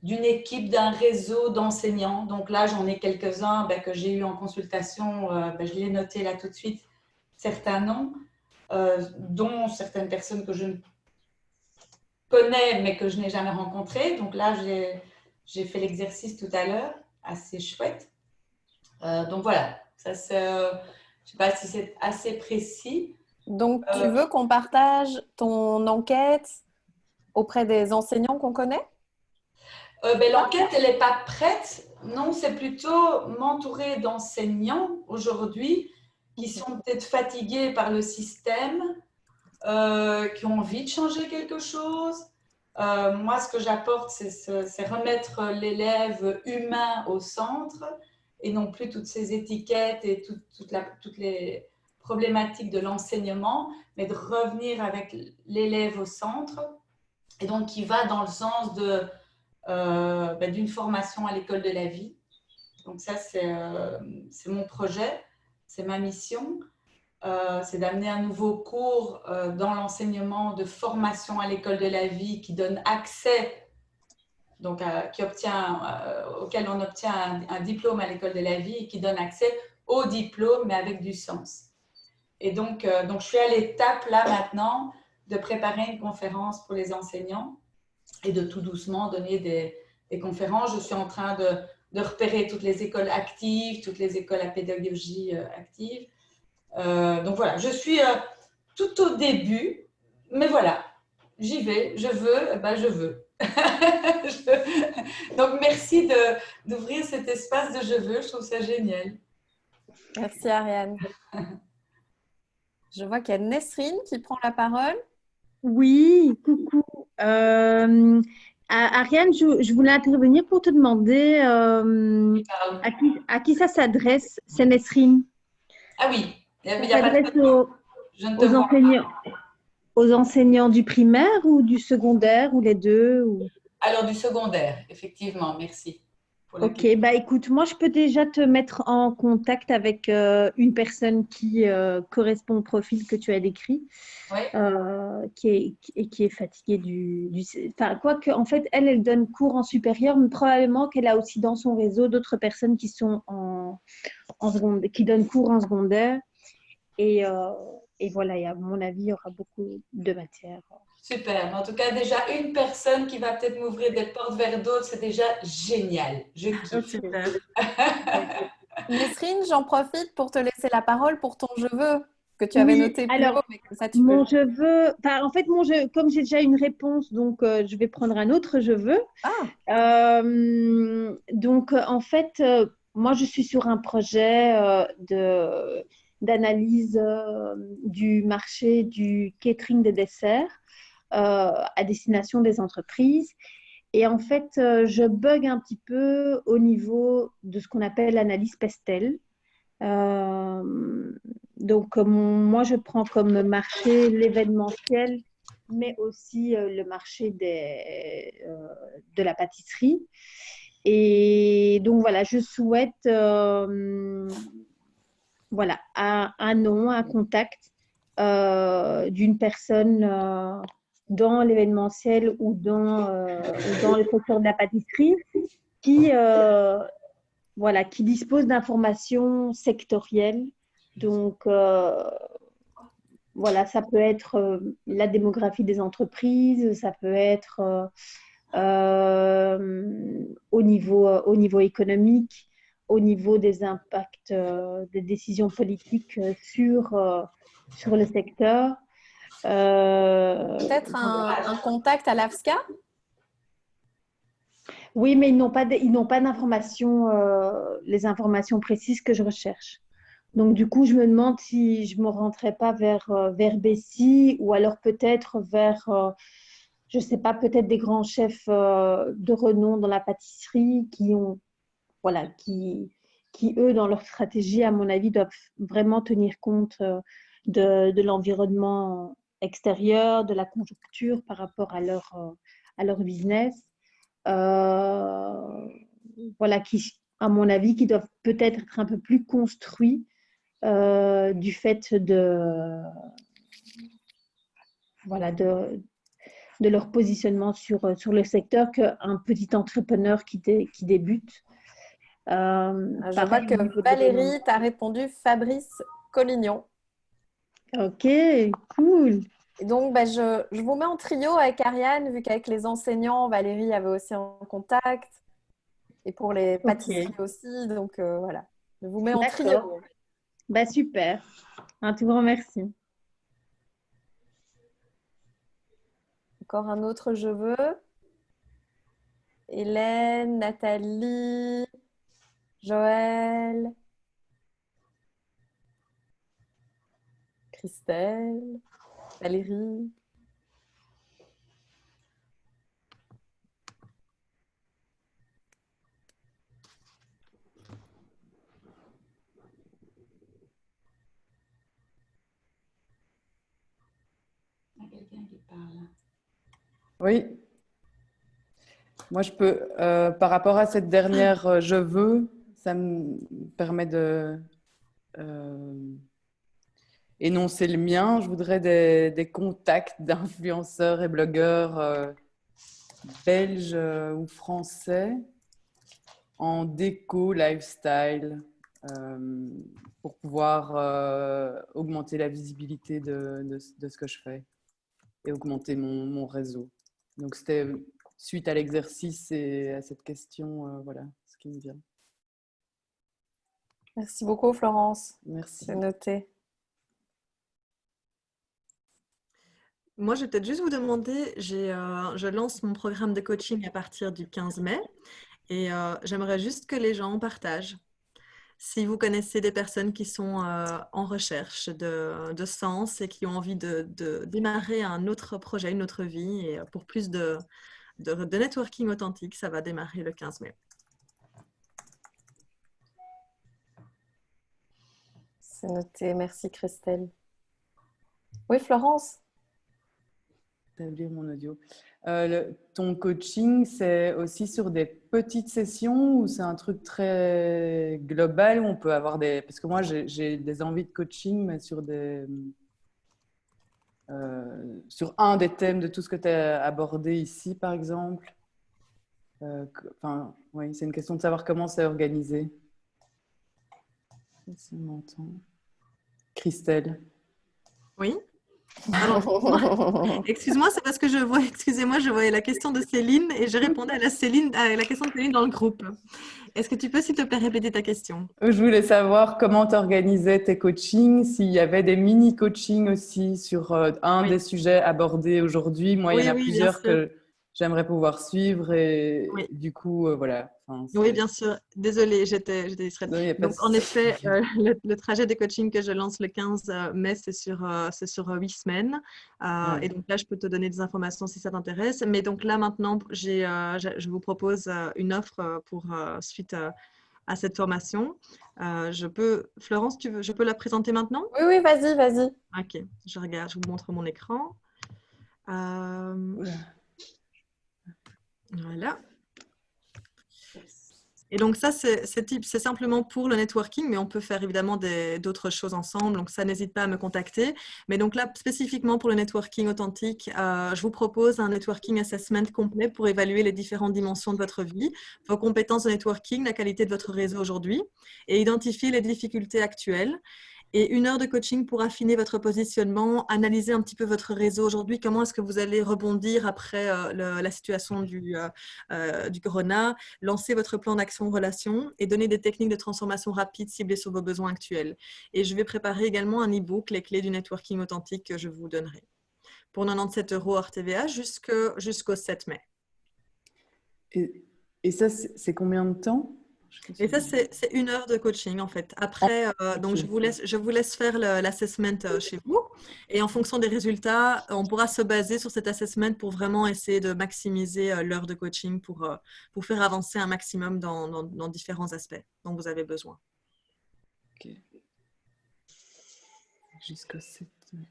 d'une équipe, d'un réseau d'enseignants. Donc là, j'en ai quelques-uns que j'ai eu en consultation. Je l'ai noté là tout de suite, certains noms, dont certaines personnes que je ne connais, mais que je n'ai jamais rencontrées. Donc là, j'ai fait l'exercice tout à l'heure, assez chouette. Donc voilà, ça c'est, je ne sais pas si c'est assez précis. Donc, tu veux qu'on partage ton enquête auprès des enseignants qu'on connaît? L'enquête, elle n'est pas prête. Non, c'est plutôt m'entourer d'enseignants aujourd'hui qui sont peut-être fatigués par le système, qui ont envie de changer quelque chose. Moi, ce que j'apporte, c'est remettre l'élève humain au centre et non plus toutes ces étiquettes et toutes les problématiques de l'enseignement, mais de revenir avec l'élève au centre. Et donc, qui va dans le sens d'une formation à l'école de la vie. Donc ça, c'est mon projet, c'est ma mission. C'est d'amener un nouveau cours dans l'enseignement de formation à l'école de la vie qui donne accès, donc auquel on obtient un diplôme à l'école de la vie et qui donne accès au diplôme, mais avec du sens. Et donc je suis à l'étape là maintenant de préparer une conférence pour les enseignants et de tout doucement donner des conférences. Je suis en train de repérer toutes les écoles actives, toutes les écoles à pédagogie active. Donc voilà, je suis tout au début, mais voilà, j'y vais, je veux, eh ben je veux. Donc merci d'ouvrir cet espace de je veux, je trouve ça génial. Merci Ariane. Je vois qu'il y a Nesrine qui prend la parole. Oui, coucou. Ariane, je voulais intervenir pour te demander à qui ça s'adresse, c'est Nesrine. Ah oui, il Ça n'y a pas de s'adresse je ne te vois aux enseignants du primaire ou du secondaire ou les deux ou... Alors du secondaire, effectivement, merci. Ok, bah écoute, moi je peux déjà te mettre en contact avec une personne qui correspond au profil que tu as décrit, Ouais. qui est fatiguée Enfin, quoique, en fait, elle donne cours en supérieur, mais probablement qu'elle a aussi dans son réseau d'autres personnes qui sont en secondaire, qui donnent cours en secondaire. Et voilà, et à mon avis, il y aura beaucoup de matière. Super. En tout cas, déjà une personne qui va peut-être m'ouvrir des portes vers d'autres, c'est déjà génial. Je kiffe. Super. Nesrine, j'en profite pour te laisser la parole pour ton je veux que tu avais noté plus haut, mais comme ça tu mon peux. je veux, enfin, en fait, comme j'ai déjà une réponse, donc je vais prendre un autre je veux. Donc, en fait, moi, je suis sur un projet d'analyse du marché du catering des desserts à destination des entreprises. Et en fait, je bug un petit peu au niveau de ce qu'on appelle l'analyse Pestel. Donc, moi, je prends comme marché l'événementiel, mais aussi le marché de la pâtisserie. Et donc, voilà, je souhaite voilà, un nom, un contact d'une personne dans l'événementiel ou dans le secteur de la pâtisserie qui, voilà, qui dispose d'informations sectorielles. Donc, voilà, ça peut être la démographie des entreprises, ça peut être au niveau économique, au niveau des impacts des décisions politiques sur le secteur. Peut-être un contact à l'AFSCA? Oui, mais ils n'ont pas d'informations, les informations précises que je recherche. Donc, du coup, je me demande si je ne me rentrais pas vers Bessie ou alors peut-être vers, je ne sais pas, peut-être des grands chefs de renom dans la pâtisserie voilà, qui, eux, dans leur stratégie, à mon avis, doivent vraiment tenir compte de l'environnement extérieur, de la conjoncture par rapport à leur business. Voilà, à mon avis, qui doivent peut-être être un peu plus construits du fait voilà, de leur positionnement sur le secteur qu'un petit entrepreneur qui débute. Je vois que Valérie t'a répondu Fabrice Collignon. Ok, cool. Et donc, je vous mets en trio avec Ariane, vu qu'avec les enseignants, Valérie avait aussi un contact. Et pour les pâtisseries aussi. Donc, voilà. Je vous mets en trio. Bah, super. Un tout grand merci. Encore un autre je veux. Hélène, Nathalie, Joël, Christelle, Valérie. Il y a quelqu'un qui parle. Oui. Moi, je peux, par rapport à cette dernière je veux, ça me permet de énoncer le mien. Je voudrais des contacts d'influenceurs et blogueurs belges ou français en déco, lifestyle, pour pouvoir augmenter la visibilité de ce que je fais et augmenter mon réseau. Donc, c'était suite à l'exercice et à cette question, voilà, ce qui me vient. Merci beaucoup, Florence. Merci. C'est noté. Moi, je vais peut-être juste vous demander, je lance mon programme de coaching à partir du 15 mai et j'aimerais juste que les gens partagent. Si vous connaissez des personnes qui sont en recherche de sens et qui ont envie de démarrer un autre projet, une autre vie, et pour plus de networking authentique, ça va démarrer le 15 mai. C'est noté. Merci, Christelle. Oui, Florence? Établir mon audio. Ton coaching, c'est aussi sur des petites sessions ou c'est un truc très global où on peut avoir des... Parce que moi, j'ai des envies de coaching, mais sur sur un des thèmes de tout ce que tu as abordé ici, par exemple. Oui, c'est une question de savoir comment c'est organisé. Si on m'entend. Christelle. Oui. Alors, excuse-moi, c'est parce que excusez-moi, je voyais la question de Céline et je répondais à la question de Céline dans le groupe. Est-ce que tu peux, s'il te plaît, répéter ta question? Je voulais savoir comment tu organisais tes coachings, s'il y avait des mini-coachings aussi sur un des sujets abordés aujourd'hui. Moi, il y en a plusieurs que j'aimerais pouvoir suivre et du coup, voilà. Oui, bien sûr. Désolée, j'étais distraite. Donc, en effet, le trajet de coaching que je lance le 15 mai, c'est sur 8 semaines. Et donc là, je peux te donner des informations si ça t'intéresse. Mais donc là, maintenant, je vous propose une offre pour suite à cette formation. Florence, je peux la présenter maintenant? Oui, vas-y, vas-y. Ok, je regarde, je vous montre mon écran. Voilà. Et donc ça, c'est simplement pour le networking, mais on peut faire évidemment d'autres choses ensemble. Donc ça, n'hésite pas à me contacter. Mais donc là, spécifiquement pour le networking authentique, je vous propose un networking assessment complet pour évaluer les différentes dimensions de votre vie, vos compétences de networking, la qualité de votre réseau aujourd'hui, et identifier les difficultés actuelles. Et 1 heure de coaching pour affiner votre positionnement, analyser un petit peu votre réseau aujourd'hui, comment est-ce que vous allez rebondir après la situation du corona, lancer votre plan d'action relation et donner des techniques de transformation rapide ciblées sur vos besoins actuels. Et je vais préparer également un e-book, les clés du networking authentique que je vous donnerai pour 97 € hors TVA jusqu'au 7 mai. Et ça, c'est combien de temps? Et ça, c'est 1 heure de coaching, en fait. Après, donc je vous laisse faire l'assessment chez vous. Et en fonction des résultats, on pourra se baser sur cet assessment pour vraiment essayer de maximiser l'heure de coaching pour faire avancer un maximum dans différents aspects dont vous avez besoin. Ok. Jusqu'au 7 mai.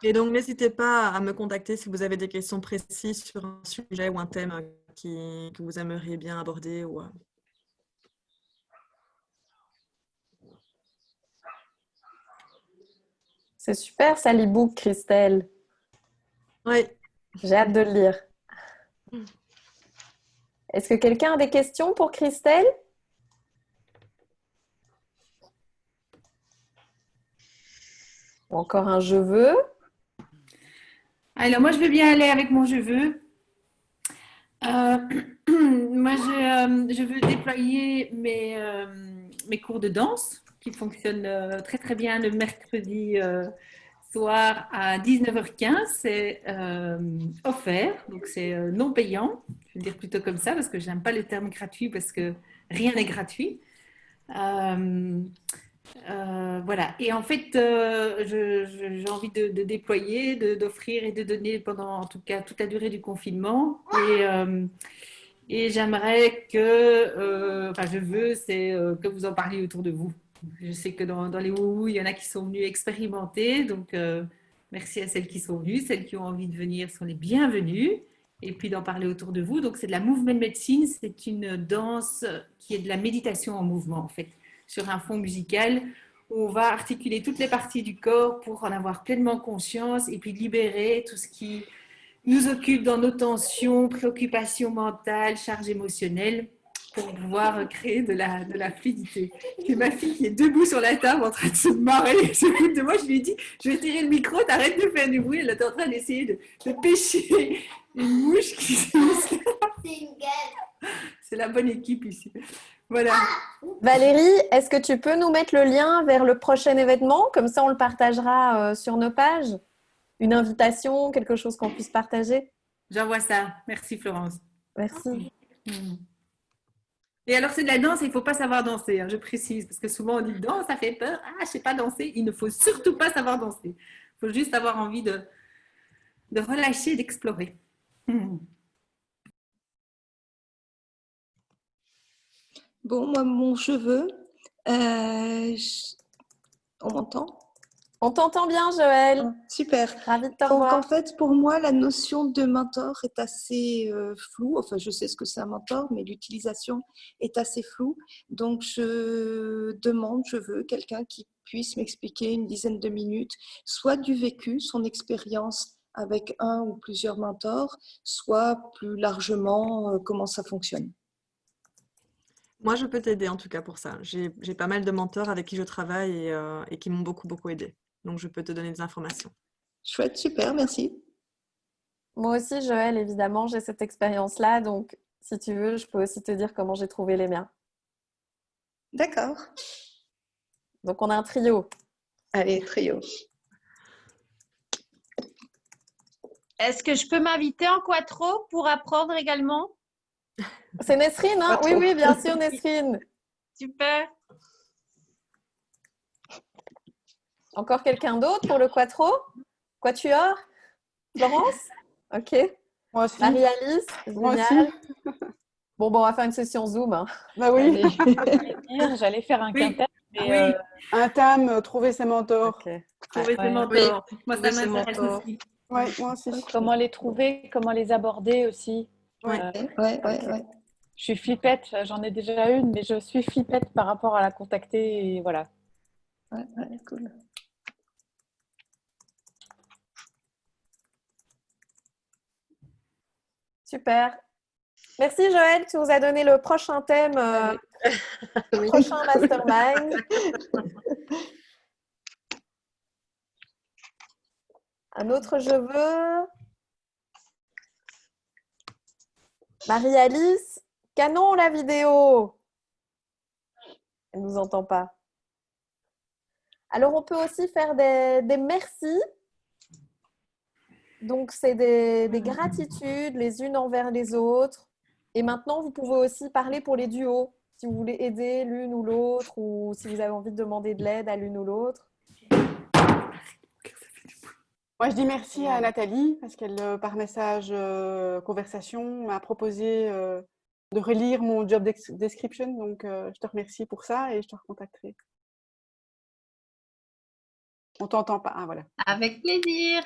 Et donc, n'hésitez pas à me contacter si vous avez des questions précises sur un sujet ou un thème que vous aimeriez bien aborder. C'est super, ça, l'e-book, Christelle. Oui. J'ai hâte de le lire. Est-ce que quelqu'un a des questions pour Christelle? Ou encore un je veux? Alors, moi, je veux bien aller avec mon je veux. Moi, je veux déployer mes cours de danse qui fonctionnent très, très bien le mercredi soir à 19h15. C'est offert, donc c'est non payant. Je vais dire plutôt comme ça parce que je n'aime pas le terme gratuit parce que rien n'est gratuit. Voilà. Et en fait, j'ai envie de déployer, d'offrir et de donner pendant, en tout cas, toute la durée du confinement. Et j'aimerais je veux, c'est que vous en parliez autour de vous. Je sais que dans les Wouhou, il y en a qui sont venus expérimenter. Donc, merci à celles qui sont venues. Celles qui ont envie de venir sont les bienvenues. Et puis d'en parler autour de vous. Donc, c'est de la movement medicine. C'est une danse qui est de la méditation en mouvement, en fait, sur un fond musical où on va articuler toutes les parties du corps pour en avoir pleinement conscience et puis libérer tout ce qui nous occupe dans nos tensions, préoccupations mentales, charges émotionnelles pour pouvoir créer de la fluidité. J'ai ma fille qui est debout sur la table en train de se marrer. S'occupe de moi, je lui ai dit, je vais tirer le micro, t'arrêtes de faire du bruit. Elle est en train d'essayer de pêcher une mouche qui s'est C'est la bonne équipe ici. Voilà. Valérie, est-ce que tu peux nous mettre le lien vers le prochain événement? Comme ça, on le partagera sur nos pages. Une invitation, quelque chose qu'on puisse partager. J'envoie ça. Merci Florence. Merci. Et alors, c'est de la danse, il ne faut pas savoir danser, hein, je précise, parce que souvent on dit danse, ça fait peur. Ah, je ne sais pas danser. Il ne faut surtout pas savoir danser. Il faut juste avoir envie de relâcher, d'explorer. Bon, moi, mon cheveu, on m'entend? On t'entend bien, Joël. Super. Ravie de te Donc, revoir. en fait, pour moi, la notion de mentor est assez floue. Enfin, je sais ce que c'est un mentor, mais l'utilisation est assez floue. Donc, je veux quelqu'un qui puisse m'expliquer une dizaine de minutes, soit du vécu, son expérience avec un ou plusieurs mentors, soit plus largement comment ça fonctionne. Moi, je peux t'aider en tout cas pour ça. J'ai pas mal de mentors avec qui je travaille et qui m'ont beaucoup aidé. Donc, je peux te donner des informations. Chouette, super, merci. Moi aussi, Joël, évidemment, j'ai cette expérience-là. Donc, si tu veux, je peux aussi te dire comment j'ai trouvé les miens. D'accord. Donc, on a un trio. Allez, trio. Est-ce que je peux m'inviter en quattro pour apprendre également? C'est Nesrine, hein? Oui, oui, bien sûr, Nesrine. Super. Encore quelqu'un d'autre pour le quattro? Quatuor? Florence? Ok. Moi aussi. Marie-Alice? Moi Génial. aussi. Bon, on va faire une session Zoom. Hein. Bah oui. J'allais faire un quintet. Oui. Un thème, trouver ses mentors. Okay. Trouver ses mentors. Moi, ça m'intéresse aussi. Ouais, moi aussi. Comment les trouver, comment les aborder aussi. Ouais. Je suis flippette, j'en ai déjà une, mais je suis flippette par rapport à la contacter et voilà. Ouais, cool. Super. Merci Joël, tu nous as donné le prochain thème, le prochain mastermind. Un autre je veux. Marie-Alice, canon la vidéo. Elle ne nous entend pas. Alors, on peut aussi faire des merci. Donc, c'est des gratitudes les unes envers les autres. Et maintenant, vous pouvez aussi parler pour les duos. Si vous voulez aider l'une ou l'autre ou si vous avez envie de demander de l'aide à l'une ou l'autre. Moi, je dis merci à Nathalie parce qu'elle, par message conversation, m'a proposé de relire mon job description. Donc, je te remercie pour ça et je te recontacterai. On t'entend pas, ah, voilà. Avec plaisir.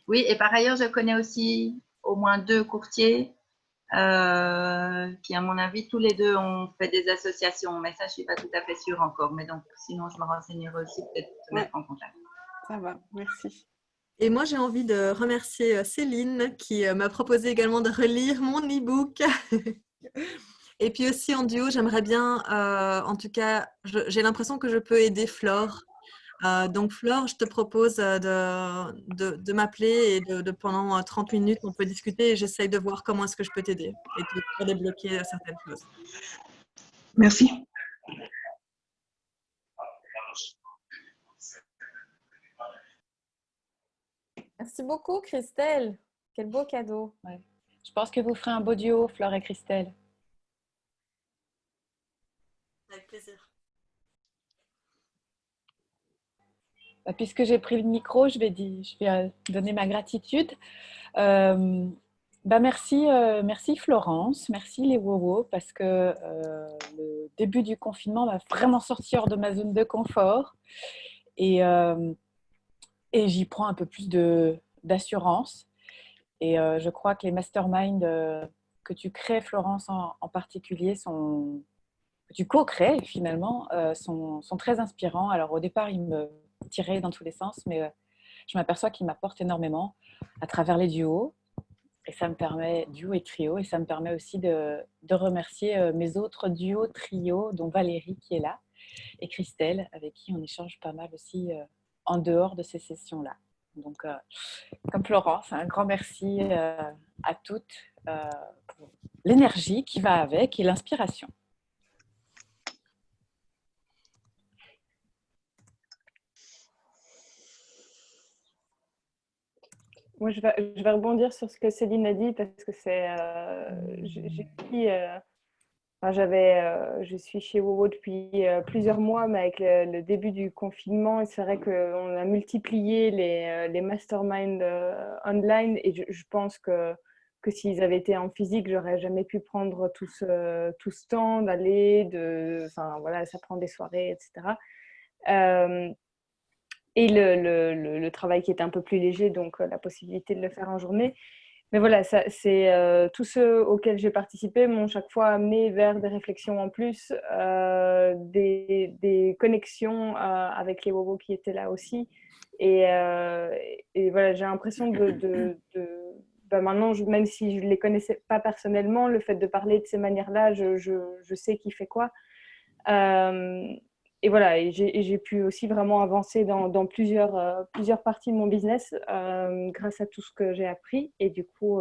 Oui, et par ailleurs, je connais aussi au moins 2 courtiers qui, à mon avis, tous les 2 ont fait des associations. Mais ça, je ne suis pas tout à fait sûre encore. Mais donc, sinon, je me renseignerai aussi peut-être pour te mettre en contact. Ça va, merci. Et moi, j'ai envie de remercier Céline qui m'a proposé également de relire mon e-book. Et puis aussi en duo, j'aimerais bien, en tout cas, j'ai l'impression que je peux aider Flore. Donc Flore, je te propose de m'appeler et pendant 30 minutes, on peut discuter et j'essaye de voir comment est-ce que je peux t'aider et te débloquer certaines choses. Merci. Merci beaucoup, Christelle. Quel beau cadeau. Ouais. Je pense que vous ferez un beau duo, Flore et Christelle. Avec plaisir. Puisque j'ai pris le micro, je vais donner ma gratitude. Merci Florence, merci les Wowo, parce que le début du confinement m'a vraiment sorti hors de ma zone de confort. Et j'y prends un peu plus d'assurance. Et je crois que les masterminds que tu crées, Florence, en particulier, que tu co-crées finalement, sont très inspirants. Alors au départ, ils me tiraient dans tous les sens, mais je m'aperçois qu'ils m'apportent énormément à travers les duos. Et ça me permet, duo et trio, et ça me permet aussi de remercier mes autres duos, trios, dont Valérie qui est là, et Christelle, avec qui on échange pas mal aussi en dehors de ces sessions-là. Donc, comme Florence, un grand merci à toutes pour l'énergie qui va avec et l'inspiration. Moi, je vais rebondir sur ce que Céline a dit parce que c'est. Je suis chez Wowo depuis plusieurs mois, mais avec le début du confinement, c'est vrai qu'on a multiplié les masterminds online et je pense que s'ils avaient été en physique, j'aurais jamais pu prendre tout ce temps d'aller, enfin voilà, ça prend des soirées, etc. Et le travail qui est un peu plus léger, donc la possibilité de le faire en journée. Mais voilà, tous ceux auxquels j'ai participé m'ont chaque fois amené vers des réflexions en plus, des connexions avec les Wowos qui étaient là aussi. Et voilà, j'ai l'impression maintenant, même si je ne les connaissais pas personnellement, le fait de parler de ces manières-là, je sais qui fait quoi. Et voilà, et j'ai pu aussi vraiment avancer dans plusieurs parties de mon business grâce à tout ce que j'ai appris. Et du coup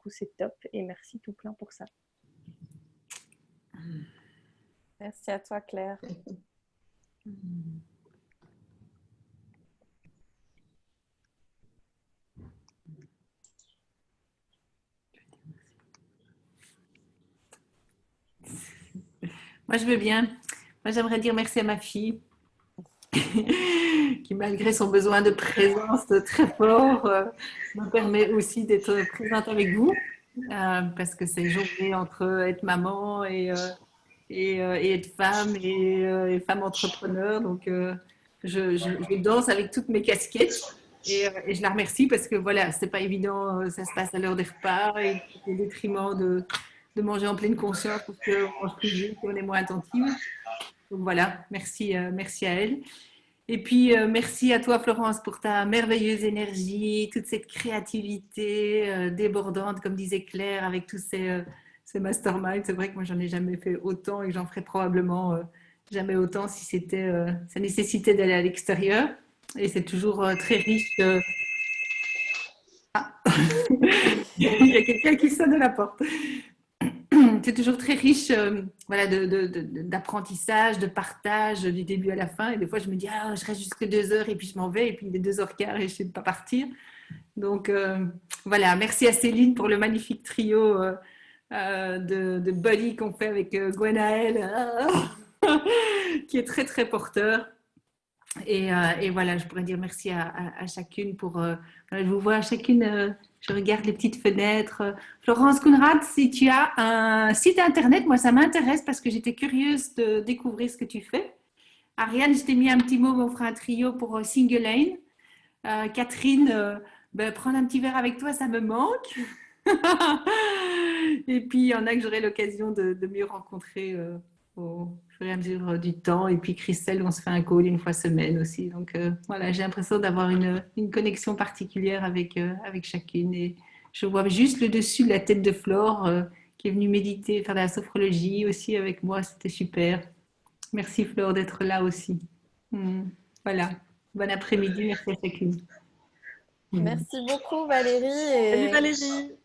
c'est top. Et merci tout plein pour ça. Merci à toi, Claire. Moi, je veux bien. Moi, j'aimerais dire merci à ma fille qui, malgré son besoin de présence très fort, me permet aussi d'être présente avec vous parce que c'est jongler entre être maman et être femme et femme entrepreneur. Donc, je danse avec toutes mes casquettes et je la remercie parce que voilà, c'est pas évident, ça se passe à l'heure des repas et au détriment de manger en pleine conscience parce qu'on mange plus vite et on est moins attentive. Donc voilà, merci à elle. Et puis, merci à toi, Florence, pour ta merveilleuse énergie, toute cette créativité débordante, comme disait Claire, avec tous ces masterminds. C'est vrai que moi, j'en ai jamais fait autant et que j'en ferai probablement jamais autant si ça nécessitait d'aller à l'extérieur. Et c'est toujours très riche. Ah, il y a quelqu'un qui sonne à la porte. C'est toujours très riche voilà, d'apprentissage, de partage du début à la fin. Et des fois, je me dis, je reste jusque 2 heures et puis je m'en vais. Et puis il est 2h15 et je ne sais pas partir. Donc voilà, merci à Céline pour le magnifique trio de Buddy qu'on fait avec Gwenaëlle, qui est très, très porteur. Et voilà, je pourrais dire merci à chacune pour... je vous vois chacune... je regarde les petites fenêtres. Florence Kunrad, si tu as un site internet, moi ça m'intéresse parce que j'étais curieuse de découvrir ce que tu fais. Ariane, je t'ai mis un petit mot, on fera un trio pour Single Lane. Catherine, prendre un petit verre avec toi, ça me manque. Et puis il y en a que j'aurai l'occasion de mieux rencontrer au fur et à mesure du temps. Et puis Christelle, on se fait un call une fois semaine aussi. Donc voilà, j'ai l'impression d'avoir une connexion particulière avec chacune. Et je vois juste le dessus de la tête de Flore qui est venue méditer, faire de la sophrologie aussi avec moi. C'était super. Merci Flore d'être là aussi. Voilà. Bon après-midi. Merci à chacune. Merci beaucoup Valérie. Salut Valérie.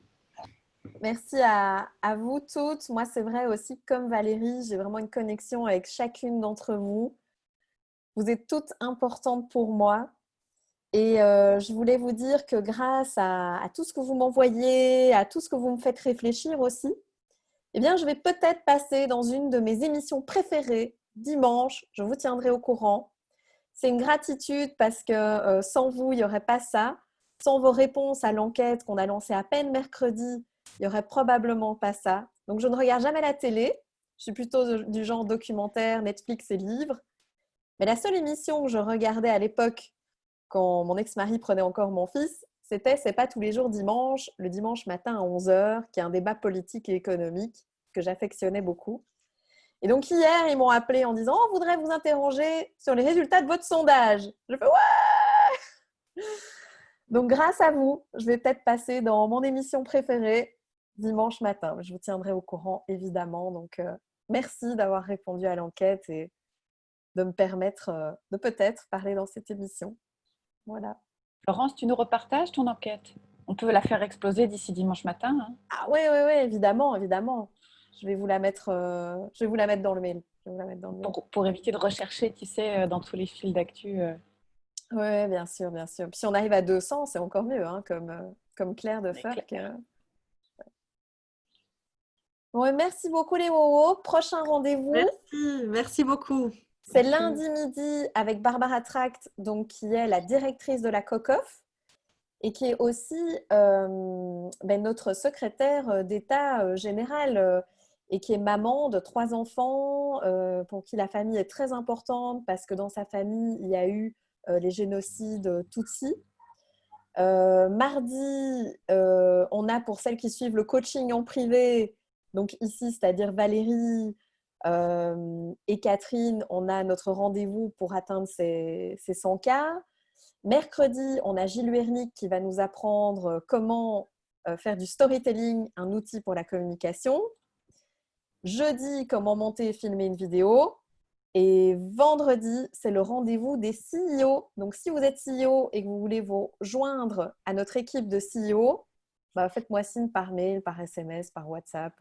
Merci à vous toutes. Moi, c'est vrai aussi, comme Valérie, j'ai vraiment une connexion avec chacune d'entre vous. Vous êtes toutes importantes pour moi. Et je voulais vous dire que grâce à tout ce que vous m'envoyez, à tout ce que vous me faites réfléchir aussi, eh bien, je vais peut-être passer dans une de mes émissions préférées dimanche. Je vous tiendrai au courant. C'est une gratitude parce que sans vous, il n'y aurait pas ça. Sans vos réponses à l'enquête qu'on a lancée à peine mercredi, il n'y aurait probablement pas ça. Donc, je ne regarde jamais la télé. Je suis plutôt du genre documentaire, Netflix et livres. Mais la seule émission que je regardais à l'époque, quand mon ex-mari prenait encore mon fils, c'était « C'est pas tous les jours dimanche », le dimanche matin à 11h, qui est un débat politique et économique que j'affectionnais beaucoup. Et donc, hier, ils m'ont appelé en disant « On voudrait vous interroger sur les résultats de votre sondage ». Je fais « Ouais !» Donc, grâce à vous, je vais peut-être passer dans mon émission préférée dimanche matin. Je vous tiendrai au courant, évidemment. Donc, merci d'avoir répondu à l'enquête et de me permettre de peut-être parler dans cette émission. Voilà. Florence, tu nous repartages ton enquête? On peut la faire exploser d'ici dimanche matin. Hein. Ah oui, évidemment, évidemment. Je vais vous la mettre dans le mail. Pour éviter de rechercher, tu sais, dans tous les fils d'actu. Oui, bien sûr, bien sûr. Puis si on arrive à 200, c'est encore mieux, hein, comme Claire de Ferck. Ouais, merci beaucoup les Wowo. Prochain rendez-vous. Merci beaucoup. C'est lundi midi avec Barbara Tract, donc, qui est la directrice de la COCOF et qui est aussi notre secrétaire d'État général et qui est maman de 3 enfants pour qui la famille est très importante parce que dans sa famille, il y a eu les génocides Tutsis. Mardi, on a pour celles qui suivent le coaching en privé, donc ici, c'est-à-dire Valérie et Catherine, on a notre rendez-vous pour atteindre ces 100 cas. Mercredi, on a Gilles Wernick qui va nous apprendre comment faire du storytelling, un outil pour la communication. Jeudi, comment monter et filmer une vidéo. Et vendredi, c'est le rendez-vous des CEO. Donc, si vous êtes CEO et que vous voulez vous joindre à notre équipe de CEO, faites-moi signe par mail, par SMS, par WhatsApp.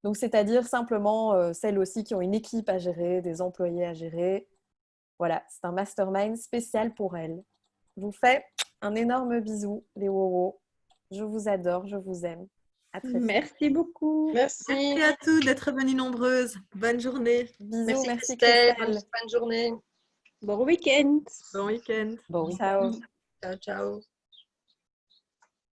Donc, c'est-à-dire simplement celles aussi qui ont une équipe à gérer, des employés à gérer. Voilà, c'est un mastermind spécial pour elles. Je vous fais un énorme bisou, les Wowo. Je vous adore, je vous aime. À très vite. Merci beaucoup. Merci à tous d'être venus nombreuses. Bonne journée. Bisous, merci Christelle. Christelle. Bonne journée. Bon week-end. Bon week-end. Bon, oui. Ciao. Ciao, ciao.